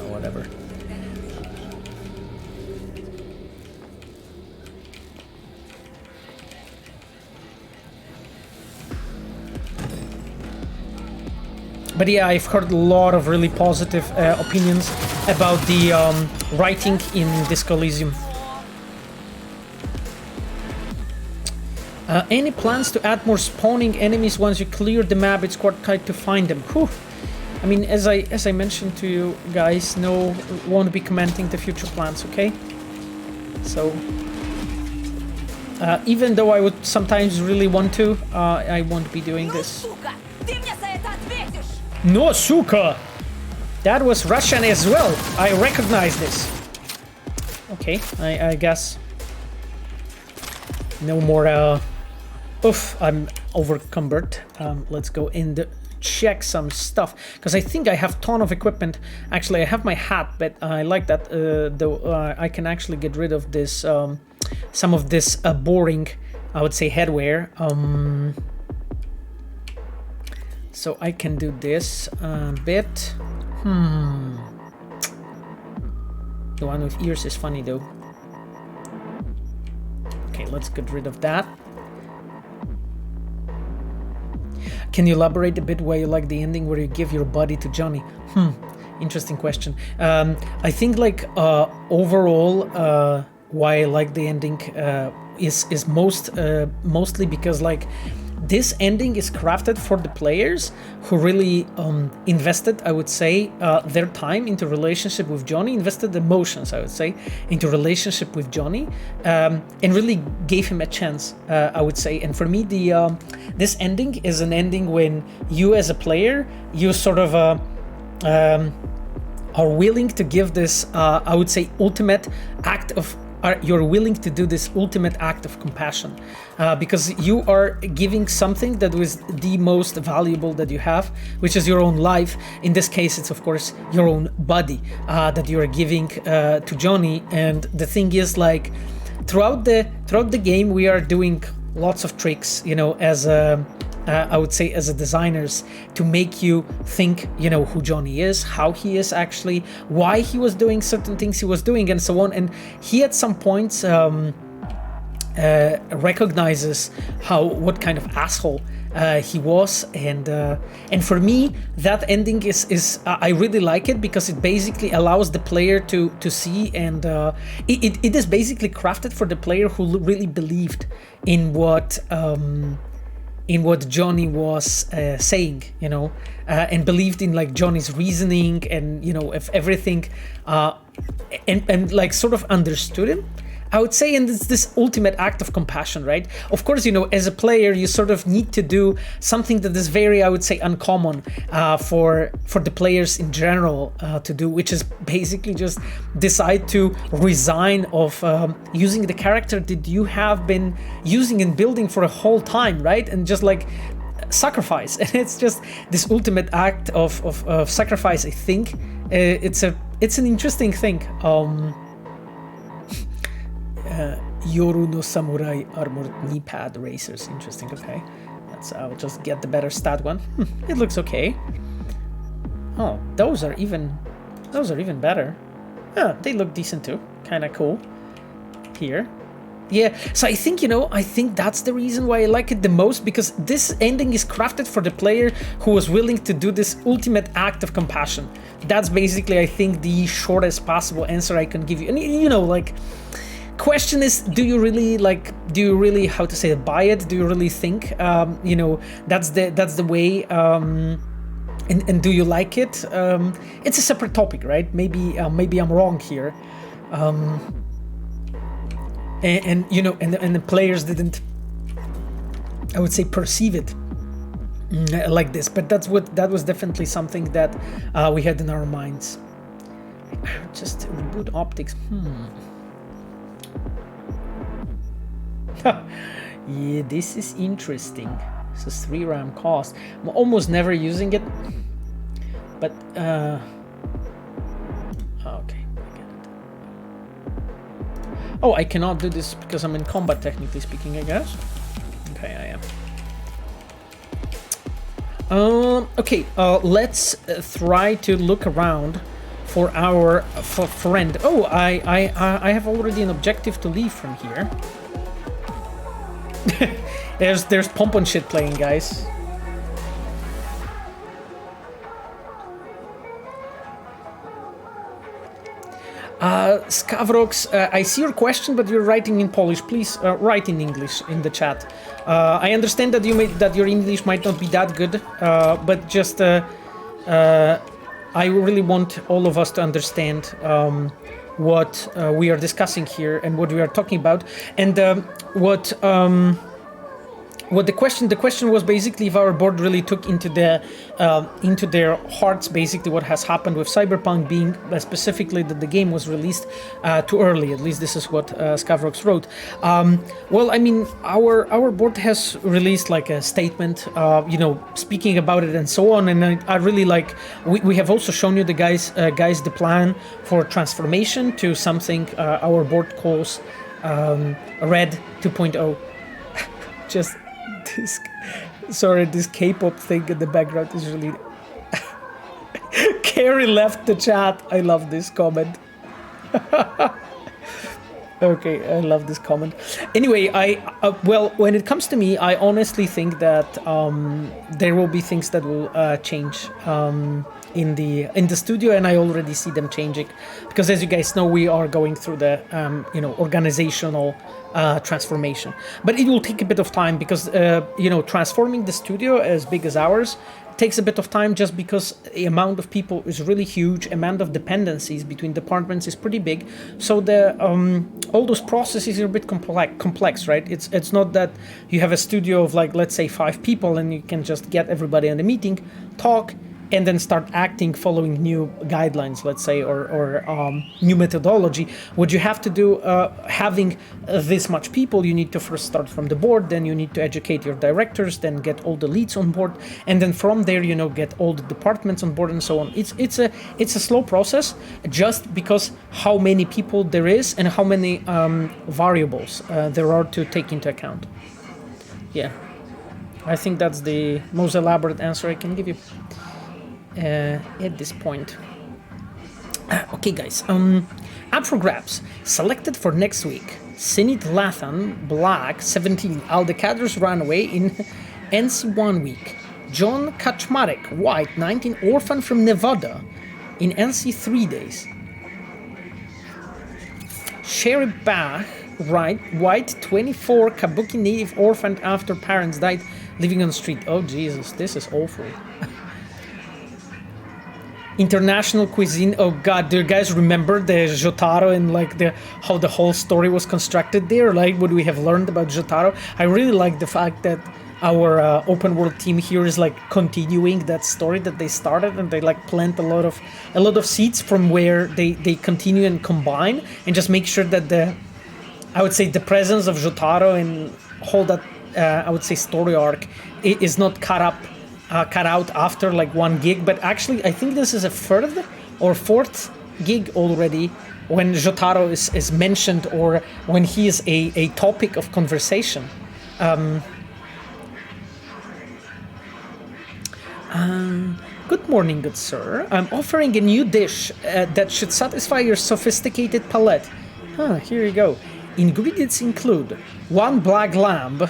whatever. But yeah, I've heard a lot of really positive opinions about the writing in Disco Elysium. Any plans to add more spawning enemies once you clear the map? It's quite tight to find them. Whew. I mean, as I mentioned to you guys, no, won't be commenting the future plans, okay? So, even though I would sometimes really want to, I won't be doing this. No, suka! That was Russian as well. I recognize this. Okay, I guess. No more, oof, I'm overcumbered. Let's go and check some stuff. Because I think I have a ton of equipment. Actually, I have my hat, but I like that, though I can actually get rid of this, some of this boring, I would say, headwear. So I can do this bit. The one with ears is funny though. Okay, let's get rid of that. Can you elaborate a bit why you like the ending where you give your body to Johnny? Interesting question. I think like overall why I like the ending is mostly because like this ending is crafted for the players who really invested, I would say, their time into relationship with Johnny, invested emotions, I would say, into relationship with Johnny, and really gave him a chance, I would say. And for me, this ending is an ending when you as a player, you sort of are willing to give this, I would say, ultimate act of, you're willing to do this ultimate act of compassion, because you are giving something that was the most valuable that you have, which is your own life. In this case, it's of course your own body that you are giving to Johnny. And the thing is, like, throughout the game, we are doing lots of tricks, you know, as I would say, as a designers, to make you think, you know, who Johnny is, how he is actually, why he was doing certain things he was doing, and so on. And he at some points recognizes what kind of asshole he was, and for me that ending is I really like it, because it basically allows the player to see, and it is basically crafted for the player who really believed in what Johnny was saying, you know, and believed in like Johnny's reasoning, and you know, if everything, and like sort of understood him, I would say. And it's this ultimate act of compassion, right? Of course, you know, as a player, you sort of need to do something that is very, I would say, uncommon for the players in general to do, which is basically just decide to resign of using the character that you have been using and building for a whole time, right? And just like sacrifice. And it's just this ultimate act of sacrifice. I think it's an interesting thing. Yoru no Samurai Armored Knee Pad Racers. Interesting, okay. I'll just get the better stat one. It looks okay. Oh, those are even better. Yeah, they look decent too. Kinda cool. Here. Yeah, so I think that's the reason why I like it the most, because this ending is crafted for the player who was willing to do this ultimate act of compassion. That's basically, I think, the shortest possible answer I can give you. And you know, like, question is, do you really how to say it, buy it? Do you really think you know, that's the way, and do you like it? It's a separate topic, right? Maybe I'm wrong here, and you know, and the players didn't, I would say, perceive it like this, but that was definitely something that we had in our minds. Just reboot optics. Yeah, this is interesting. This is 3 RAM cost. I'm almost never using it, but okay, I get it. Oh, I cannot do this because I'm in combat, technically speaking, I guess. Okay, I am. Okay, let's try to look around for our friend. Oh, I have already an objective to leave from here. There's pump on shit playing, guys. Skavrox, I see your question, but you're writing in Polish. Please write in English in the chat. I understand that your English might not be that good, but just I really want all of us to understand what we are discussing here and what we are talking about, and what the question was basically if our board really took into their hearts basically what has happened with Cyberpunk, being specifically that the game was released too early. At least this is what Skavrox wrote. Well, I mean, our board has released like a statement, you know, speaking about it and so on, and I really like. We have also shown you the guys the plan for transformation to something our board calls Red 2.0. Just this, sorry, this K-pop thing in the background is really. Carrie left the chat. I love this comment. Okay, I love this comment. Anyway, well, when it comes to me, I honestly think that there will be things that will change in the studio, and I already see them changing, because as you guys know, we are going through the organizational transformation. But it will take a bit of time because transforming the studio as big as ours takes a bit of time, just because the amount of people is really huge, amount of dependencies between departments is pretty big, so the all those processes are a bit complex, right? It's not that you have a studio of, like, let's say 5 people and you can just get everybody in a meeting, talk, and then start acting following new guidelines, let's say, or new methodology. What you have to do, having this much people, you need to first start from the board, then you need to educate your directors, then get all the leads on board, and then from there, get all the departments on board and so on. It's a slow process, just because how many people there is and how many variables there are to take into account. Yeah, I think that's the most elaborate answer I can give you. At this point. Okay, guys. Up for grabs. Selected for next week. Sinit Lathan, Black, 17. Aldecadre's Runaway in NC1 week. John Kaczmarek, White, 19. Orphan from Nevada in NC 3 days. Sherry Bach, White, 24. Kabuki native, orphaned after parents died, living on the street. Oh, Jesus, this is awful. International cuisine. Oh god, do you guys remember the Jotaro and how the whole story was constructed there? Like, what we have learned about Jotaro? I really like the fact that our open world team here is continuing that story that they started, and they plant a lot of seeds from where they continue and combine, and just make sure that the presence of Jotaro and whole that story arc is not cut out after one gig, but actually I think this is a 3rd or 4th gig already when Jotaro is mentioned, or when he is a topic of conversation. Good morning, good sir. I'm offering a new dish that should satisfy your sophisticated palate. Here you go. Ingredients include 1 black lamb,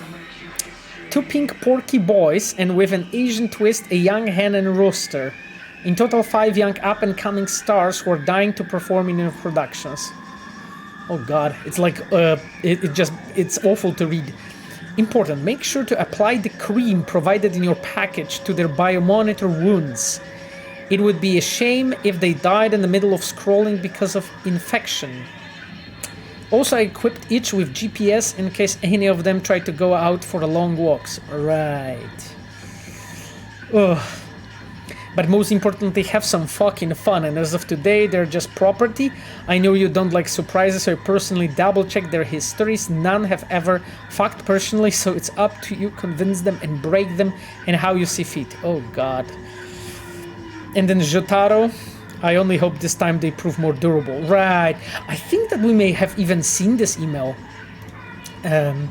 2 pink porky boys, and with an Asian twist, a young hen and rooster. In total, 5 young up-and-coming stars who are dying to perform in your productions. Oh god, it's it's awful to read. Important, make sure to apply the cream provided in your package to their biomonitor wounds. It would be a shame if they died in the middle of scrolling because of infection. Also, I equipped each with GPS in case any of them try to go out for long walks. Right. Ugh. But most importantly, have some fucking fun, and as of today, they're just property. I know you don't like surprises, so I personally double-check their histories. None have ever fucked personally, so it's up to you. Convince them and break them, and how you see fit. Oh god. And then Jotaro, I only hope this time they prove more durable. Right. I think that we may have even seen this email. And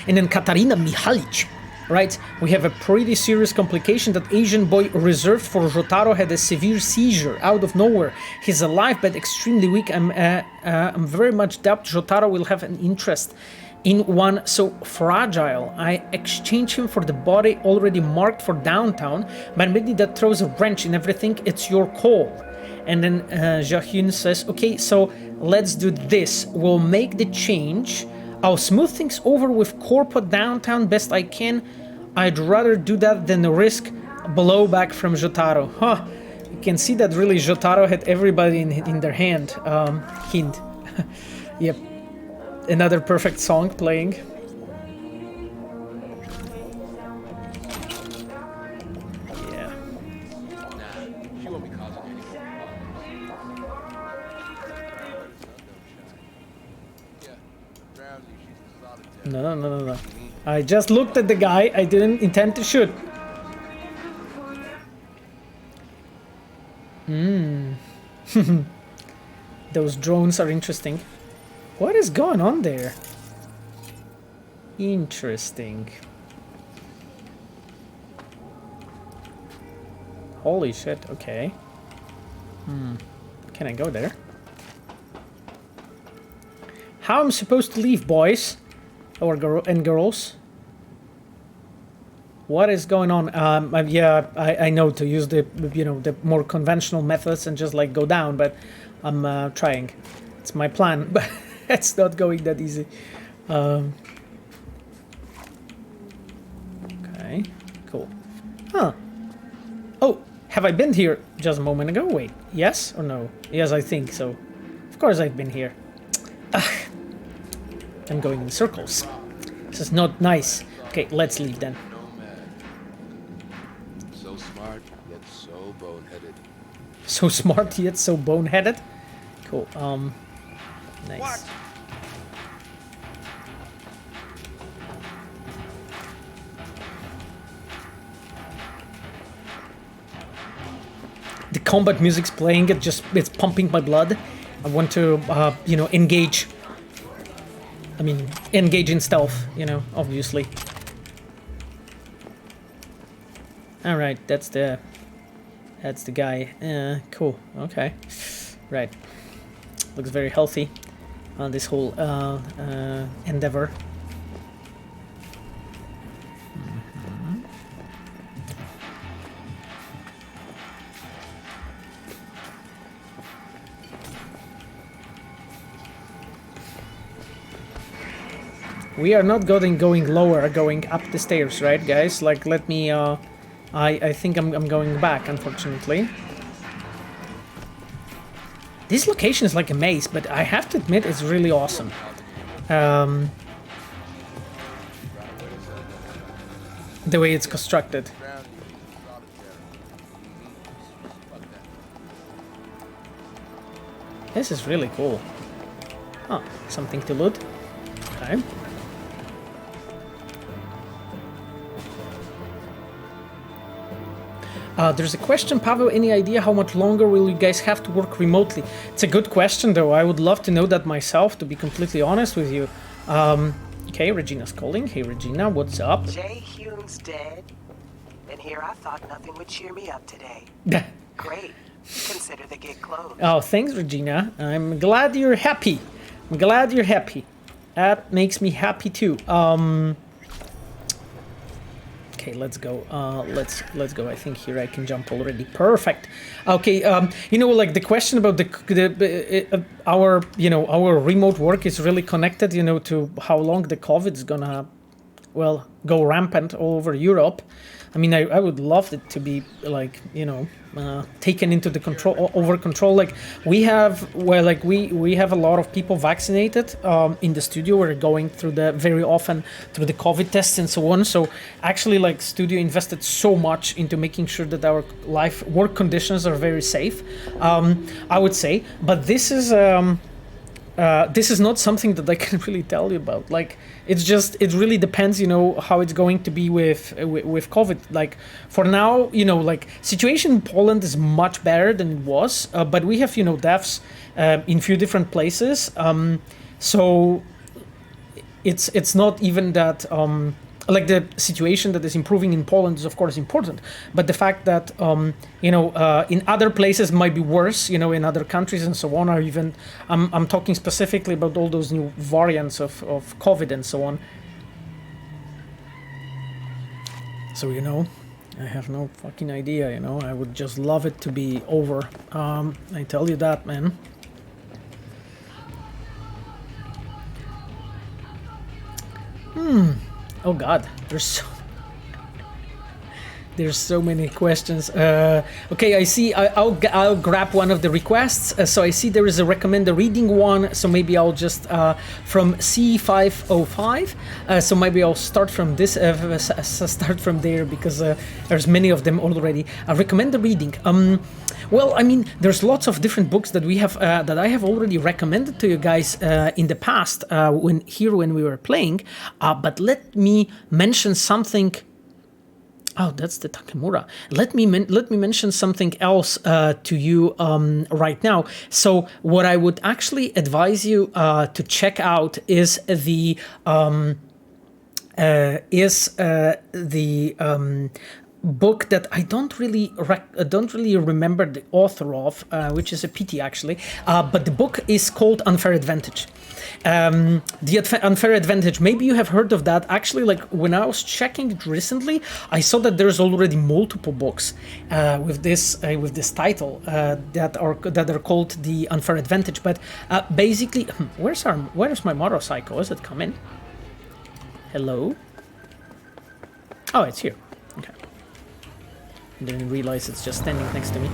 then Katarina Mihalic. Right, we have a pretty serious complication. That Asian boy reserved for Jotaro had a severe seizure out of nowhere. He's alive but extremely weak. I'm very much doubt Jotaro will have an interest in one so fragile. I exchange him for the body already marked for downtown, but maybe that throws a wrench in everything. It's your call. And then Jahyun says, okay, so let's do this. We'll make the change. I'll smooth things over with Corpo downtown best I can. I'd rather do that than risk blowback from Jotaro. Huh. You can see that really Jotaro had everybody in their hand. Hint. Yep. Another perfect song playing. Yeah. No. I just looked at the guy. I didn't intend to shoot. Those drones are interesting. What is going on there? Interesting. Holy shit, okay. Can I go there? How am I supposed to leave, boys? Or and girls? What is going on? Yeah, I know to use the, you know, the more conventional methods and just like go down, but I'm trying. It's my plan, but it's not going that easy. Okay, cool. Huh. Oh, have I been here just a moment ago? Wait, yes or no? Yes, I think so. Of course I've been here. Ugh. I'm going in circles. This is not nice. Okay, let's leave then. So smart, yet so boneheaded. So smart yet so boneheaded? Cool, nice. What? The combat music's playing, it's pumping my blood. I want to, you know, engage. I mean, engage in stealth, you know, obviously. Alright, that's the guy. Cool, okay. Right. Looks very healthy on this whole endeavor. We are not going lower, going up the stairs, right, guys? Like, let me, I think I'm going back, unfortunately. This location is like a maze, but I have to admit it's really awesome. The way it's constructed. This is really cool. Oh, something to loot. Okay. There's a question, Pavel, any idea how much longer will you guys have to work remotely? It's a good question, though. I would love to know that myself, to be completely honest with you. Okay, Regina's calling. Hey, Regina, what's up? Jay Hume's dead, and here I thought nothing would cheer me up today. Great. Consider the gig closed. Oh, thanks, Regina. I'm glad you're happy. I'm glad you're happy. That makes me happy, too. Okay, let's go. Let's go. I think here I can jump already. Perfect. Okay. You know, like the question about our our remote work is really connected. You know, to how long the COVID is gonna, well, go rampant all over Europe. I mean, I would love it to be like, you know, taken into the control. Like we have, well, like we have a lot of people vaccinated in the studio. We're going through very often through the COVID tests and so on. So actually, like studio invested so much into making sure that our work conditions are very safe. I would say, but this is not something that I can really tell you about. Like, it really depends, you know, how it's going to be with COVID. Like, for now, you know, like, situation in Poland is much better than it was, but we have, you know, deaths in few different places. So it's not even that, like, the situation that is improving in Poland is of course important, but the fact that you know, in other places might be worse, you know, in other countries and so on, or even I'm talking specifically about all those new variants of COVID and so on. So, you know, I have no fucking idea, you know. I would just love it to be over. I tell you that, man. Oh God, there's so many questions. Okay, I see. I'll grab one of the requests. So I see there is a recommend a reading one. So maybe I'll just from C505. So maybe I'll start from this. Start from there because there's many of them already. I recommend the reading. Well, I mean, there's lots of different books that we have that I have already recommended to you guys in the past when we were playing. But let me mention something. Oh, that's the Takemura. Let me mention something else to you right now. So, what I would actually advise you to check out is the book that I don't really remember the author of, which is a pity actually. But the book is called Unfair Advantage. The Unfair Advantage. Maybe you have heard of that. Actually, like when I was checking it recently, I saw that there's already multiple books with this title that are called the Unfair Advantage. But basically, where's my motorcycle? Is it coming? Hello. Oh, it's here. Okay. Didn't realize it's just standing next to me.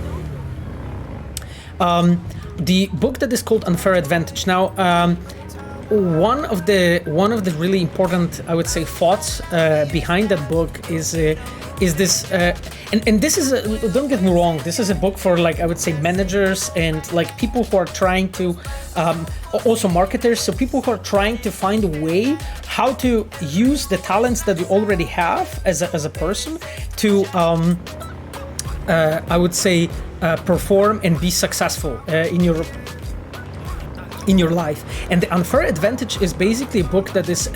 The book that is called Unfair Advantage. Now, one of the really important, I would say, thoughts behind that book is this, and this is don't get me wrong, this is a book for, like, I would say, managers and like people who are trying to also marketers, so people who are trying to find a way how to use the talents that you already have as a person to I would say perform and be successful in your life. And the Unfair Advantage is basically a book that is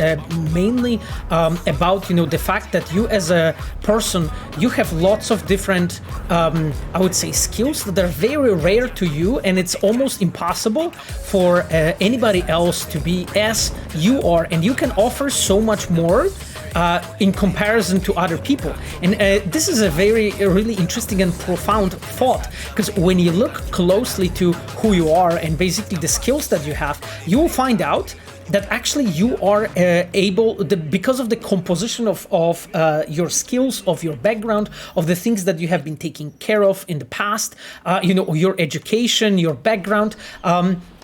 mainly about, you know, the fact that you as a person, you have lots of different I would say skills that are very rare to you, and it's almost impossible for anybody else to be as you are, and you can offer so much more in comparison to other people. And this is a really interesting and profound thought, because when you look closely to who you are and basically the skills that you have, you will find out that actually you are because of the composition of your skills, of your background, of the things that you have been taking care of in the past, you know, your education, your background,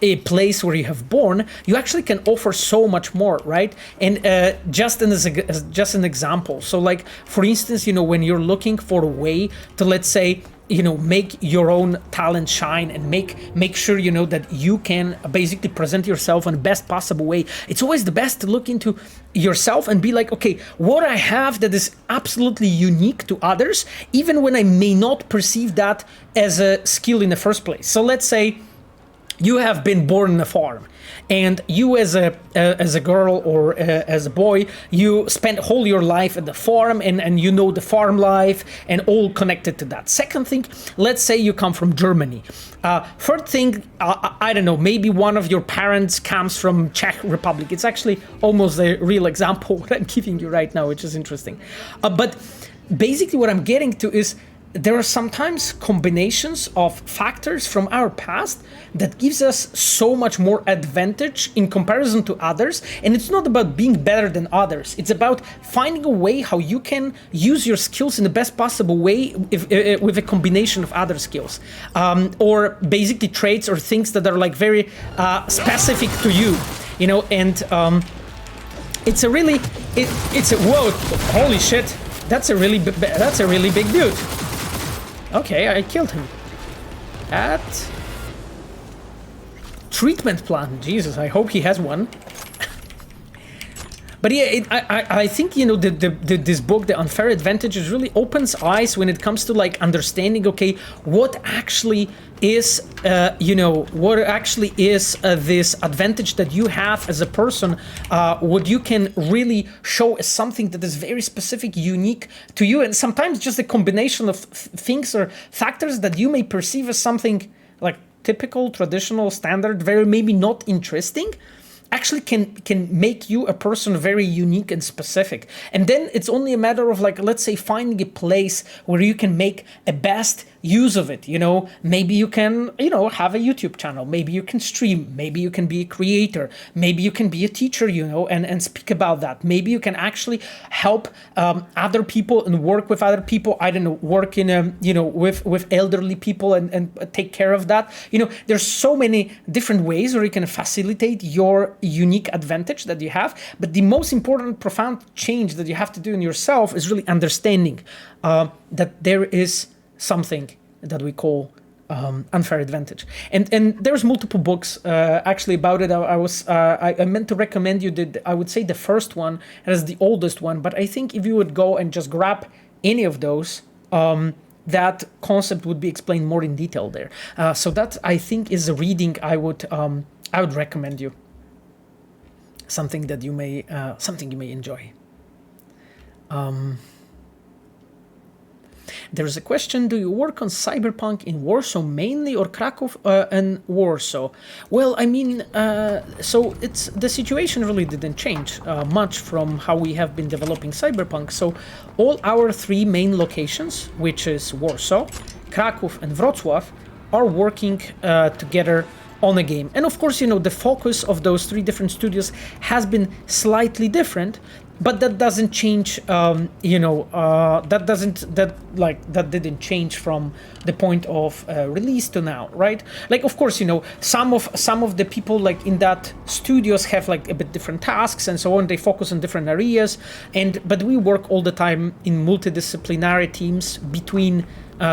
a place where you have born, you actually can offer so much more, right? And just an example. So, like, for instance, you know, when you're looking for a way to, let's say, you know, make your own talent shine and make sure, you know, that you can basically present yourself in the best possible way, it's always the best to look into yourself and be like, okay, what I have that is absolutely unique to others, even when I may not perceive that as a skill in the first place. So let's say you have been born in a farm, and you as a girl or as a boy, you spent whole your life at the farm, and you know the farm life and all connected to that. Second thing, let's say you come from Germany. Third thing, I don't know, maybe one of your parents comes from Czech Republic. It's actually almost a real example what I'm giving you right now, which is interesting. But basically what I'm getting to is, there are sometimes combinations of factors from our past that gives us so much more advantage in comparison to others. And it's not about being better than others. It's about finding a way how you can use your skills in the best possible way with a combination of other skills, or basically traits or things that are like very specific to you, you know. And it's a really, whoa, holy shit, that's a really big dude. Okay, I killed him. At treatment plant. Jesus, I hope he has one. But yeah, I think, you know, this book, The Unfair Advantage, really opens eyes when it comes to, like, understanding, okay, what actually is, you know, what actually is this advantage that you have as a person, what you can really show as something that is very specific, unique to you, and sometimes just a combination of things or factors that you may perceive as something like typical, traditional, standard, very maybe not interesting, actually can make you a person very unique and specific. And then it's only a matter of, like, let's say, finding a place where you can make a best use of it. You know, maybe you can, you know, have a YouTube channel, maybe you can stream, maybe you can be a creator, maybe you can be a teacher, you know, and speak about that. Maybe you can actually help other people and work with other people. I don't know, work in you know, with elderly people and take care of that. You know, there's so many different ways where you can facilitate your unique advantage that you have. But the most important, profound change that you have to do in yourself is really understanding that there is something that we call unfair advantage. And there's multiple books actually about it. I meant to recommend you I would say the first one as the oldest one, but I think if you would go and just grab any of those, that concept would be explained more in detail there. So that, I think, is a reading I would recommend you. Something that you may enjoy. There's a question, do you work on Cyberpunk in Warsaw mainly or Krakow and Warsaw? Well, I mean, so the situation really didn't change much from how we have been developing Cyberpunk. So all our 3 main locations, which is Warsaw, Krakow and Wrocław, are working together on a game. And of course, you know, the focus of those 3 different studios has been slightly different, but that doesn't change, that didn't change from the point of release to now, right? Like, of course, you know, some of the people like in that studios have like a bit different tasks and so on. They focus on different areas, but we work all the time in multidisciplinary teams between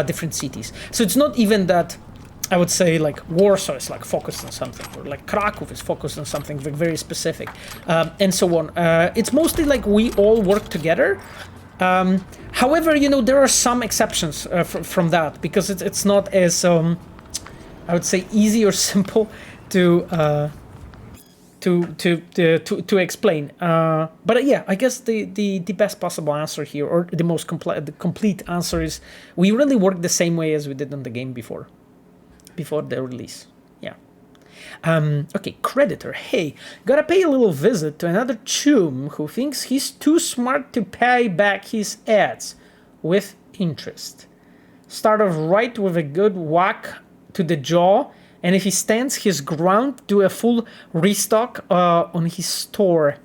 different cities. So it's not even that I would say like Warsaw is like focused on something, or like Krakow is focused on something very specific, and so on. It's mostly like we all work together. However, you know, there are some exceptions from that, because it's not as I would say easy or simple to explain. But yeah, I guess the best possible answer here, or the most complete answer, is we really work the same way as we did on the game before the release. Yeah. Okay, Creditor. Hey, gotta pay a little visit to another chum who thinks he's too smart to pay back his ads with interest. Start off right with a good whack to the jaw, and if he stands his ground, do a full restock on his store.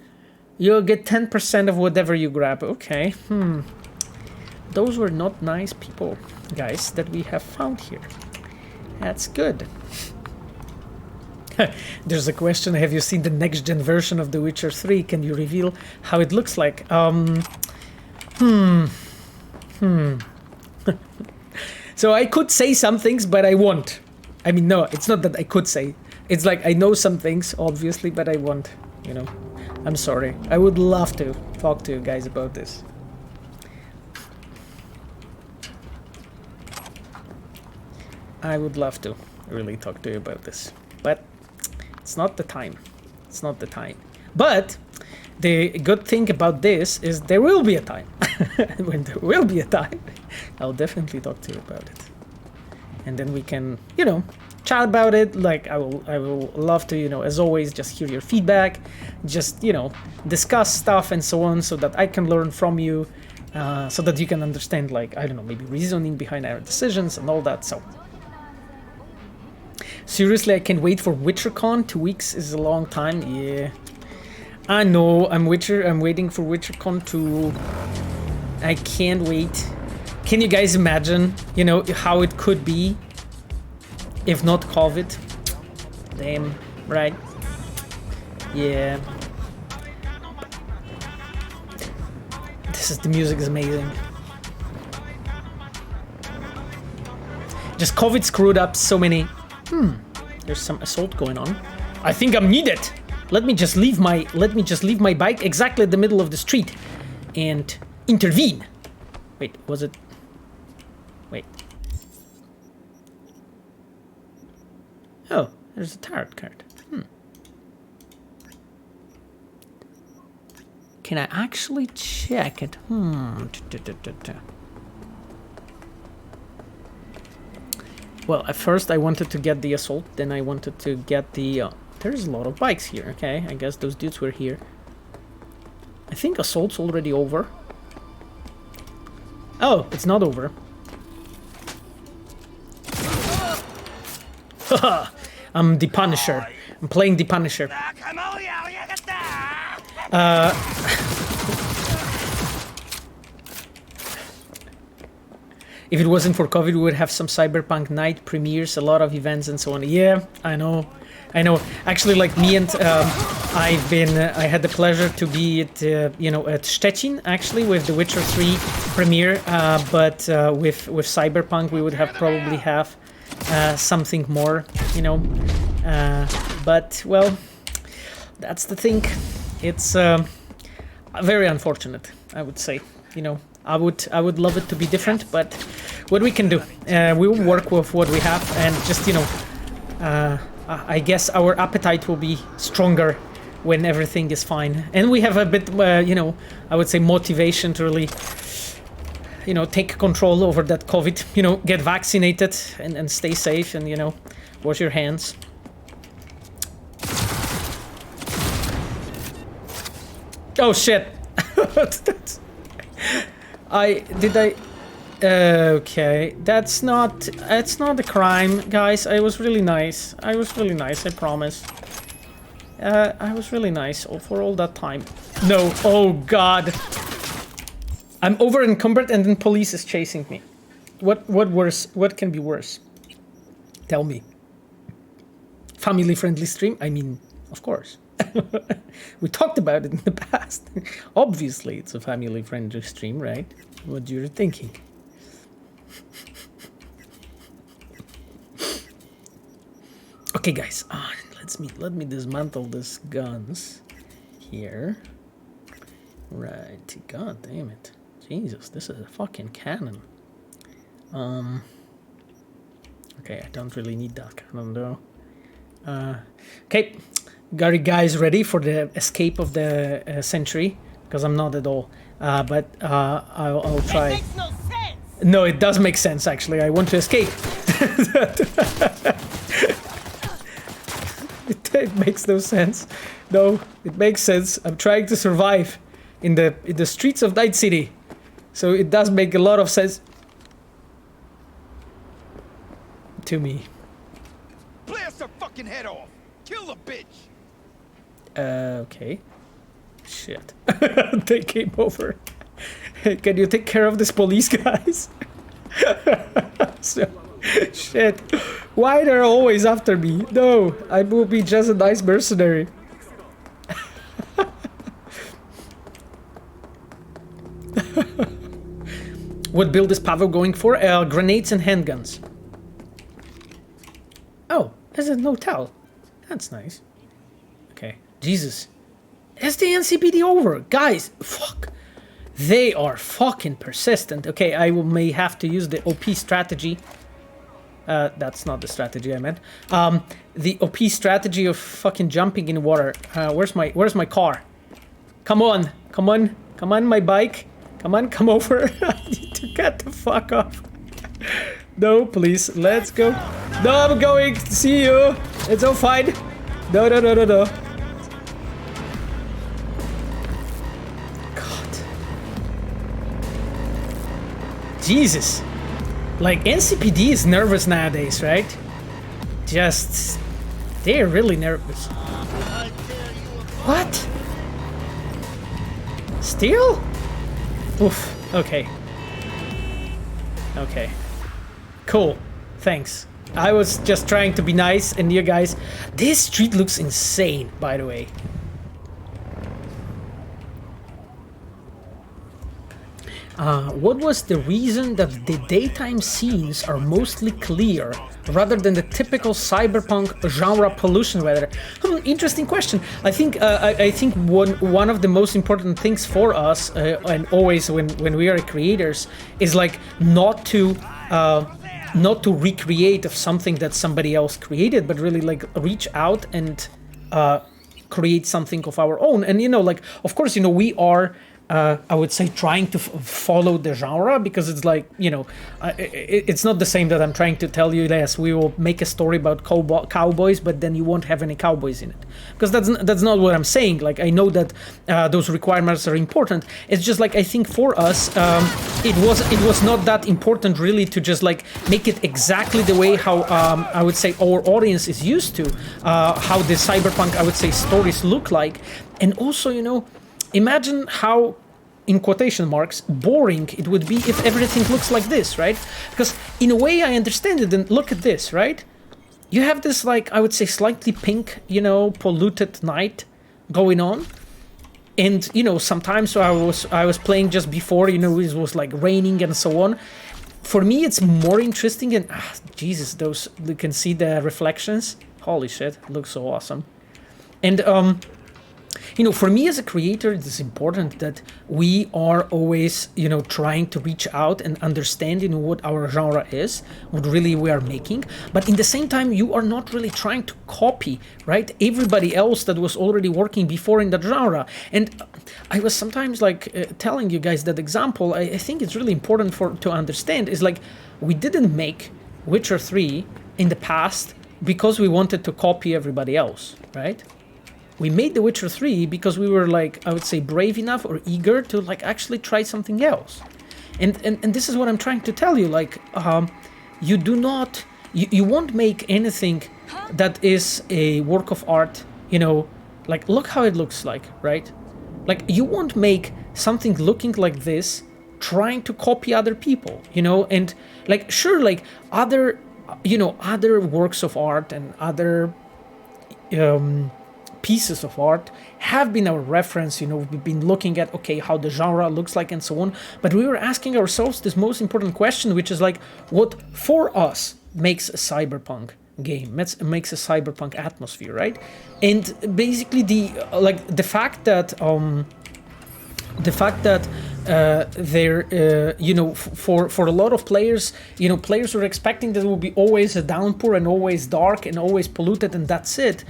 You'll get 10% of whatever you grab. Okay. Those were not nice people, guys, that we have found here. That's good. There's a question, have you seen the next gen version of The Witcher 3? Can you reveal how it looks like? So I could say some things, but I won't. I mean, no, it's not that I could say. It's like I know some things, obviously, but I won't, you know. I'm sorry. I would love to talk to you guys about this. I would love to really talk to you about this, but it's not the time. It's not the time. But the good thing about this is there will be a time. When there will be a time, I'll definitely talk to you about it. And then we can, you know, chat about it. Like I will love to, you know, as always, just hear your feedback, just, you know, discuss stuff and so on, so that I can learn from you, so that you can understand, like, I don't know, maybe reasoning behind our decisions and all that. So seriously, I can't wait for WitcherCon. 2 weeks is a long time. Yeah, I know. I'm waiting for WitcherCon too. I can't wait. Can you guys imagine, you know, how it could be if not COVID? Damn, right? Yeah. The music is amazing. Just COVID screwed up so many. There's some assault going on. I think I'm needed. Let me just leave my bike exactly in the middle of the street and intervene. Wait, was it? Wait. Oh, there's a tarot card. Can I actually check it? Well, at first I wanted to get the assault, then I wanted to get the... there's a lot of bikes here, okay? I guess those dudes were here. I think assault's already over. Oh, it's not over. Haha! I'm the Punisher. I'm playing the Punisher. If it wasn't for COVID, we would have some Cyberpunk night premieres, a lot of events and so on. Yeah, I know. Actually, like me and I had the pleasure to be at, at Szczecin, actually, with the Witcher 3 premiere. But with Cyberpunk, we would have probably have something more, but well, that's the thing. It's very unfortunate, I would say. I would love it to be different, but what we can do, we will work with what we have, and just I guess our appetite will be stronger when everything is fine, and we have a bit, I would say, motivation to really you know, take control over that COVID, you know, get vaccinated and stay safe and, you know, wash your hands. Oh shit. Okay, that's not a crime, guys. I was really nice. I promise. I was really nice for all that time. No, oh god. I'm over encumbered and then police is chasing me. What worse? What can be worse? Tell me. Family friendly stream? I mean, of course. We talked about it in the past. Obviously, it's a family friendly stream, right? What you're thinking. Okay, guys. Let me dismantle these guns here. Right. God damn it. Jesus, this is a fucking cannon. Okay, I don't really need that cannon though. Okay, got you guys ready for the escape of the century? Because I'm not at all. But I'll try. That makes no sense. No, it does make sense actually. I want to escape. It makes no sense. No, it makes sense. I'm trying to survive in the streets of Night City. So it does make a lot of sense to me. Blast her fucking head off! Kill the bitch! Okay. Shit. They came over. Can you take care of this police, guys? So, shit. Why they're always after me? No, I will be just a nice mercenary. What build is Pavel going for? Grenades and handguns. Oh, there's an hotel. That's nice. Okay. Jesus. Is the NCPD over? Guys, fuck. They are fucking persistent. Okay, I may have to use the OP strategy. That's not the strategy I meant. The OP strategy of fucking jumping in water. Where's my car? Come on, my bike. Come on, come over. I need to get the fuck off. No, please, let's go. No, I'm going. See you. It's all fine. No. God. Jesus. Like, NCPD is nervous nowadays, right? Just... they're really nervous. What? Steel? Oof. Okay. Okay. Cool. Thanks. I was just trying to be nice, and you guys... this street looks insane, by the way. What was the reason that the daytime scenes are mostly clear rather than the typical cyberpunk genre pollution weather? Interesting question. I think one of the most important things for us, and always when we are creators, is like not to recreate of something that somebody else created, but really like reach out and create something of our own. And you know, like of course, you know, we are. I would say trying to follow the genre, because it's like, you know, it's not the same that I'm trying to tell you, yes, we will make a story about cowboys, but then you won't have any cowboys in it. Because that's not what I'm saying. Like, I know that those requirements are important. It's just like, I think for us, it was not that important really to just like make it exactly the way how I would say our audience is used to, how the cyberpunk, I would say, stories look like. And also, you know, imagine how, in quotation marks, boring it would be if everything looks like this, right? Because in a way I understand it, and look at this, right? You have this, like, I would say slightly pink, you know, polluted night going on. And, you know, sometimes I was playing just before, you know, it was like raining and so on. For me, it's more interesting, and Jesus, those, you can see the reflections. Holy shit, it looks so awesome. And, for me as a creator, it is important that we are always, trying to reach out and understand, what our genre is, what really we are making. But in the same time, you are not really trying to copy, right, everybody else that was already working before in that genre. And I was sometimes telling you guys that example. I think it's really important to understand is we didn't make Witcher 3 in the past because we wanted to copy everybody else, right? We made The Witcher 3 because we were I would say brave enough or eager to actually try something else. And this is what I'm trying to tell you, you do not, you won't make anything that is a work of art, look how it looks like, right? You won't make something looking like this trying to copy other people, and sure, other, other works of art and other pieces of art have been our reference. We've been looking at, okay, how the genre looks like and so on, but we were asking ourselves this most important question, which is what for us makes a cyberpunk game, makes a cyberpunk atmosphere, right? And basically the fact that there for a lot of players, players were expecting that it will be always a downpour and always dark and always polluted and that's it.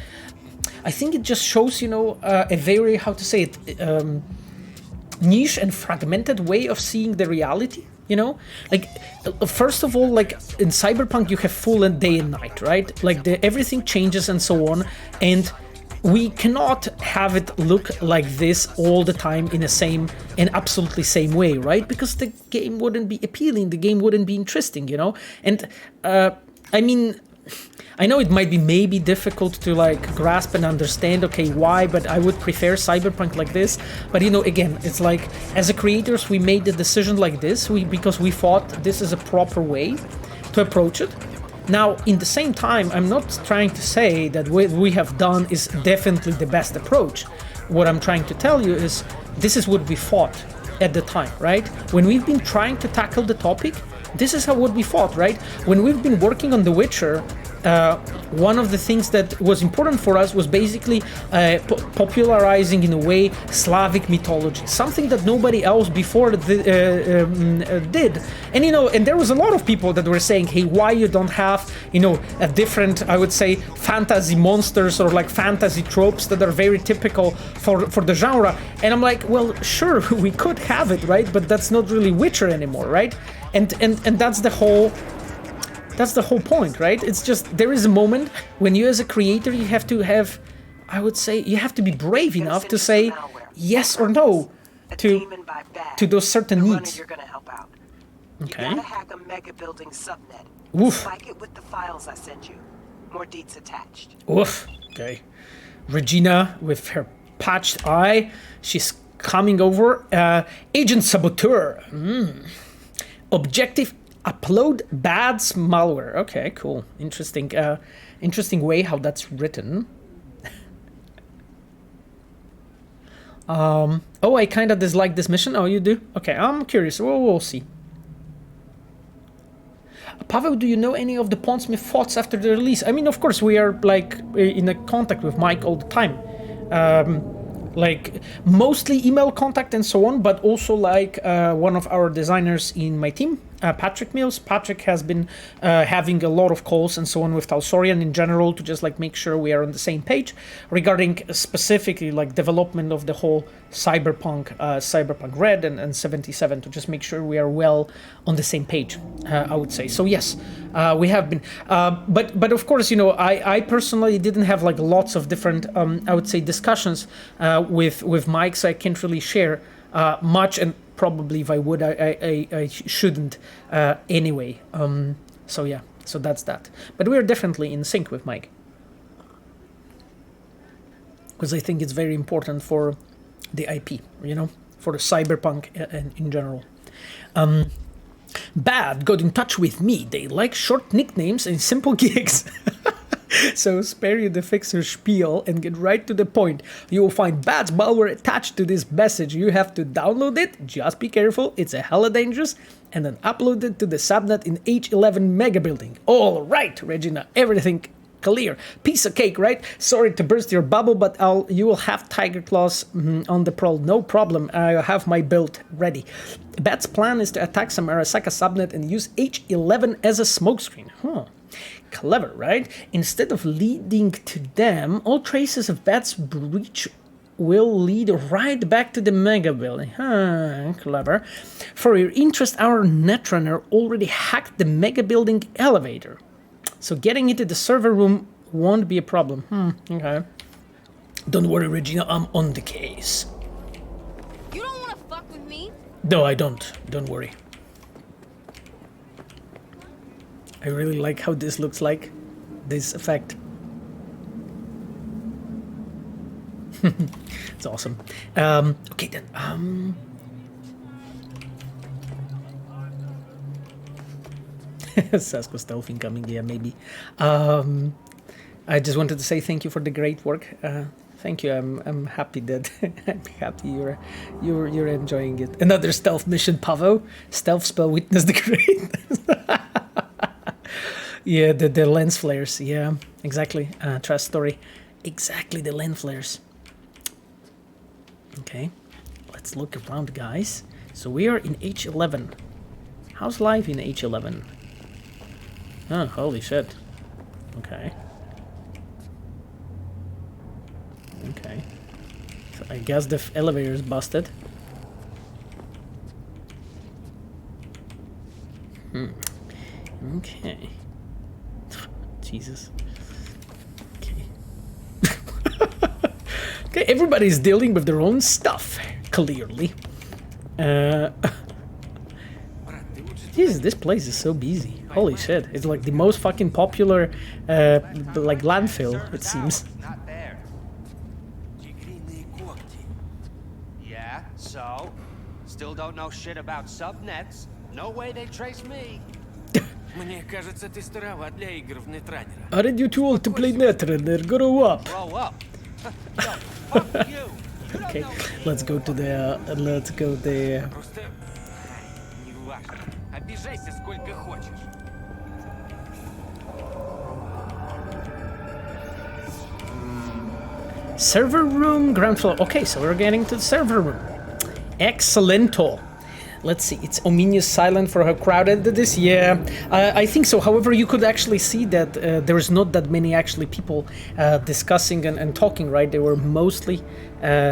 I think it just shows, a very, how to say it, niche and fragmented way of seeing the reality, First of all, in Cyberpunk, you have full and day and night, right? Everything changes and so on, and we cannot have it look like this all the time in the same and absolutely same way, right? Because the game wouldn't be appealing, the game wouldn't be interesting, And, I know it might be maybe difficult to grasp and understand, okay, why, but I would prefer Cyberpunk like this. But again, it's as a creators, we made the decision like this because we thought this is a proper way to approach it. Now, in the same time, I'm not trying to say that what we have done is definitely the best approach. What I'm trying to tell you is this is what we thought at the time, right? When we've been trying to tackle the topic, this is what we thought, right? When we've been working on The Witcher, one of the things that was important for us was basically popularizing, in a way, Slavic mythology, something that nobody else before did. And and there was a lot of people that were saying, hey, why you don't have, a different, I would say, fantasy monsters or fantasy tropes that are very typical for the genre. And I'm well, sure, we could have it, right? But that's not really Witcher anymore, right? And that's the whole point, right? It's just there is a moment when you as a creator, you have to have, I would say, you have to be brave enough to say yes or no to those certain needs. You're gonna help out. Okay. You gotta hack a mega building subnet. Oof. Spike it with the files I sent you. More deets attached. Oof. Okay. Regina with her patched eye. She's coming over. Agent Saboteur. Objective: upload bads malware. Okay, cool. Interesting. Interesting way how that's written. Oh, I kind of dislike this mission. Oh, you do? Okay, I'm curious. We'll see. Pavel, do you know any of the Pondsmith thoughts after the release? I mean, of course, we are in a contact with Mike all the time. Mostly email contact and so on, but also one of our designers in my team, Patrick Mills. Patrick has been having a lot of calls and so on with Talsorian in general to just make sure we are on the same page regarding specifically development of the whole Cyberpunk Red and 77, to just make sure we are well on the same page, I would say. So yes, we have been, but of course, I personally didn't have lots of different, I would say, discussions with Mike, so I can't really share much, and probably if I would, I shouldn't anyway. So yeah, so that's that. But we're definitely in sync with Mike, because I think it's very important for the IP, for the Cyberpunk in general. Bad got in touch with me. They like short nicknames and simple gigs. So spare you the fixer spiel and get right to the point. You will find Bad's malware attached to this message. You have to download it. Just be careful. It's a hella dangerous. And then upload it to the subnet in H11 mega building. All right, Regina. Everything Clear. Piece of cake, right? Sorry to burst your bubble, but you will have Tiger Claws on the prowl. No problem. I have my build ready. Bat's plan is to attack some Arasaka subnet and use H11 as a smokescreen. Huh. Clever, right? Instead of leading to them, all traces of Bat's breach will lead right back to the mega building. Huh, clever. For your interest, our netrunner already hacked the mega building elevator. So getting into the server room won't be a problem. Okay. Don't worry, Regina, I'm on the case. You don't want to fuck with me? No, I don't. Don't worry. I really like how this looks like. This effect. It's awesome. Okay then. Sasko stealth incoming, yeah, maybe. I just wanted to say thank you for the great work. Thank you. I'm happy that I'm happy you're enjoying it. Another stealth mission, Pavo. Stealth spell, witness the great. Yeah, the lens flares. Yeah, exactly. Trust story. Exactly, the lens flares. Okay, let's look around, guys. So we are in H11. How's life in H11? Oh, holy shit. Okay. Okay. So I guess the elevator is busted. Okay. Jesus. Okay. Okay, everybody's dealing with their own stuff, clearly. Jesus, this place is so busy. Holy shit. It's like the most fucking popular like landfill, it seems. Not there. Yeah, so? Still don't know shit about subnets. No way they trace me. Мне кажется, ты староват для игр в Нетрunner. Aren't you too old to play Netrunner? Grow up. Grow up. Yo, fuck you. Okay, let's go to the Просто не важно. Обижайся сколько хочешь. server room, ground floor. Okay, so we're getting to the server room. Excellento. Let's see, it's ominous silent for how crowded it is. Yeah, I think so. However, you could actually see that there's not that many actually people discussing and talking, right? They were mostly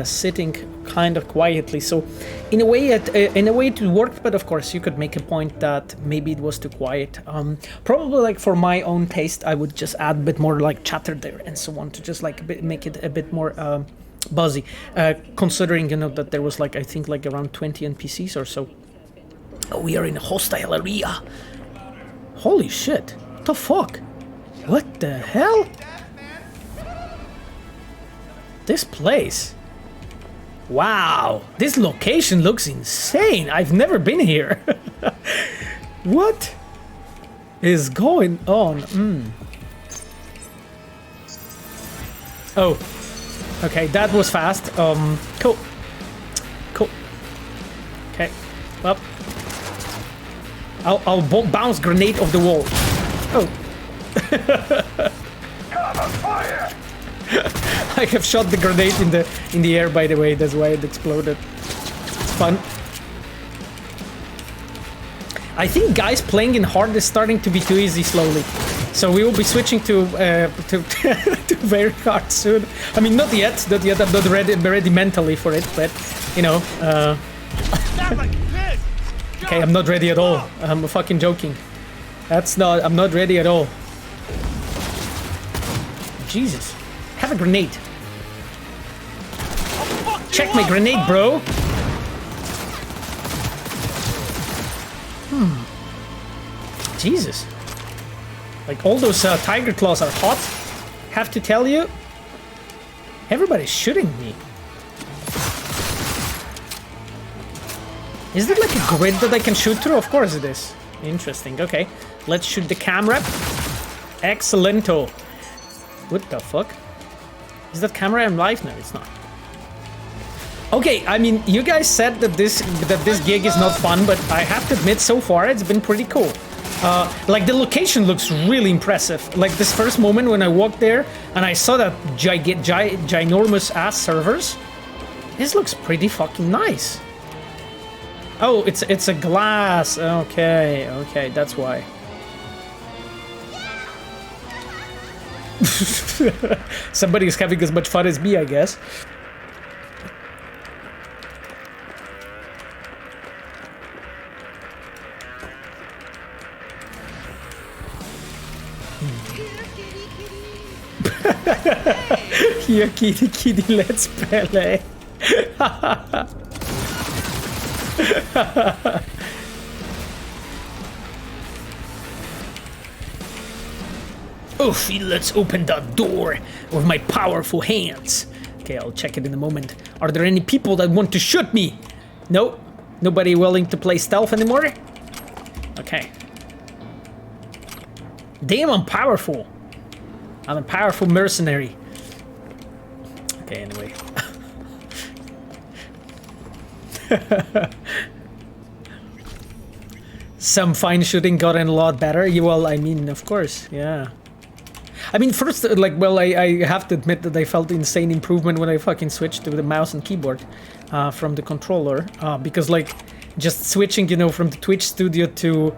sitting kind of quietly. So in a way it worked, but of course you could make a point that maybe it was too quiet. Probably like for my own taste, I would just add a bit more like chatter there and so on to just like make it a bit more buzzy, considering, you know, that there was like, I think like around 20 NPCs or so. Oh, we are in a hostile area. Holy shit. What the fuck? What the hell? This place. Wow. This location looks insane. I've never been here. What is going on? Oh. Okay, that was fast. Cool. Cool. Okay. Well. I'll bounce grenade off the wall. Oh. I have shot the grenade in the air, by the way. That's why it exploded. It's fun. I think guys playing in hard is starting to be too easy slowly. So we will be switching to to very hard soon. I mean, not yet. I'm not ready mentally for it, but you know. Okay, I'm not ready at all. I'm fucking joking. I'm not ready at all. Jesus. Have a grenade. Check my grenade, bro. Jesus. Like, all those tiger claws are hot. Have to tell you. Everybody's shooting me. Is there like a grid that I can shoot through? Of course it is. Interesting. Okay. Let's shoot the camera. Excellento. What the fuck? Is that camera in live? No, it's not. Okay, I mean, you guys said that this gig is not fun, but I have to admit, so far it's been pretty cool. Like the location looks really impressive. Like this first moment when I walked there and I saw that ginormous ass servers. This looks pretty fucking nice. Oh, it's a glass. Okay, that's why. Somebody's having as much fun as me, I guess. Here, kitty, kitty, let's play. Oof, let's open that door with my powerful hands. Okay, I'll check it in a moment. Are there any people that want to shoot me? No? Nobody willing to play stealth anymore? Okay. Damn, I'm powerful. I'm a powerful mercenary. Okay, anyway. Some fine shooting gotten a lot better. Well, I mean, of course, yeah. I mean, first, like, well, I have to admit that I felt insane improvement when I fucking switched to the mouse and keyboard from the controller. Because, like, just switching, you know, from the Twitch studio to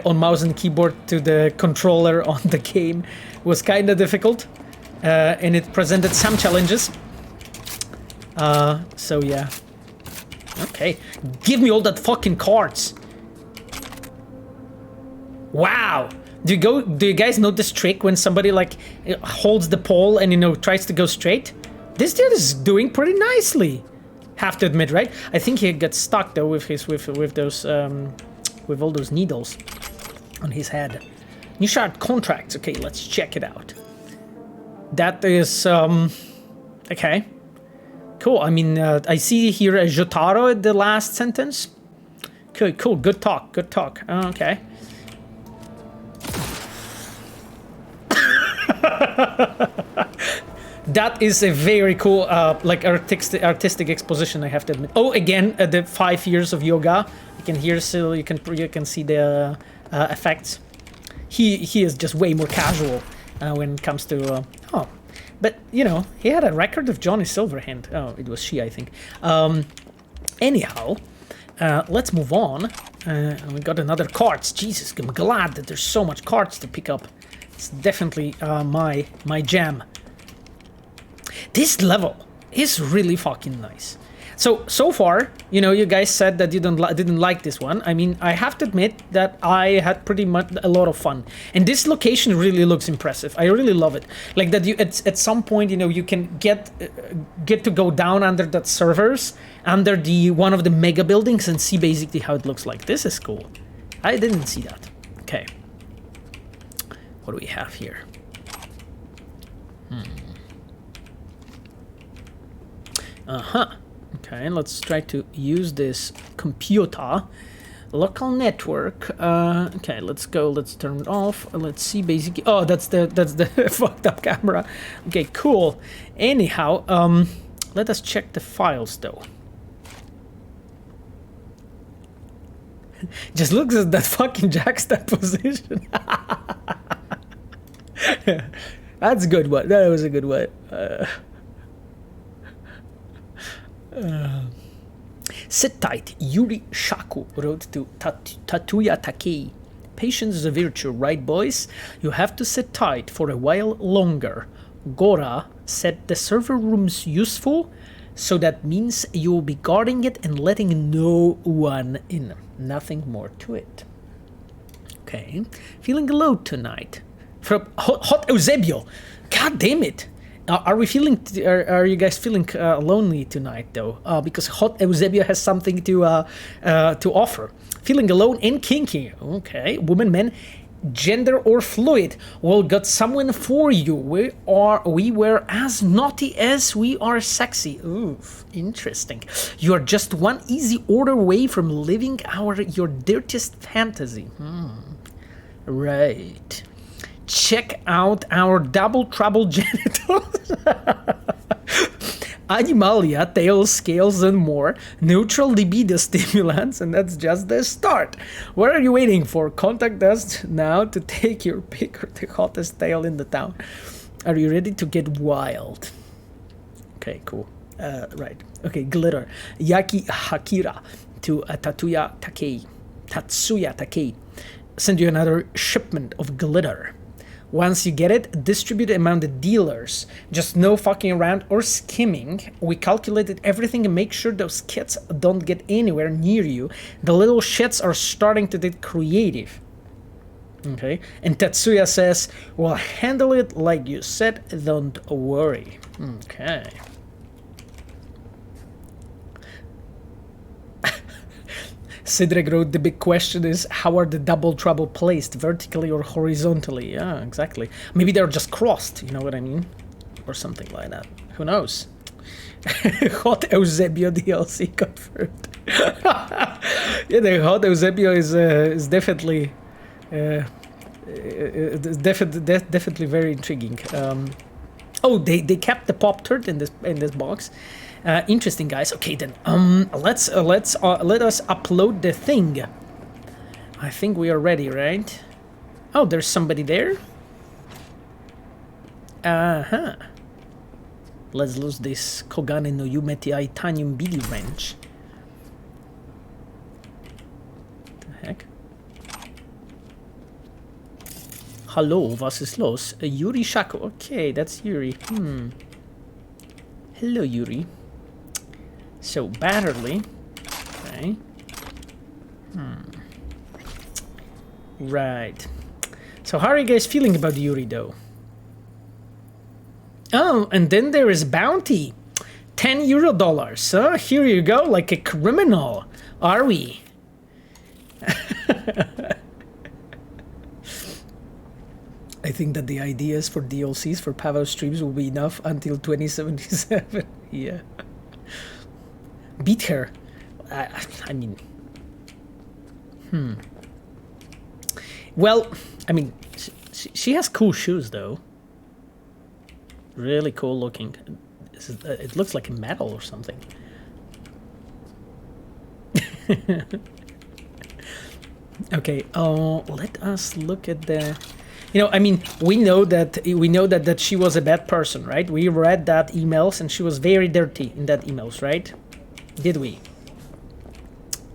on mouse and keyboard to the controller on the game was kind of difficult. And it presented some challenges. So, yeah. Okay. Give me all that fucking cards. Wow. Do you guys know this trick when somebody like holds the pole and, you know, tries to go straight? This dude is doing pretty nicely. Have to admit, right? I think he gets stuck though with his with those with all those needles on his head. New shard contracts. Okay, let's check it out. That is okay. Cool. I mean, I see here a Jotaro at the last sentence. Cool. Good talk. Good talk. Okay. That is a very cool, like artistic exposition. I have to admit. Oh, again, the 5 years of yoga. You can hear still. You can see the effects. He is just way more casual when it comes to. Oh, but you know, he had a record of Johnny Silverhand. Oh, it was she, I think. Anyhow, let's move on. We got another cards. Jesus, I'm glad that there's so much cards to pick up. It's definitely my jam. This level is really fucking nice. So far, you know, you guys said that you didn't like this one. I mean, I have to admit that I had pretty much a lot of fun. And this location really looks impressive. I really love it. Like that you at some point, you know, you can get to go down under that servers, under the one of the mega buildings and see basically how it looks like. This is cool. I didn't see that. Okay. What do we have here? Okay, let's try to use this computer. Local network. Okay, let's go. Let's turn it off. Let's see basically. Oh, that's the fucked up camera. Okay, cool. Anyhow, let us check the files though. Just looks at that fucking juxtaposition. That's a good one. That was a good one. Sit tight. Yuri Shaku wrote to Tatuya Takei. Patience is a virtue, right, boys? You have to sit tight for a while longer. Gora said the server room's useful, so that means you'll be guarding it and letting no one in. Nothing more to it. Okay. Feeling low tonight. From Hot Eusebio. God damn it. Are you guys feeling lonely tonight though? Because Hot Eusebio has something to offer. Feeling alone and kinky. Okay. Woman, men, gender or fluid. Well, got someone for you. We were as naughty as we are sexy. Oof, interesting. You are just one easy order away from living your dirtiest fantasy. Right. Check out our double trouble genitals. Animalia, tails, scales, and more. Neutral libido stimulants, and that's just the start. What are you waiting for? Contact us now to take your pick of the hottest tail in the town. Are you ready to get wild? Okay, cool. Right. Okay, glitter. Yaki Hakira to Tatsuya Takei. Send you another shipment of glitter. Once you get it, distribute it among the dealers. Just no fucking around or skimming. We calculated everything and make sure those kids don't get anywhere near you. The little shits are starting to get creative. Okay, and Tatsuya says, we'll handle it like you said, don't worry. Okay. Sidrek wrote, the big question is, how are the double trouble placed, vertically or horizontally? Yeah, exactly. Maybe they're just crossed, you know what I mean? Or something like that. Who knows? Hot Eusebio DLC confirmed. Yeah, the Hot Eusebio is definitely... definitely very intriguing. Oh, they kept the pop turd in this box. Interesting, guys. Okay, then let us upload the thing. I think we are ready, right? Oh, there's somebody there. Let's lose this Kogane no Yume Titanium Biggie wrench. What the heck? Hello, was ist los? Yuri Shako. Okay, that's Yuri. Hello, Yuri. So, Batterly. Okay. Right. So, how are you guys feeling about Yuri, though? Oh, and then there is Bounty. $10. Huh? Here you go, like a criminal. Are we? I think that the ideas for DLCs for Pavo streams will be enough until 2077. Yeah. Beat her. I mean... Well, I mean, she has cool shoes, though. Really cool looking. It looks like a metal or something. Okay, let us look at the... You know, I mean, we know that she was a bad person, right? We read that emails and she was very dirty in that emails, right? Did we?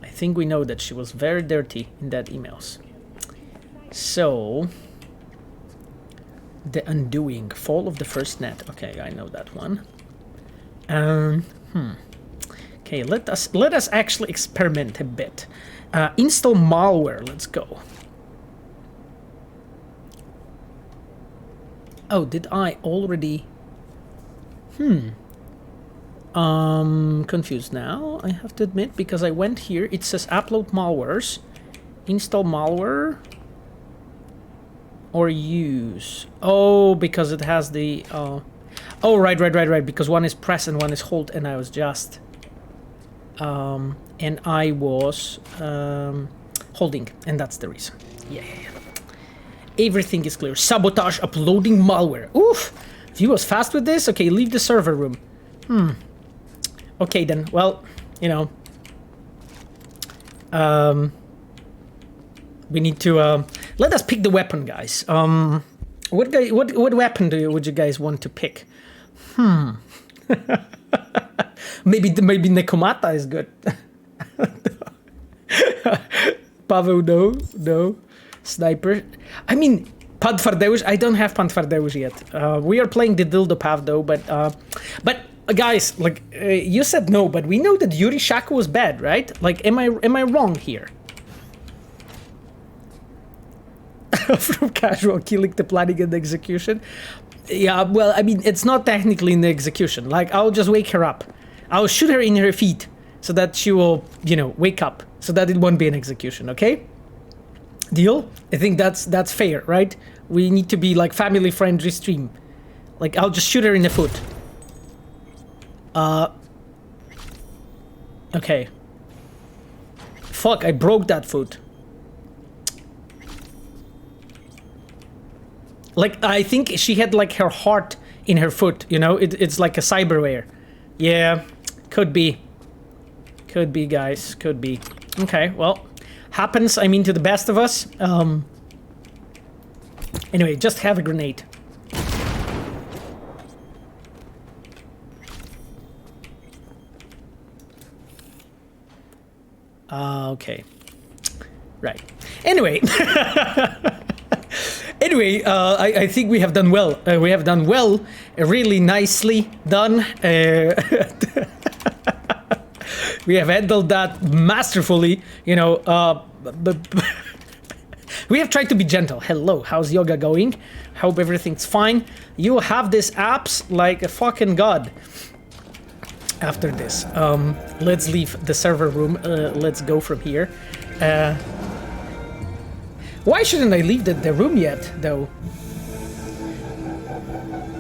I think we know that she was very dirty in that emails. So, the undoing, fall of the first net. Okay, I know that one. Okay, let us actually experiment a bit. Install malware. Let's go. Oh, did I already? Confused now, I have to admit, because I went here, it says upload malwares, install malware, or use. Oh, because it has the, oh, right, because one is press and one is hold, and I was just, and I was, holding, and that's the reason. Yeah. Everything is clear. Sabotage uploading malware. Oof! View was fast with this? Okay, leave the server room. Okay then, well, you know. We need to, let us pick the weapon, guys. What weapon would you guys want to pick? Maybe Nekomata is good. Pavel, no. Sniper. I mean, Pantvardeusz. I don't have Pantvardeusz yet. We are playing the Dildo Pav though, but guys, like you said no, but we know that Yuri Shaku was bad, right? Like, am I wrong here? From casual killing to planning and execution. Yeah, well, I mean, it's not technically in the execution. Like, I'll just wake her up. I'll shoot her in her feet so that she will, you know, wake up, so that it won't be an execution. Okay. Deal? I think that's fair, right? We need to be like family-friendly stream. Like, I'll just shoot her in the foot. Okay. Fuck, I broke that foot. Like, I think she had like her heart in her foot, you know? It's like a cyberware. Yeah, could be. Could be, guys. Could be. Okay, well, happens, I mean, to the best of us. Anyway, just have a grenade. Okay. Right. Anyway. Anyway, I think we have done well. We have done well. Really nicely done. We have handled that masterfully, you know. We have tried to be gentle. Hello, how's yoga going? Hope everything's fine. You have these apps like a fucking god. After this, let's leave the server room. Let's go from here. Why shouldn't I leave the room yet, though?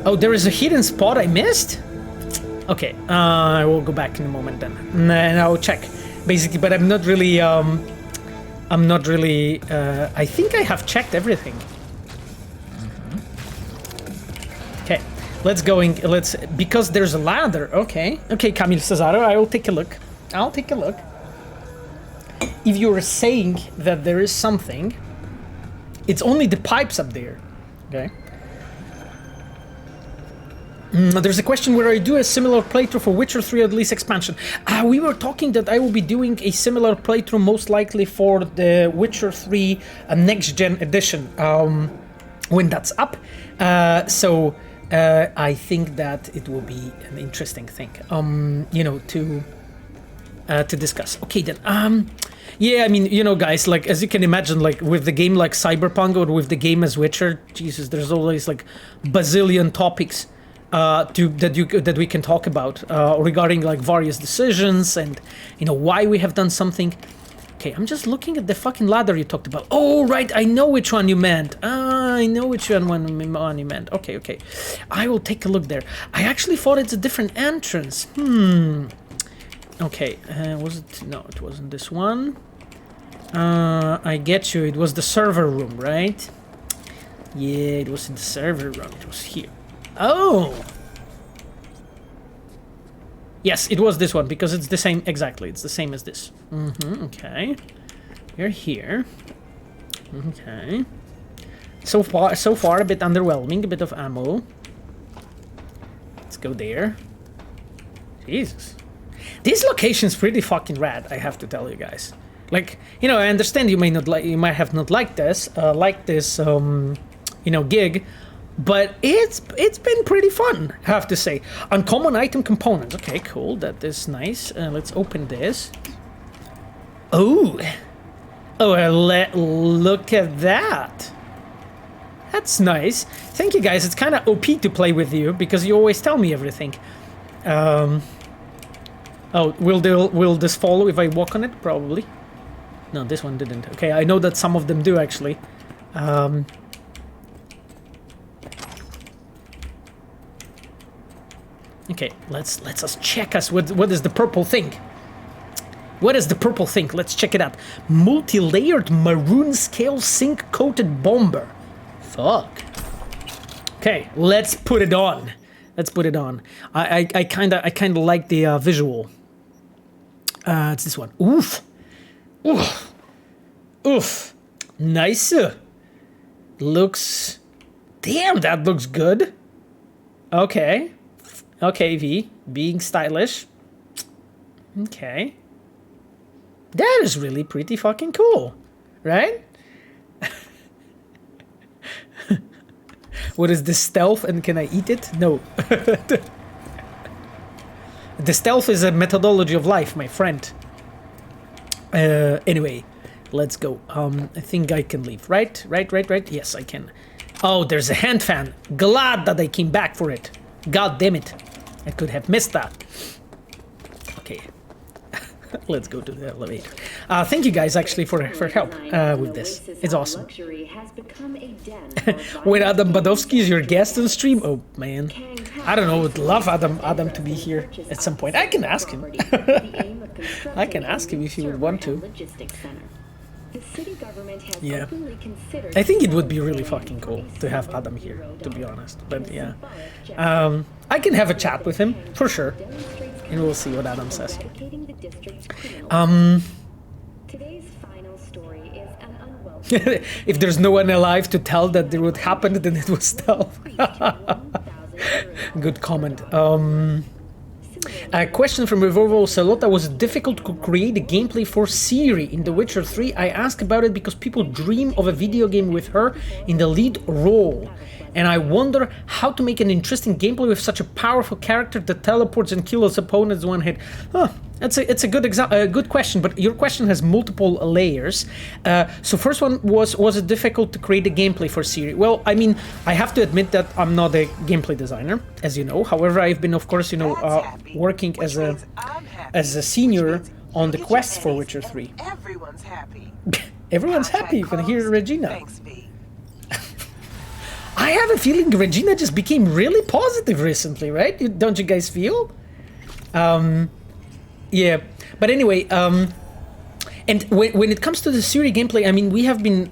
Oh, there is a hidden spot I missed? Okay, I will go back in a moment then. And I'll check, basically, but I'm not really, I think I have checked everything. Okay, let's because there's a ladder, okay. Okay, Camille Cesaro, I will take a look. I'll take a look. If you're saying that there is something, it's only the pipes up there, okay? There's a question where I do a similar playthrough for Witcher 3 at least expansion. We were talking that I will be doing a similar playthrough most likely for the Witcher 3 next gen edition when that's up. So I think that it will be an interesting thing, you know, to discuss. Okay then. Yeah, I mean, you know, guys, like, as you can imagine, like, with the game like Cyberpunk or with the game as Witcher, Jesus, there's always, like, bazillion topics that we can talk about regarding, like, various decisions and, you know, why we have done something. Okay, I'm just looking at the fucking ladder you talked about. Oh, right, I know which one you meant. I know which one you meant. Okay, okay. I will take a look there. I actually thought it's a different entrance. Okay, was it? No, it wasn't this one. I get you. It was the server room, right? Yeah, it was in the server room. It was here. Oh! Yes, it was this one, because it's the same, exactly. It's the same as this. Okay. You're here. Okay. So far, a bit underwhelming. A bit of ammo. Let's go there. Jesus. This location's pretty fucking rad, I have to tell you guys. Like, you know, I understand you might have not liked this, you know, gig, but it's been pretty fun, I have to say. Uncommon item components. Okay, cool. That is nice. Let's open this. Oh, look at that. That's nice. Thank you, guys. It's kind of OP to play with you because you always tell me everything. Oh, will this follow if I walk on it? Probably. No, this one didn't. Okay, I know that some of them do actually. Okay, let's us check us. What is the purple thing? What is the purple thing? Let's check it out. Multi-layered maroon scale zinc coated bomber. Fuck. Okay, let's put it on. Let's put it on. I kind of like the visual. It's this one. Oof. Oof. Oof. Nice. Looks. Damn, that looks good. Okay. Okay, V. Being stylish. Okay. That is really pretty fucking cool. Right? What is the stealth and can I eat it? No. The stealth is a methodology of life, my friend. Anyway, let's go. I think I can leave, right? Right. Yes, I can. Oh, there's a hand fan. Glad that I came back for it. God damn it. I could have missed that. Okay. Let's go to the elevator. Thank you guys actually for help with this. It's awesome. When Adam Badowski is your guest on stream, oh man, I don't know. Would love Adam to be here at some point. I can ask him. I can ask him if he would want to. Yeah, I think it would be really fucking cool to have Adam here, to be honest. But yeah, I can have a chat with him for sure. And we'll see what Adam says. Today's final story is an unwelcome. If there's no one alive to tell that it would happen, then it was stealth. Good comment. A question from Revolvo Salota: was it difficult to create a gameplay for Ciri in The Witcher 3? I ask about it because people dream of a video game with her in the lead role. And I wonder how to make an interesting gameplay with such a powerful character that teleports and kills opponents one hit. Huh, it's a good question, but your question has multiple layers. So first one was it difficult to create a gameplay for Ciri? Well, I mean, I have to admit that I'm not a gameplay designer, as you know. However, I've been, of course, working as a senior on the quests for Witcher 3. Everyone's happy. Everyone's happy. You can hear Regina. Thanks, V. I have a feeling Regina just became really positive recently, right? Don't you guys feel? Yeah, but anyway, and when it comes to the Ciri gameplay, I mean, we have been,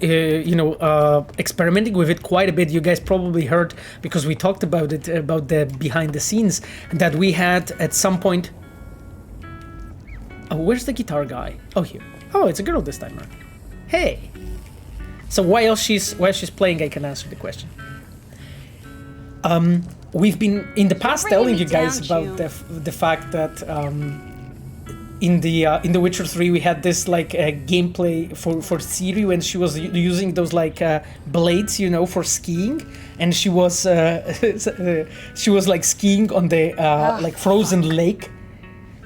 experimenting with it quite a bit. You guys probably heard, because we talked about it, about the behind the scenes, that we had at some point... Oh, where's the guitar guy? Oh, here. Oh, it's a girl this time, right? Hey! So while she's playing, I can answer the question. We've been in the past telling you guys about the fact that in the Witcher 3 we had this like gameplay for Ciri when she was using those like blades, for skiing, and she was like skiing on the like frozen lake.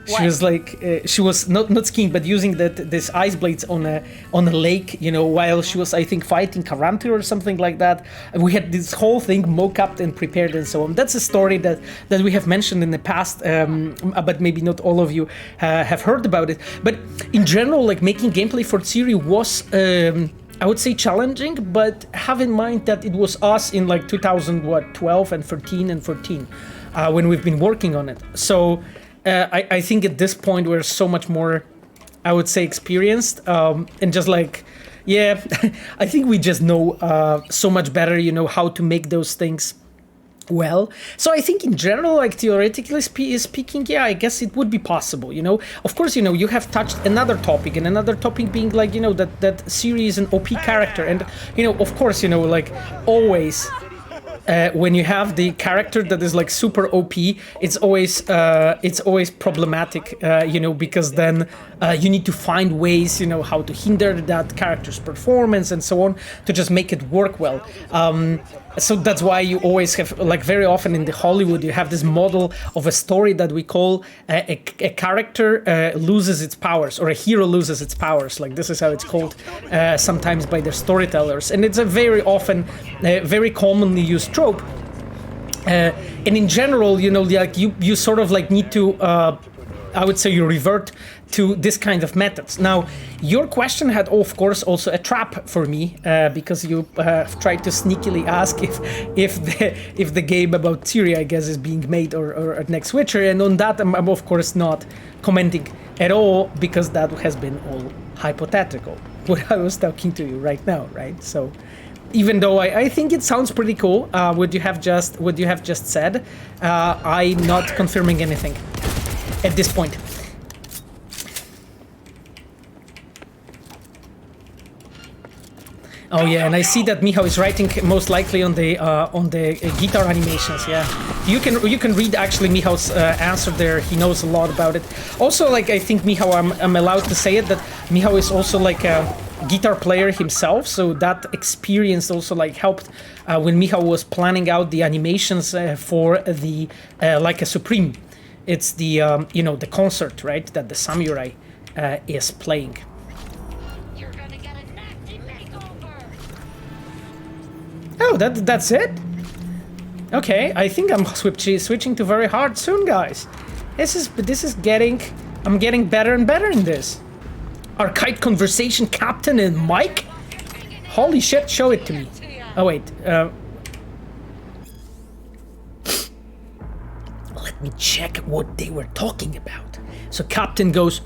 She was like she was not skiing, but using this ice blades on a lake, while she was, I think, fighting Karantir or something like that. And we had this whole thing mock-up and prepared and so on. That's a story that we have mentioned in the past, but maybe not all of you have heard about it. But in general, like making gameplay for Ciri was, I would say, challenging, but have in mind that it was us in like 2012 and 13 and 14 when we've been working on it. So. I think at this point we're so much more, I would say, experienced, and just like, yeah, I think we just know so much better, how to make those things well. So I think in general, like theoretically speaking, yeah, I guess it would be possible, Of course, you have touched another topic, and another topic being like, that Ciri is an OP character, and, of course, like always... when you have the character that is like super OP, it's always problematic, because then you need to find ways, how to hinder that character's performance and so on to just make it work well. So that's why you always have, like very often in the Hollywood, you have this model of a story that we call a character loses its powers, or a hero loses its powers. Like this is how it's called sometimes by the storytellers. And it's a very often, very commonly used trope. And in general, like you sort of like need to, I would say you revert to this kind of methods. Now, your question had, of course, also a trap for me, because you tried to sneakily ask if the game about Ciri, I guess, is being made or next Witcher, and on that I'm of course not commenting at all, because that has been all hypothetical. What I was talking to you right now, right? So, even though I think it sounds pretty cool, what you have just said, I'm not confirming anything at this point. Oh yeah, and I see that Michał is writing most likely on the guitar animations. Yeah, you can read actually Michał's answer there. He knows a lot about it. Also, like I think Michał, I'm allowed to say it, that Michał is also like a guitar player himself, so that experience also like helped when Michał was planning out the animations for the like a Supreme. It's the the concert, right, that the samurai is playing. Oh, that's it? Okay, I think I'm switching to very hard soon, guys. I'm getting better and better in this. Arcade conversation, Captain and Mike? Holy shit, show it to me. Oh wait, let me check what they were talking about. So Captain goes,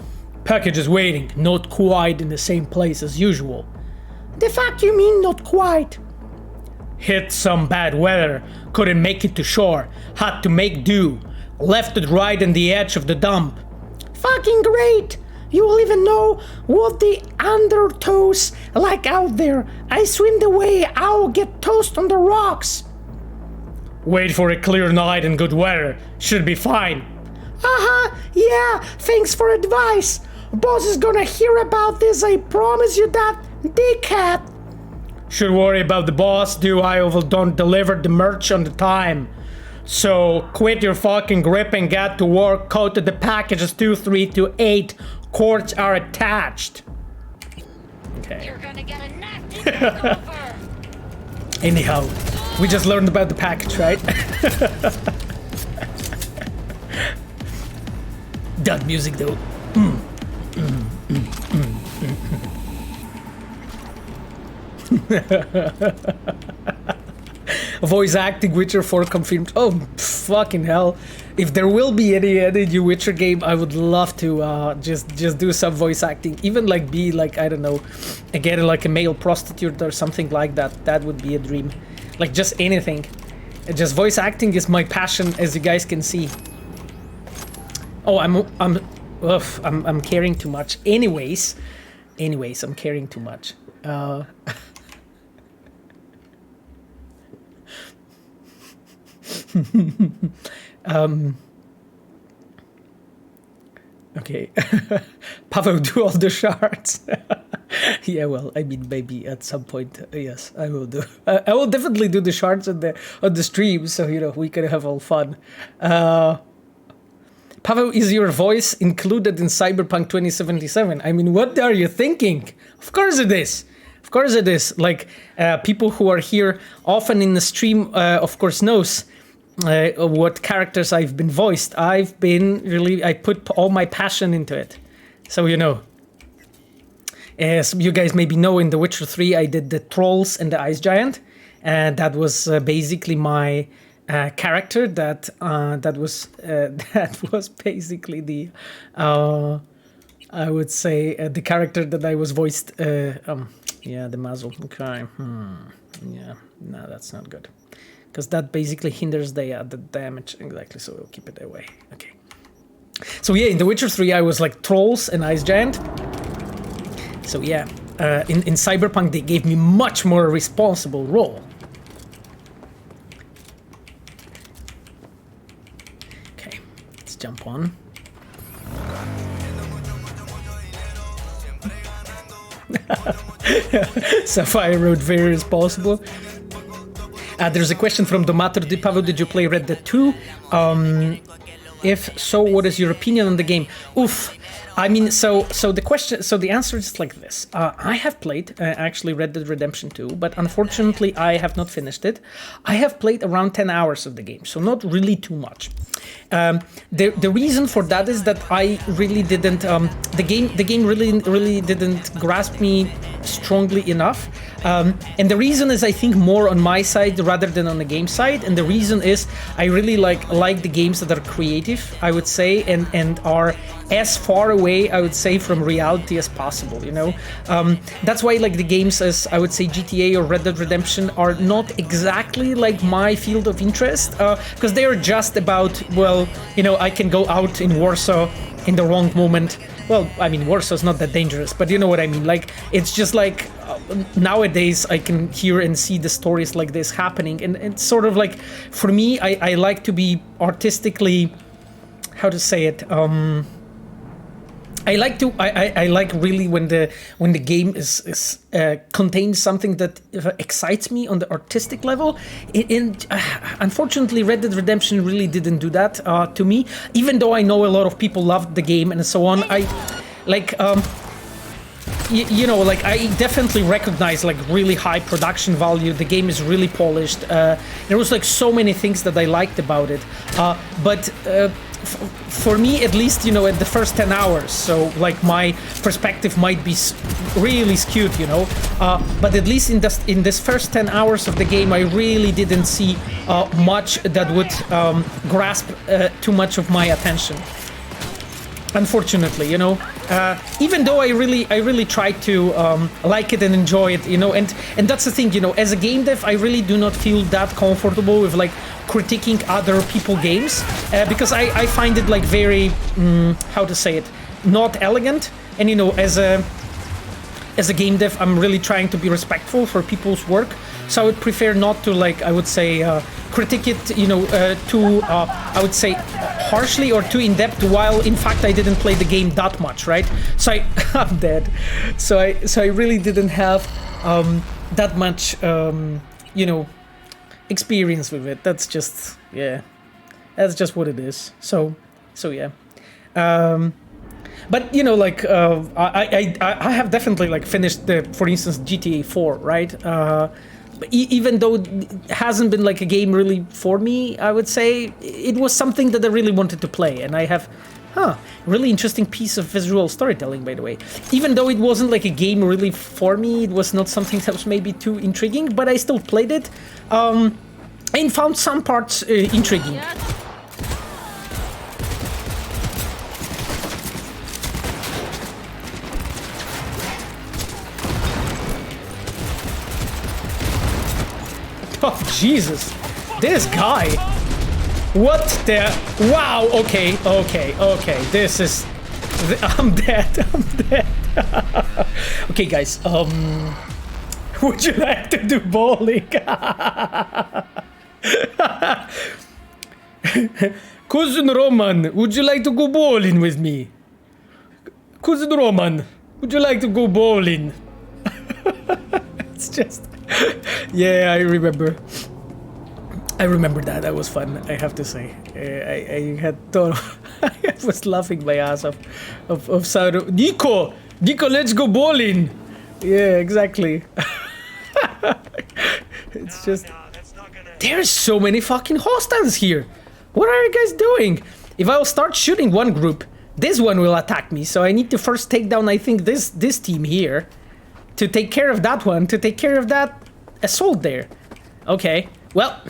package is waiting, not quite in the same place as usual. The fuck you mean not quite? Hit some bad weather, couldn't make it to shore, had to make do. left it right on the edge of the dump. Fucking great! You will even know what the undertow's like out there. I swim the way I'll get toast on the rocks. Wait for a clear night and good weather. Should be fine. Yeah, thanks for advice. Boss is gonna hear about this, I promise you that, dickhead. Should worry about the boss, do I will don't deliver the merch on the time. So quit your fucking grip and get to work. Code to the packages 2, 3 to 8. Cords are attached. Okay. You're gonna get a nasty Gopher. Anyhow, we just learned about the package, right? That music though. Voice acting Witcher 4 confirmed. Oh, fucking hell. If there will be any new Witcher game, I would love to just do some voice acting. Even like be like, I don't know, again like a male prostitute or something like that. That would be a dream. Like just anything. Just voice acting is my passion, as you guys can see. Oh, I'm caring too much. Anyways, I'm caring too much. Okay. Pavel, do all the shards. Yeah, well, I mean, maybe at some point, yes, I will do. I will definitely do the shards on the stream, so you know we can have all fun. Pavel, is your voice included in Cyberpunk 2077? I mean, what are you thinking? Of course it is. Of course it is. Like, people who are here often in the stream, of course, knows what characters I've been voiced. I put all my passion into it. So, you know. As you guys maybe know, in The Witcher 3, I did the Trolls and the Ice Giant. And that was basically my character that was basically the I would say the character that I was voiced yeah, the muzzle. Okay. Yeah, no, that's not good, because that basically hinders the damage. Exactly, so we'll keep it away. Okay, so yeah, in The Witcher 3 I was like Trolls and Ice Giant. So yeah, in Cyberpunk they gave me much more responsible role. Jump on. Sapphire wrote very responsible. There's a question from Domator. Pavel, did you play Red Dead 2? If so, what is your opinion on the game? Oof. I mean, so the answer is like this. I have played actually Red Dead Redemption 2, but unfortunately I have not finished it. I have played around 10 hours of the game, so not really too much. The reason for that is that I really didn't the game really didn't grasp me strongly enough, and the reason is I think more on my side rather than on the game side. And the reason is I really like the games that are creative, I would say, and are as far away, I would say, from reality as possible, you know. That's why like the games as I would say GTA or Red Dead Redemption are not exactly like my field of interest, because they are just about, well, you know, I can go out in Warsaw in the wrong moment. Well, I mean, Warsaw's not that dangerous, but you know what I mean. Like, it's just like nowadays I can hear and see the stories like this happening, and it's sort of like, for me, I like to be artistically, how to say it, I like really when the game is contains something that excites me on the artistic level. Unfortunately, Red Dead Redemption really didn't do that to me. Even though I know a lot of people loved the game and so on, I like you know, like I definitely recognize like really high production value. The game is really polished. There was like so many things that I liked about it, but. For me, at least, you know, at the first 10 hours, so like my perspective might be really skewed, you know, but at least in this first 10 hours of the game, I really didn't see much that would grasp too much of my attention. Unfortunately, you know, Even though I really try to like it and enjoy it, you know, and that's the thing, you know, as a game dev, I really do not feel that comfortable with like critiquing other people games because I find it like very, how to say it, not elegant. And you know, as a game dev, I'm really trying to be respectful for people's work. So I would prefer not to, like, I would say, critique it, you know, too, I would say, harshly or too in-depth, while in fact I didn't play the game that much, right? So I'm dead. So I really didn't have that much, you know, experience with it. That's just, yeah, that's just what it is. So yeah. But you know, like I have definitely like finished the, for instance, GTA 4, right? Even though it hasn't been like a game really for me, I would say it was something that I really wanted to play, and I have, really interesting piece of visual storytelling, by the way. Even though it wasn't like a game really for me, it was not something that was maybe too intriguing, but I still played it, and found some parts intriguing. Oh, Jesus. This guy. What the... Wow, okay. This is... I'm dead. Okay, guys. Would you like to do bowling? Cousin Roman, would you like to go bowling with me? Cousin Roman, would you like to go bowling? It's just... Yeah, I remember that. That was fun, I have to say. I had thought I was laughing my ass off of sound. Nico, let's go bowling. Yeah, exactly. It's just, there's so many fucking hostiles here. What are you guys doing? If I'll start shooting one group, this one will attack me. So I need to first take down, I think, this team here, to take care of that one, to take care of that assault there. Okay, well,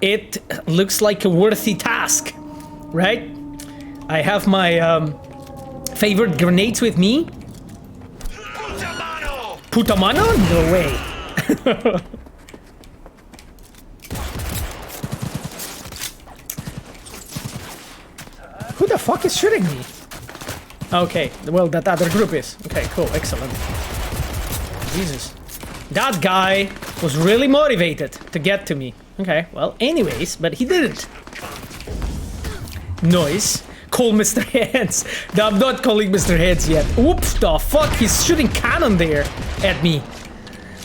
it looks like a worthy task, right? I have my favorite grenades with me. Putamano? No way. Who the fuck is shooting me? Okay, well, that other group is. Okay, cool, excellent. Jesus. That guy was really motivated to get to me. Okay, well, anyways, but he didn't. Noise. Call Mr. Hands. No, I'm not calling Mr. Hands yet. Oops, the fuck? He's shooting Canon there at me.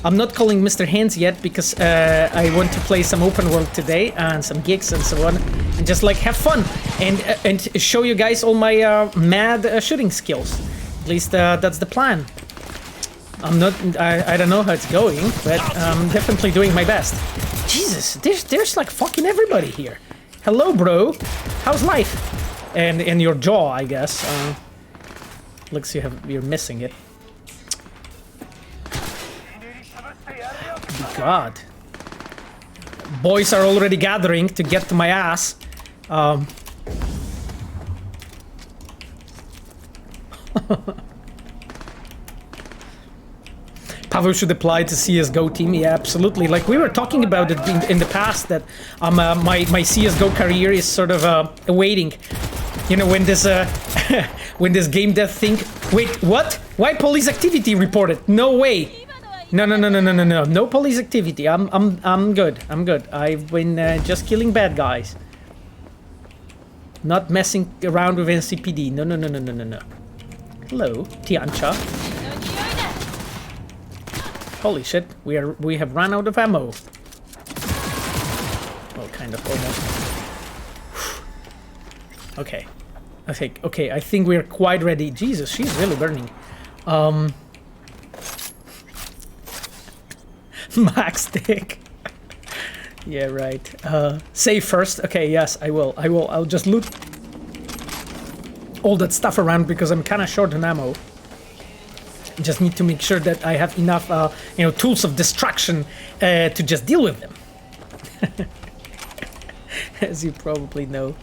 I'm not calling Mr. Hands yet because I want to play some open world today and some gigs and so on, and just like have fun and show you guys all my mad shooting skills. At least that's the plan. I'm not. I don't know how it's going, but I'm definitely doing my best. Jesus, there's like fucking everybody here. Hello, bro. How's life? And your jaw, I guess. Looks you're missing it. God. Boys are already gathering to get to my ass. Pavel should apply to CSGO team. Yeah, absolutely. Like we were talking about it in the past, that my CSGO career is sort of awaiting. You know, when this when this game dev thing. Wait, what? Why police activity reported? No way. No. No police activity. I'm good. I've been just killing bad guys. Not messing around with NCPD. No. Hello, Tiancha. Holy shit, we have run out of ammo. Well, kind of, almost. Okay. I think we're quite ready. Jesus, she's really burning. Max stick. Yeah, right. Save first. Okay, yes, I will. I'll just loot all that stuff around because I'm kind of short on ammo. Just need to make sure that I have enough, tools of destruction to just deal with them. As you probably know.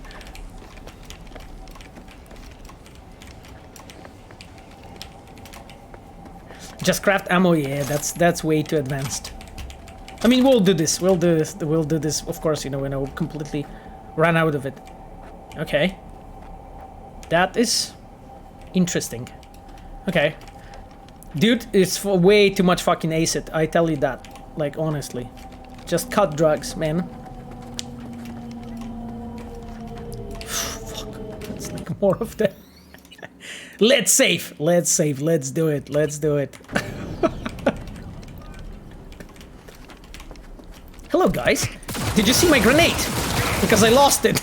Just craft ammo, yeah, that's way too advanced. I mean, we'll do this, of course, you know, when I will completely run out of it. Okay. That is interesting. Okay. Dude, it's way too much fucking acid, I tell you that. Like, honestly. Just cut drugs, man. Fuck, it's like more of that. Let's save, let's do it, Hello, guys. Did you see my grenade? Because I lost it.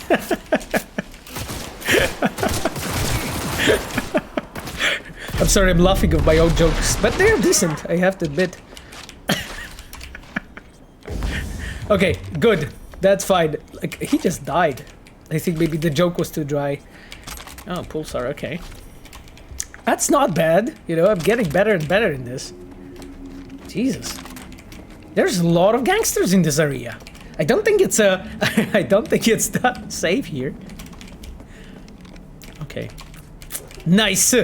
I'm sorry, I'm laughing at my own jokes, but they're decent, I have to admit. Okay, good. That's fine. Like, he just died. I think maybe the joke was too dry. Oh, pulsar, okay. That's not bad. You know, I'm getting better and better in this. Jesus. There's a lot of gangsters in this area. I don't think it's I don't think it's that safe here. Okay. Nice.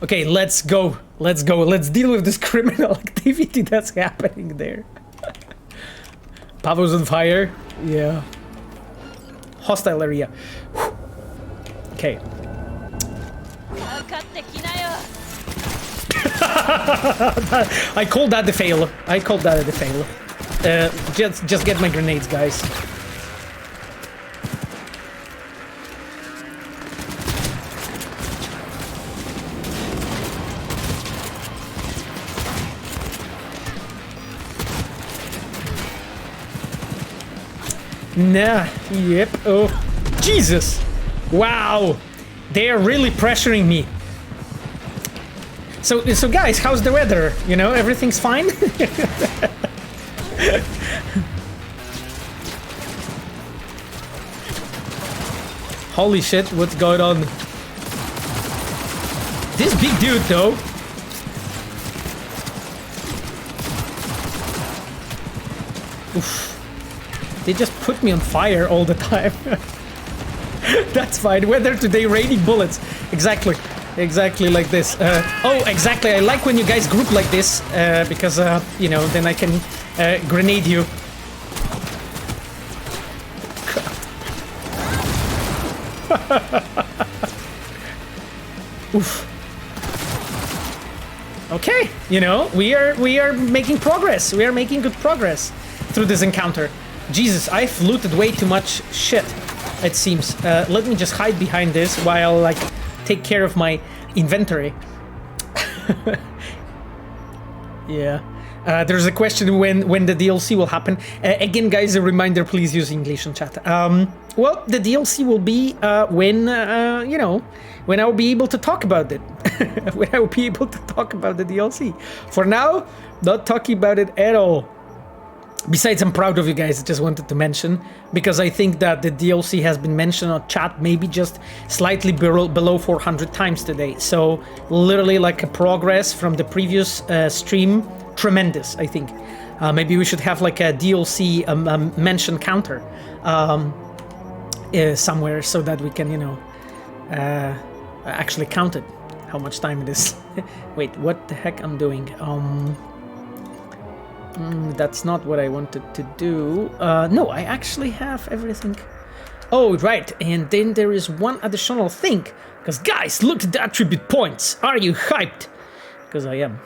Okay, let's go. Let's go. Let's deal with this criminal activity that's happening there. Pavo's on fire. Yeah. Hostile area. Whew. Okay. I called that the fail. I called that the fail. Just get my grenades, guys. Nah, yep, oh, Jesus, wow, they are really pressuring me. So guys, how's the weather? You know, everything's fine? Holy shit, what's going on? This big dude, though. Oof. They just put me on fire all the time. That's fine. Weather today, raining bullets. Exactly. Exactly like this. Oh, exactly. I like when you guys group like this, because, you know, then I can grenade you. Oof. Okay, you know, we are making progress. We are making good progress through this encounter. Jesus, I've looted way too much shit, it seems. Let me just hide behind this while, like, take care of my inventory. Yeah. There's a question when the DLC will happen. Again, guys, a reminder, please use English in chat. Well, the DLC will be when, you know, when I'll be able to talk about it. When I'll be able to talk about the DLC. For now, not talking about it at all. Besides, I'm proud of you guys, I just wanted to mention, because I think that the DLC has been mentioned on chat maybe just slightly below 400 times today. So, literally like a progress from the previous stream. Tremendous, I think. Maybe we should have like a DLC mention counter somewhere so that we can, you know, actually count it, how much time it is. Wait, what the heck I'm doing? That's not what I wanted to do. No, I actually have everything. Oh, right, and then there is one additional thing. Because guys, look at the attribute points. Are you hyped? Because I am.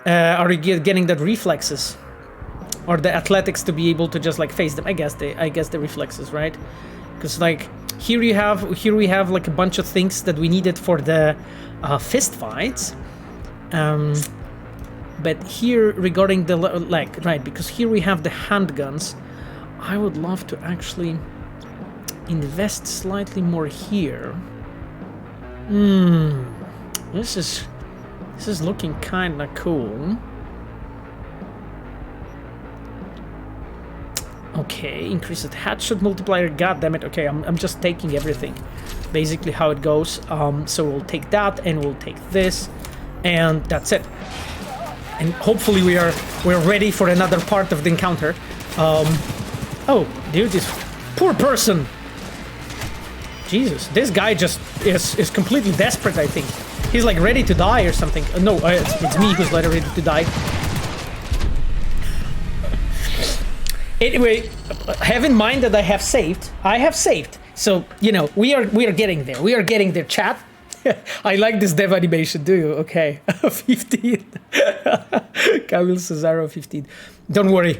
Are you getting that reflexes? Or the athletics to be able to just like face them? I guess the reflexes, right? Because like here we have like a bunch of things that we needed for the fist fights. But here regarding the like, right, because here we have the handguns. I would love to actually invest slightly more here. This is looking kinda cool. Okay, increase the headshot multiplier. God damn it. Okay, I'm just taking everything. Basically how it goes. So we'll take that and we'll take this, and that's it. And hopefully we're ready for another part of the encounter. Oh, dude, this poor person. Jesus, this guy just is completely desperate, I think. He's like ready to die or something. No, it's me who's like ready to die. Anyway, have in mind that I have saved. So, you know, we are getting there. We are getting there, chat. I like this dev animation, do you? Okay. 15. Camille Cesaro 15. Don't worry.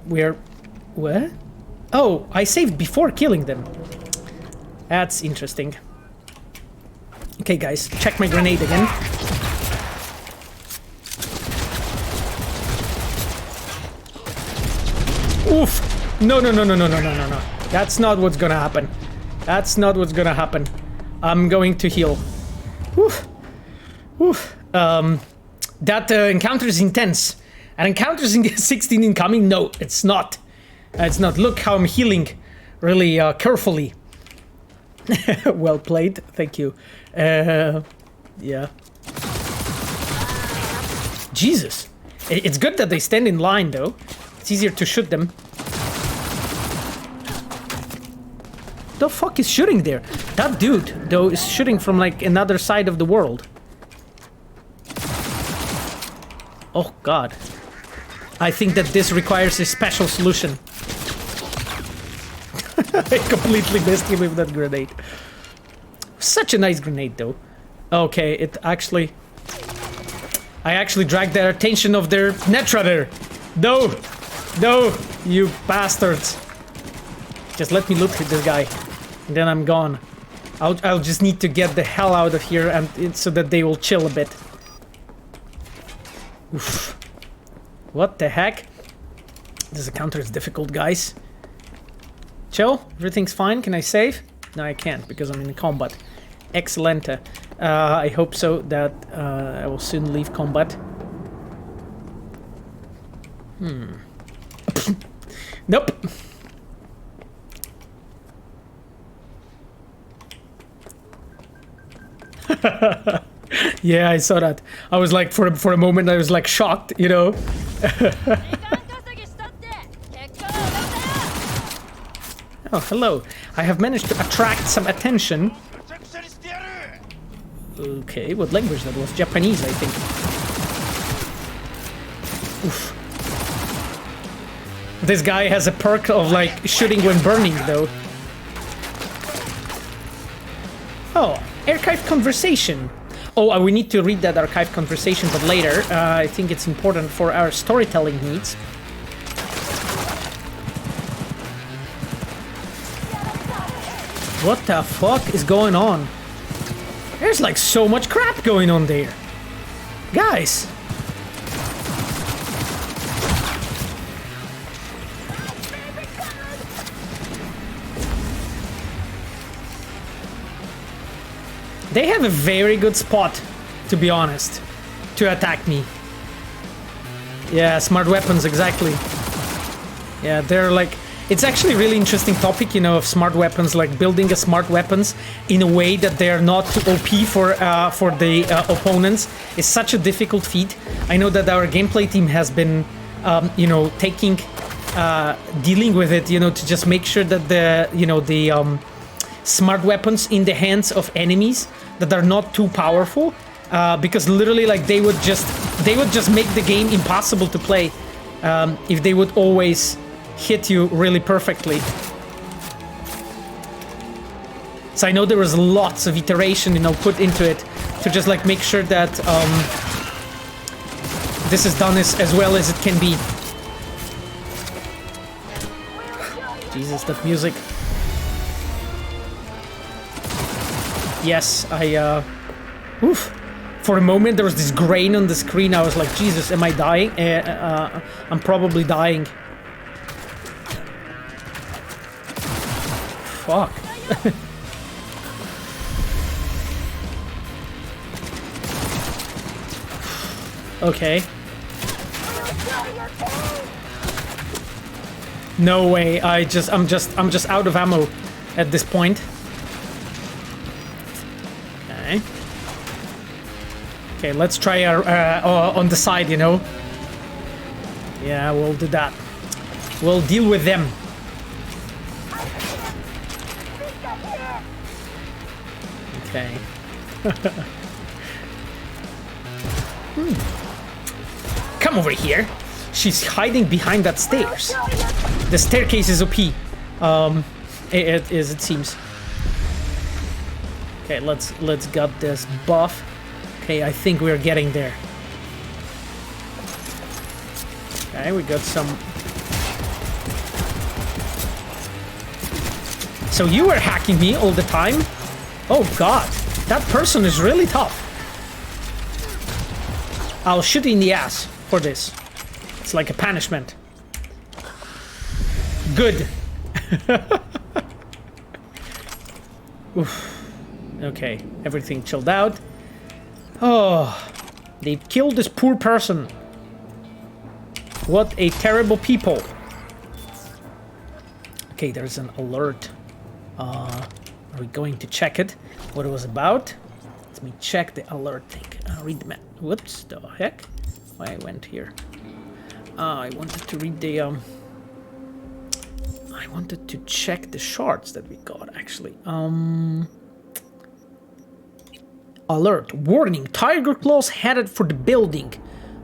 We're... What? Oh, I saved before killing them. That's interesting. Okay, guys, check my grenade again. Oof! No. That's not what's gonna happen. I'm going to heal. Oof. That encounter is intense. An encounter is 16 incoming? No, it's not. Look how I'm healing really carefully. Well played, thank you. Yeah. Jesus. It's good that they stand in line, though. It's easier to shoot them. The fuck is shooting there? That dude, though, is shooting from, like, another side of the world. Oh, God. I think that this requires a special solution. I completely missed him with that grenade. Such a nice grenade, though. Okay, I actually dragged their attention of their netrunner. No, you bastards. Just let me loot this guy, and then I'm gone. I'll just need to get the hell out of here, and so that they will chill a bit. Oof. What the heck? This encounter is difficult, guys. Chill? Everything's fine? Can I save? No, I can't because I'm in combat. Excellent. I hope so that I will soon leave combat. Nope. Yeah, I saw that. I was like, for a moment, I was like shocked, you know? Oh, hello. I have managed to attract some attention. Okay, what language that was? Japanese, I think. Oof. This guy has a perk of, like, shooting when burning, though. Oh, archive conversation. Oh, we need to read that archive conversation, but later. I think it's important for our storytelling needs. What the fuck is going on? There's like so much crap going on there. Guys. They have a very good spot, to be honest, to attack me. Yeah, smart weapons, exactly. Yeah, they're like... It's actually a really interesting topic, you know, of smart weapons, like building a smart weapons in a way that they're not too OP for the opponents is such a difficult feat. I know that our gameplay team has been, you know, dealing with it, you know, to just make sure that the smart weapons in the hands of enemies that are not too powerful, because literally, like, they would just make the game impossible to play if they would always hit you really perfectly. So I know there was lots of iteration, you know, put into it to just like make sure that this is done as well as it can be. Jesus, that music. Yes, oof. For a moment there was this grain on the screen. I was like, Jesus, am I dying? I'm probably dying. Fuck. Okay. No way. I'm just out of ammo at this point. Okay. Okay, let's try our on the side, you know. Yeah, we'll do that. We'll deal with them. Okay. Come over here. She's hiding behind that stairs. The staircase is OP. It is, it seems. Okay, let's get this buff. Okay, I think we're getting there. Okay, we got some. So you were hacking me all the time? Oh god, that person is really tough. I'll shoot you in the ass for this. It's like a punishment. Good. Oof. Okay, everything chilled out. Oh, they killed this poor person. What a terrible people. Okay, there's an alert. Are we going to check it? What it was about? Let me check the alert thing. Read the map. Whoops, the heck? Why I went here? I wanted to read the I wanted to check the shards that we got actually. Alert. Warning. Tiger claws headed for the building.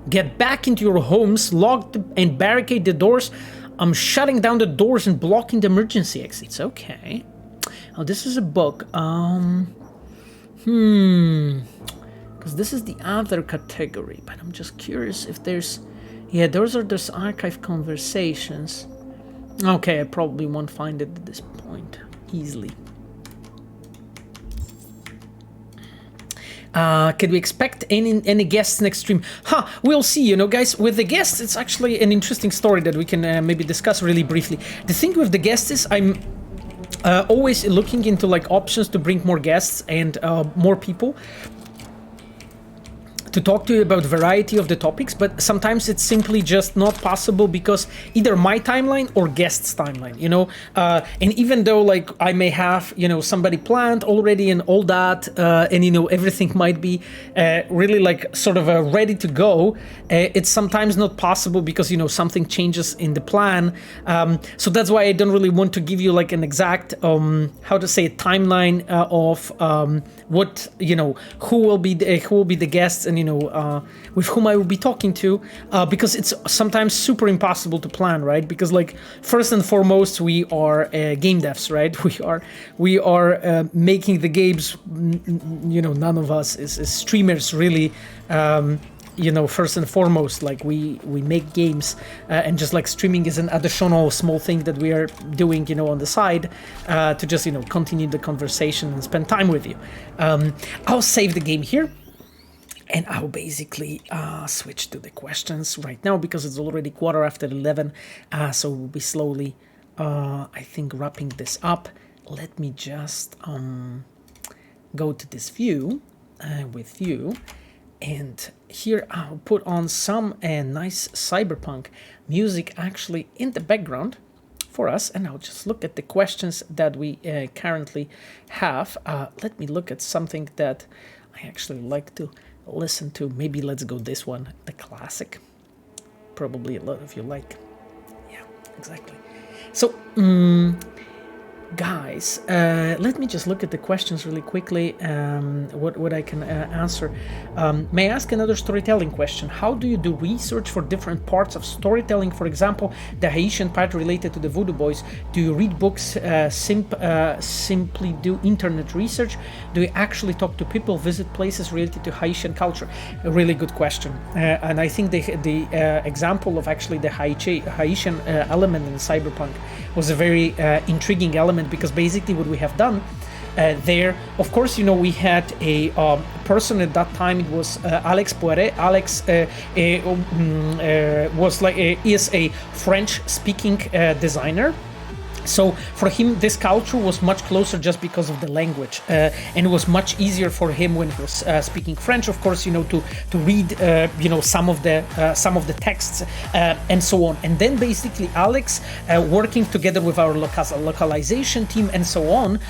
Get back into your homes, lock and barricade the doors. I'm shutting down the doors and blocking the emergency exits. Okay. Oh, this is a book. Because this is the other category, but I'm just curious if there's... Yeah, those are those archive conversations. Okay, I probably won't find it at this point easily. Could we expect any guests next stream? We'll see, you know, guys. With the guests, it's actually an interesting story that we can maybe discuss really briefly. The thing with the guests is I'm always looking into like options to bring more guests and more people to talk to you about variety of the topics, but sometimes it's simply just not possible because either my timeline or guest's timeline, you know, and even though like I may have, you know, somebody planned already and all that, and you know, everything might be really like sort of ready to go, it's sometimes not possible because, you know, something changes in the plan. So that's why I don't really want to give you like an exact, how to say, timeline of what, you know, who will be the guests and, you know, with whom I will be talking to, because it's sometimes super impossible to plan, right? Because like first and foremost, we are game devs, right? We are making the games. You know, none of us is streamers really. You know, first and foremost, like we make games, and just like streaming is an additional small thing that we are doing, you know, on the side, to just, you know, continue the conversation and spend time with you. I'll save the game here. And I'll basically switch to the questions right now because it's already 11:15. So we'll be slowly, I think, wrapping this up. Let me just go to this view with you. And here I'll put on some nice cyberpunk music actually in the background for us. And I'll just look at the questions that we currently have. Let me look at something that I actually like to listen to. Maybe let's go this one, the classic. Probably a lot of you like. Yeah, exactly. So guys, let me just look at the questions really quickly. What I can answer. May I ask another storytelling question? How do you do research for different parts of storytelling? For example, the Haitian part related to the Voodoo Boys. Do you read books? Simply do internet research? Do you actually talk to people? Visit places related to Haitian culture? A really good question. And I think the example of actually the Haitian element in Cyberpunk was a very intriguing element, because basically what we have done there, of course, you know, we had a person at that time. It was Alex Poiret. Alex was like is a French-speaking designer. So for him, this culture was much closer just because of the language, and it was much easier for him when he was speaking French, of course, you know, to read, you know, some of the texts and so on. And then basically Alex, working together with our localization team and so on,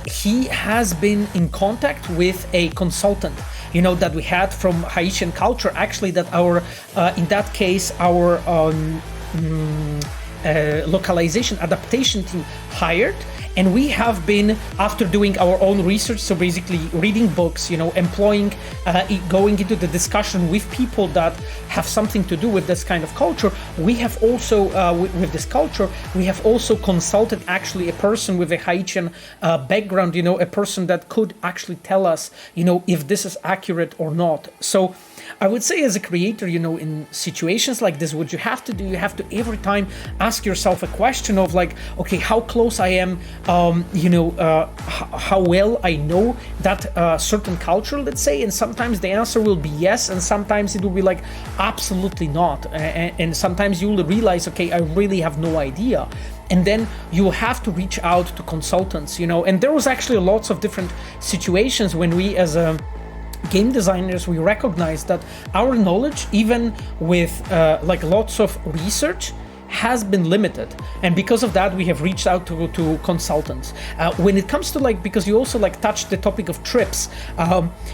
he has been in contact with a consultant, you know, that we had from Haitian culture. Actually, that our, in that case, our localization adaptation team hired, And we have been, after doing our own research, so basically reading books, employing, going into the discussion with people that have something to do with this kind of culture, we have also, with this culture, we have also consulted actually a person with a Haitian background, a person that could actually tell us, if this is accurate or not. So I would say as a creator, in situations like this, what you have to do, you have to every time ask yourself a question of like, okay, how close I am, how well I know that certain culture, let's say, and sometimes the answer will be yes, and sometimes it will be like, absolutely not. And sometimes you will realize, okay, I really have no idea. And then you have to reach out to consultants, and there was actually lots of different situations when we as a game designers, we recognize that our knowledge, even with like lots of research, has been limited, and because of that we have reached out to consultants. When it comes to like, because you also like touched the topic of trips,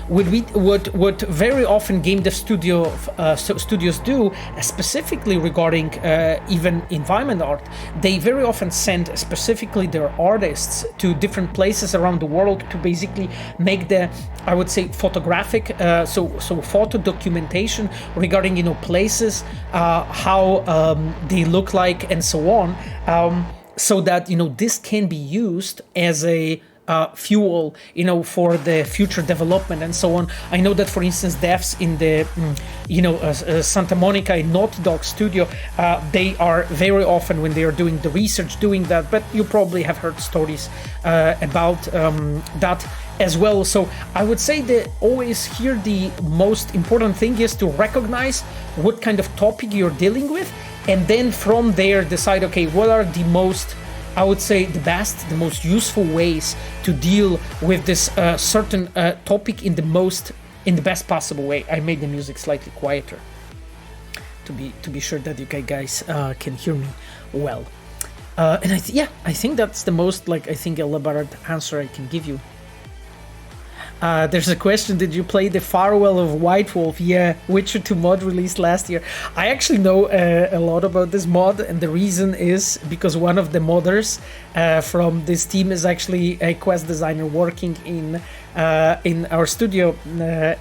what very often game dev studios do, specifically regarding even environment art, they very often send specifically their artists to different places around the world to basically make the, I would say, photographic, so photo documentation regarding places, how they look like, and so on, so that this can be used as a fuel, for the future development and so on. I know that, for instance, devs in the, Santa Monica and Naughty Dog studio, they are very often, when they are doing the research, doing that, but you probably have heard stories about that as well. So I would say that always here the most important thing is to recognize what kind of topic you're dealing with, and then from there decide, okay, what are the most, I would say, the best, the most useful ways to deal with this certain topic in the best possible way. I made the music slightly quieter to be sure that you guys can hear me well. And I think that's the most elaborate answer I can give you. There's a question, did you play the Farewell of White Wolf? Yeah, Witcher 2 mod released last year. I actually know a lot about this mod, and the reason is because one of the modders from this team is actually a quest designer working in our studio,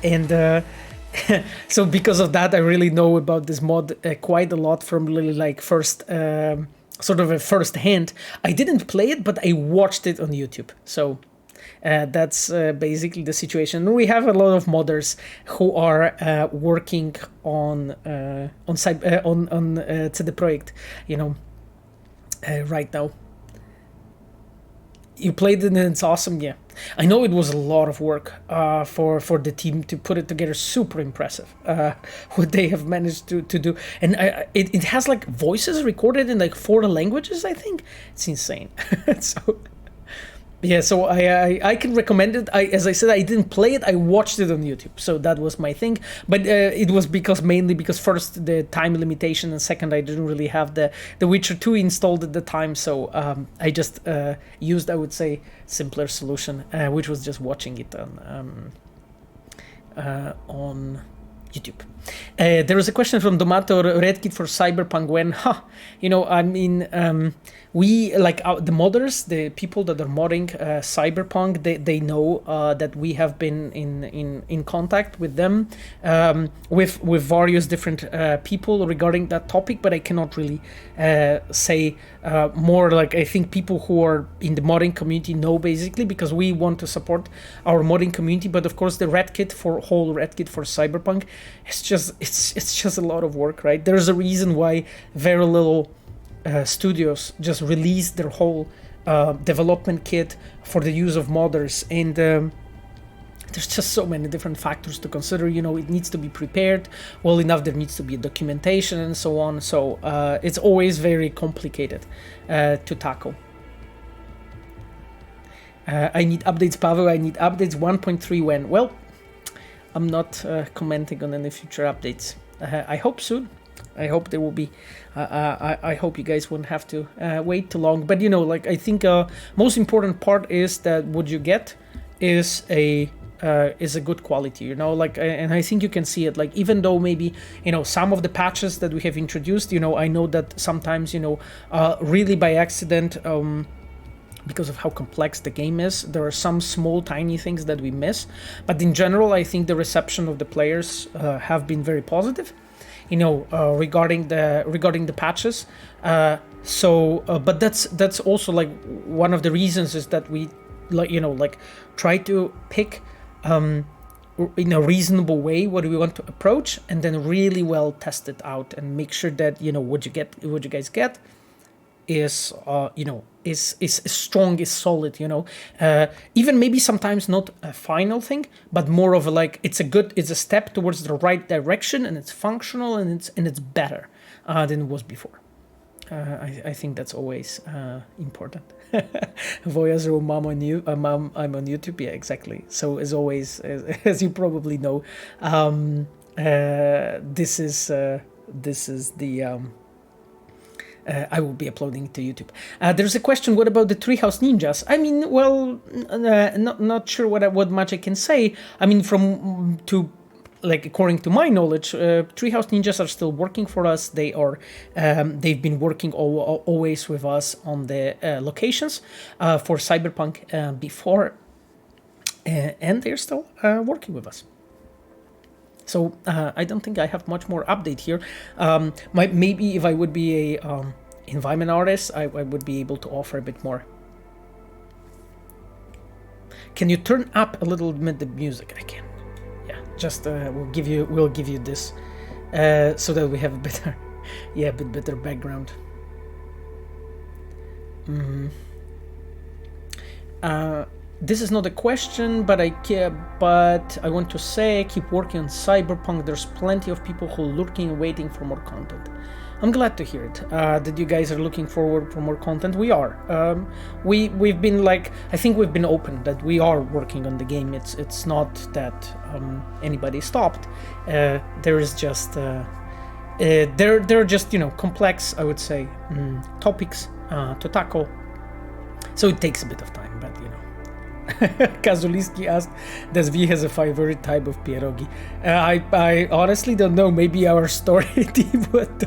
and so because of that I really know about this mod quite a lot from really like first sort of a first hand. I didn't play it, but I watched it on YouTube, so that's basically the situation. We have a lot of modders who are working on CD Projekt, right now. You played it and it's awesome, yeah. I know it was a lot of work for the team to put it together. Super impressive what they have managed to do, and it has like voices recorded in like 4 languages. I think it's insane. So. Yeah, so I can recommend it. As I said, I didn't play it. I watched it on YouTube, so that was my thing. But it was mainly because first the time limitation, and second I didn't really have the Witcher 2 installed at the time. So I just used, I would say, simpler solution, which was just watching it on YouTube. There was a question from Domato, Red Kit for Cyberpunk when, we like the modders, the people that are modding Cyberpunk, they know that we have been in contact with them, with various different people regarding that topic, but I cannot really say more. Like, I think people who are in the modding community know, basically, because we want to support our modding community. But of course, the whole Red Kit for Cyberpunk, it's just a lot of work, right? There's a reason why very little studios just release their whole development kit for the use of modders, and there's just so many different factors to consider. It needs to be prepared well enough, there needs to be documentation and so on, so it's always very complicated to tackle. I need updates, Pavel. I need updates 1.3 when? Well, I'm not commenting on any future updates. I hope soon. I hope there will be. I hope you guys won't have to wait too long. But I think most important part is that what you get is a good quality. And I think you can see it. Like, even though maybe some of the patches that we have introduced, I know that sometimes really by accident. because of how complex the game is. There are some small, tiny things that we miss, but in general, I think the reception of the players have been very positive. Regarding the patches. But that's also like one of the reasons is that we try to pick in a reasonable way what do we want to approach, and then really well test it out and make sure that what you guys get is strong, is solid, even maybe sometimes not a final thing, but more of it's a step towards the right direction, and it's functional, and it's better than it was before. I think that's always important. Voyager mom on you, mom, I'm on YouTube. Yeah, exactly. So as always, as you probably know, this is the. I will be uploading to YouTube. There's a question: what about the Treehouse Ninjas? I mean, well, not sure what much I can say. I mean, according to my knowledge, Treehouse Ninjas are still working for us. They've been working always with us on the locations for Cyberpunk before, and they're still working with us. So I don't think I have much more update here. Maybe if I would be a environment artist, I would be able to offer a bit more. Can you turn up a little bit the music? I can. Yeah, just we'll give you this so that we have a bit better background. This is not a question, but I want to say keep working on Cyberpunk. There's plenty of people who are looking and waiting for more content. I'm glad to hear it, that you guys are looking forward for more content. We are. We've been I think we've been open that we are working on the game. It's not that anybody stopped. There is just there are just complex, I would say, topics to tackle. So it takes a bit of time, but Kazuliski asked, does V has a favorite type of pierogi? I honestly don't know. Maybe our story team would.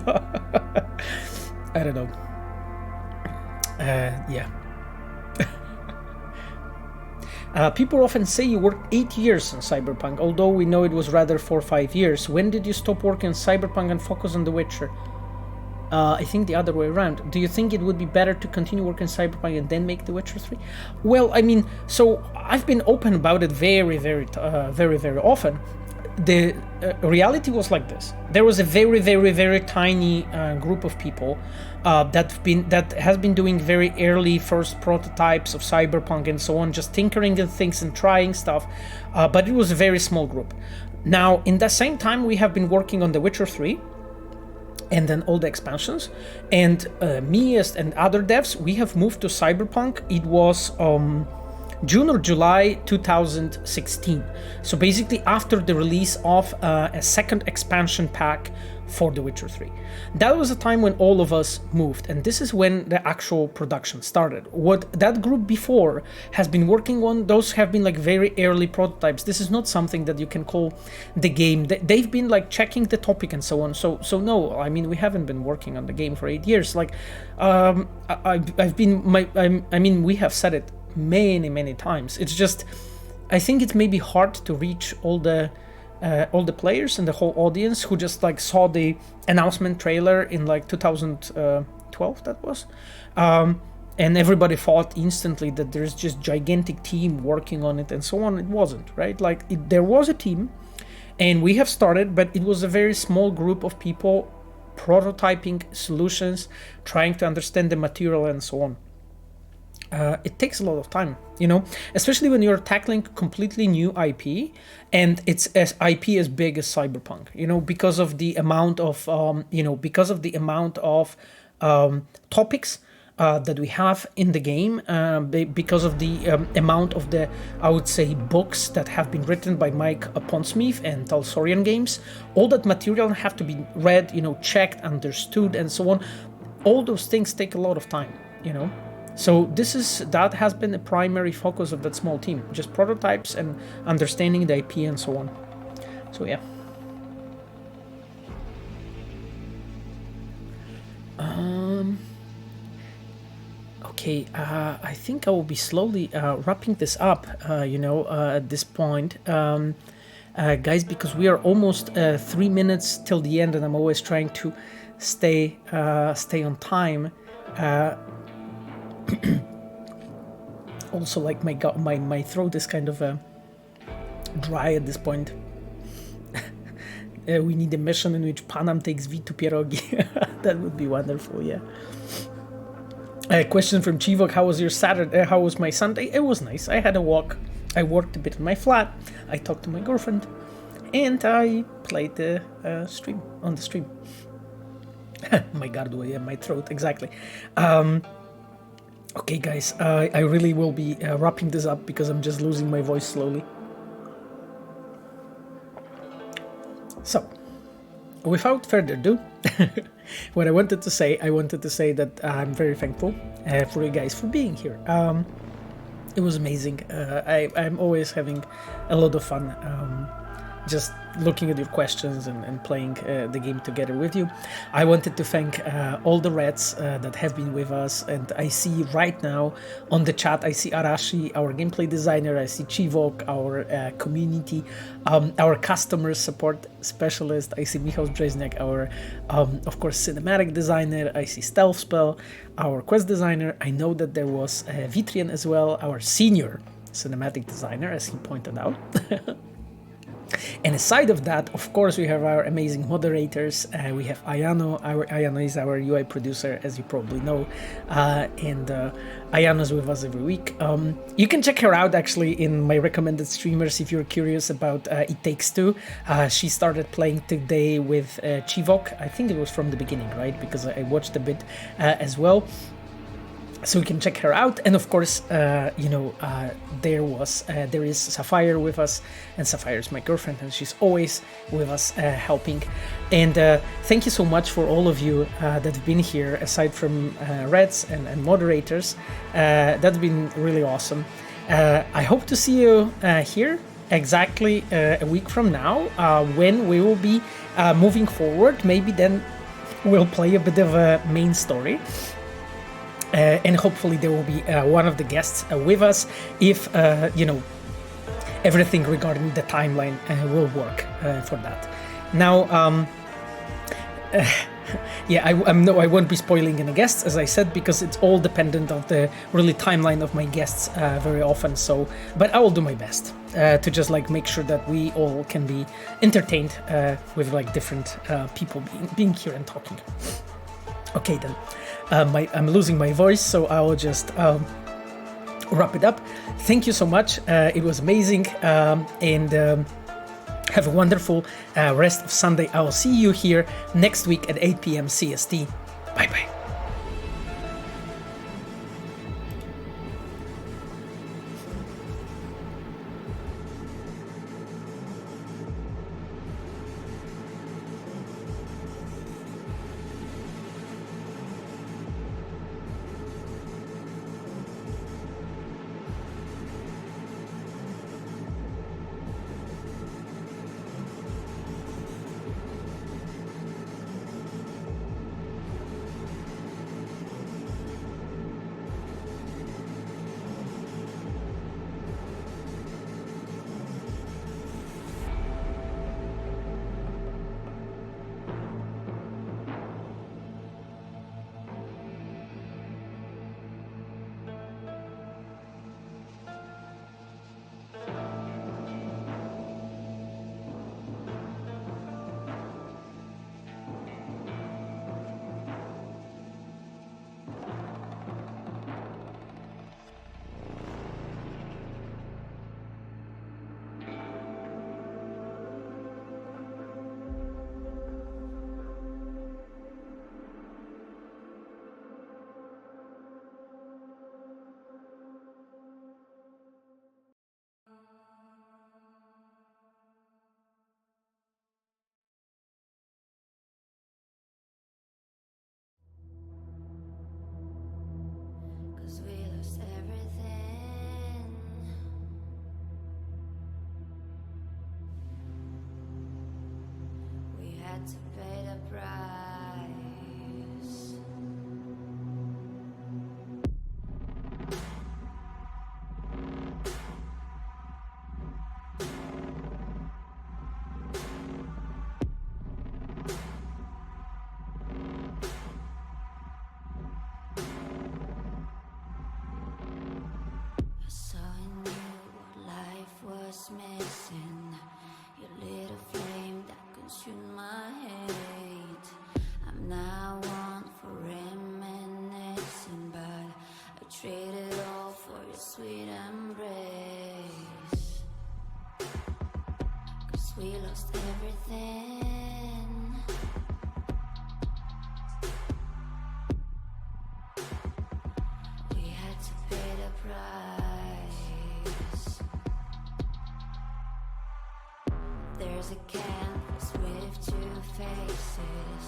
I don't know. Yeah. People often say you worked 8 years on Cyberpunk, although we know it was rather 4 or 5 years. When did you stop working on Cyberpunk and focus on The Witcher? I think the other way around. Do you think it would be better to continue working Cyberpunk and then make The Witcher 3? Well, I mean, so I've been open about it very, very often. The reality was like this. There was a very, very, very tiny group of people that has been doing very early first prototypes of Cyberpunk and so on, just tinkering in things and trying stuff. But it was a very small group. Now, in the same time, we have been working on The Witcher 3, and then all the expansions, and me and other devs, we have moved to Cyberpunk. It was June or July 2016. So basically after the release of a second expansion pack for The Witcher 3. That was a time when all of us moved, and this is when the actual production started. What that group before has been working on, those have been very early prototypes. This is not something that you can call the game. They've been checking the topic and so on. So no, I mean, we haven't been working on the game for 8 years. We have said it many times. It's just, I think it's maybe hard to reach all the players and the whole audience who just saw the announcement trailer in 2012 that was, and everybody thought instantly that there's just gigantic team working on it and so on. It wasn't, right? There was a team, and we have started, but it was a very small group of people prototyping solutions, trying to understand the material and so on. It takes a lot of time, especially when you're tackling completely new IP, and it's IP as big as Cyberpunk, because of the amount of, topics that we have in the game, because of the amount of the, I would say, books that have been written by Mike Pondsmith and Talsorian Games. All that material have to be read, checked, understood, and so on. All those things take a lot of time, So that has been the primary focus of that small team, just prototypes and understanding the IP and so on. So yeah. Okay. Okay, I think I will be slowly wrapping this up, at this point. Guys, because we are almost 3 minutes till the end, and I'm always trying to stay on time. Also, like my throat is kind of dry at this point. We need a mission in which Panam takes V to Pierogi. That would be wonderful, yeah. A question from Chivok: how was your Saturday? How was my Sunday? It was nice. I had a walk. I worked a bit in my flat. I talked to my girlfriend, and I played the stream. My God, my throat, exactly. Okay, guys, I really will be wrapping this up because I'm just losing my voice slowly. So, without further ado, what I wanted to say that I'm very thankful for you guys for being here. It was amazing. I'm always having a lot of fun just looking at your questions and playing the game together with you. I wanted to thank all the Reds that have been with us, and I see right now on the chat, I see Arashi, our gameplay designer, I see Chivok, our community, our customer support specialist, I see Michał Brzeźniak, our, of course, cinematic designer, I see Stealth Spell, our quest designer. I know that there was Vitrian as well, our senior cinematic designer, as he pointed out. And aside of that, of course, we have our amazing moderators. We have Ayano. Ayano is our UI producer, as you probably know. And Ayano's with us every week. You can check her out, actually, in my recommended streamers if you're curious about It Takes Two. She started playing today with Chivok. I think it was from the beginning, right? Because I watched a bit as well. So you can check her out, and of course, there is Sapphire with us, and Sapphire is my girlfriend, and she's always with us helping. And thank you so much for all of you that have been here, aside from Reds and moderators. That's been really awesome. I hope to see you here exactly a week from now, when we will be moving forward. Maybe then we'll play a bit of a main story. And hopefully there will be one of the guests with us if, everything regarding the timeline will work for that. Now, I won't be spoiling any guests, as I said, because it's all dependent on the really timeline of my guests very often. So, but I will do my best to just like make sure that we all can be entertained with like different people being here and talking. Okay then. I'm losing my voice, so I will just wrap it up. Thank you so much. It was amazing, and have a wonderful rest of Sunday. I will see you here next week at 8 p.m. CST. Bye bye. lost everything. We had to pay the price. There's a canvas with two faces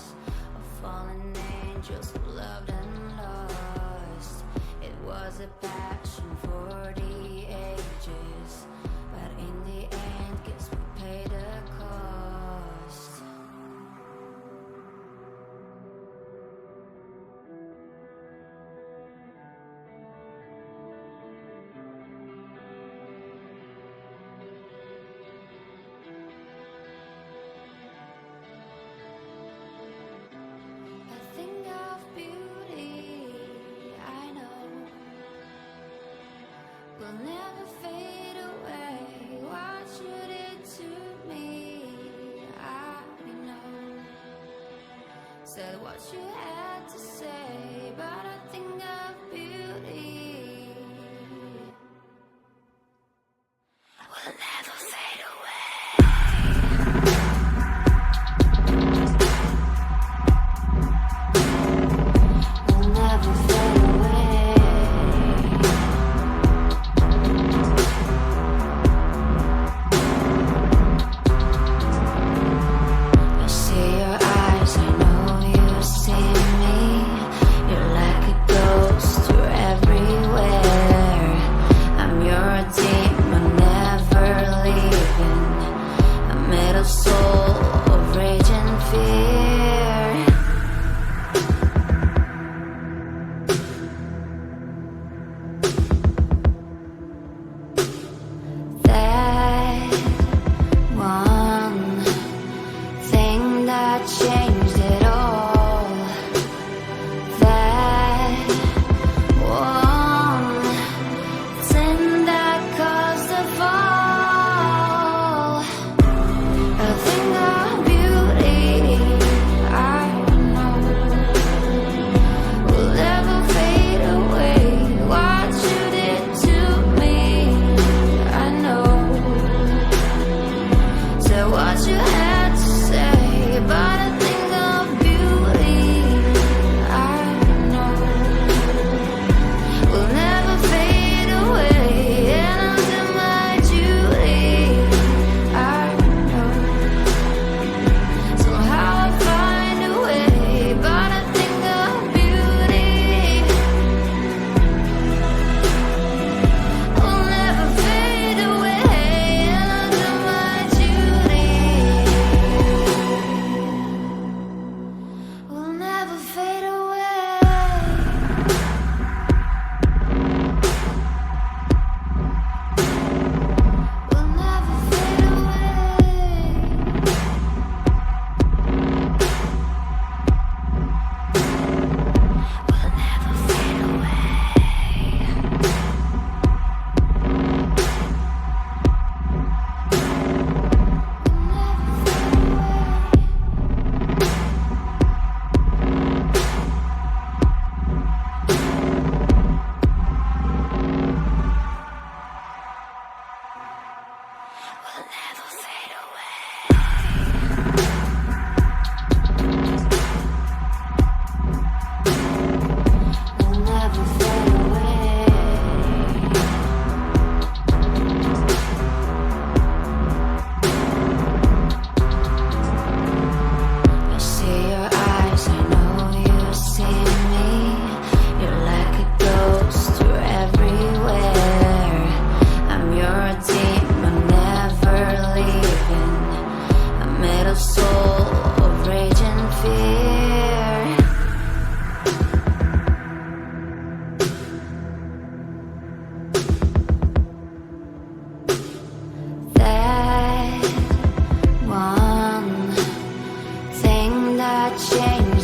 of fallen angels who loved and lost. It was a passion for the ages, but in the end, guess we paid the cost. A thing of beauty, I know, will never fade away. What you did to me, I know. Said what you had to say, but a thing of beauty will never fade away. Will never fade away. I see your eyes, I know you see me. You're like a ghost, you're everywhere. I'm your demon, never leaving. A metal soul of rage and fear. That one thing that changed it all. That one thing that caused the fall. A thing of beauty, I know, will never fade away. What you did to me, I know. So what you had to say, but a thing of beauty, I know, will never fade away. And under my duty, I know. Somehow I find a way, but a thing of beauty will never fade away. And under my duty will never fade away. Will never fade I see your eyes, I know you see me. You're like a ghost, you're everywhere. I'm your demon, never leaving. A metal soul of rage and fear. That one thing that changed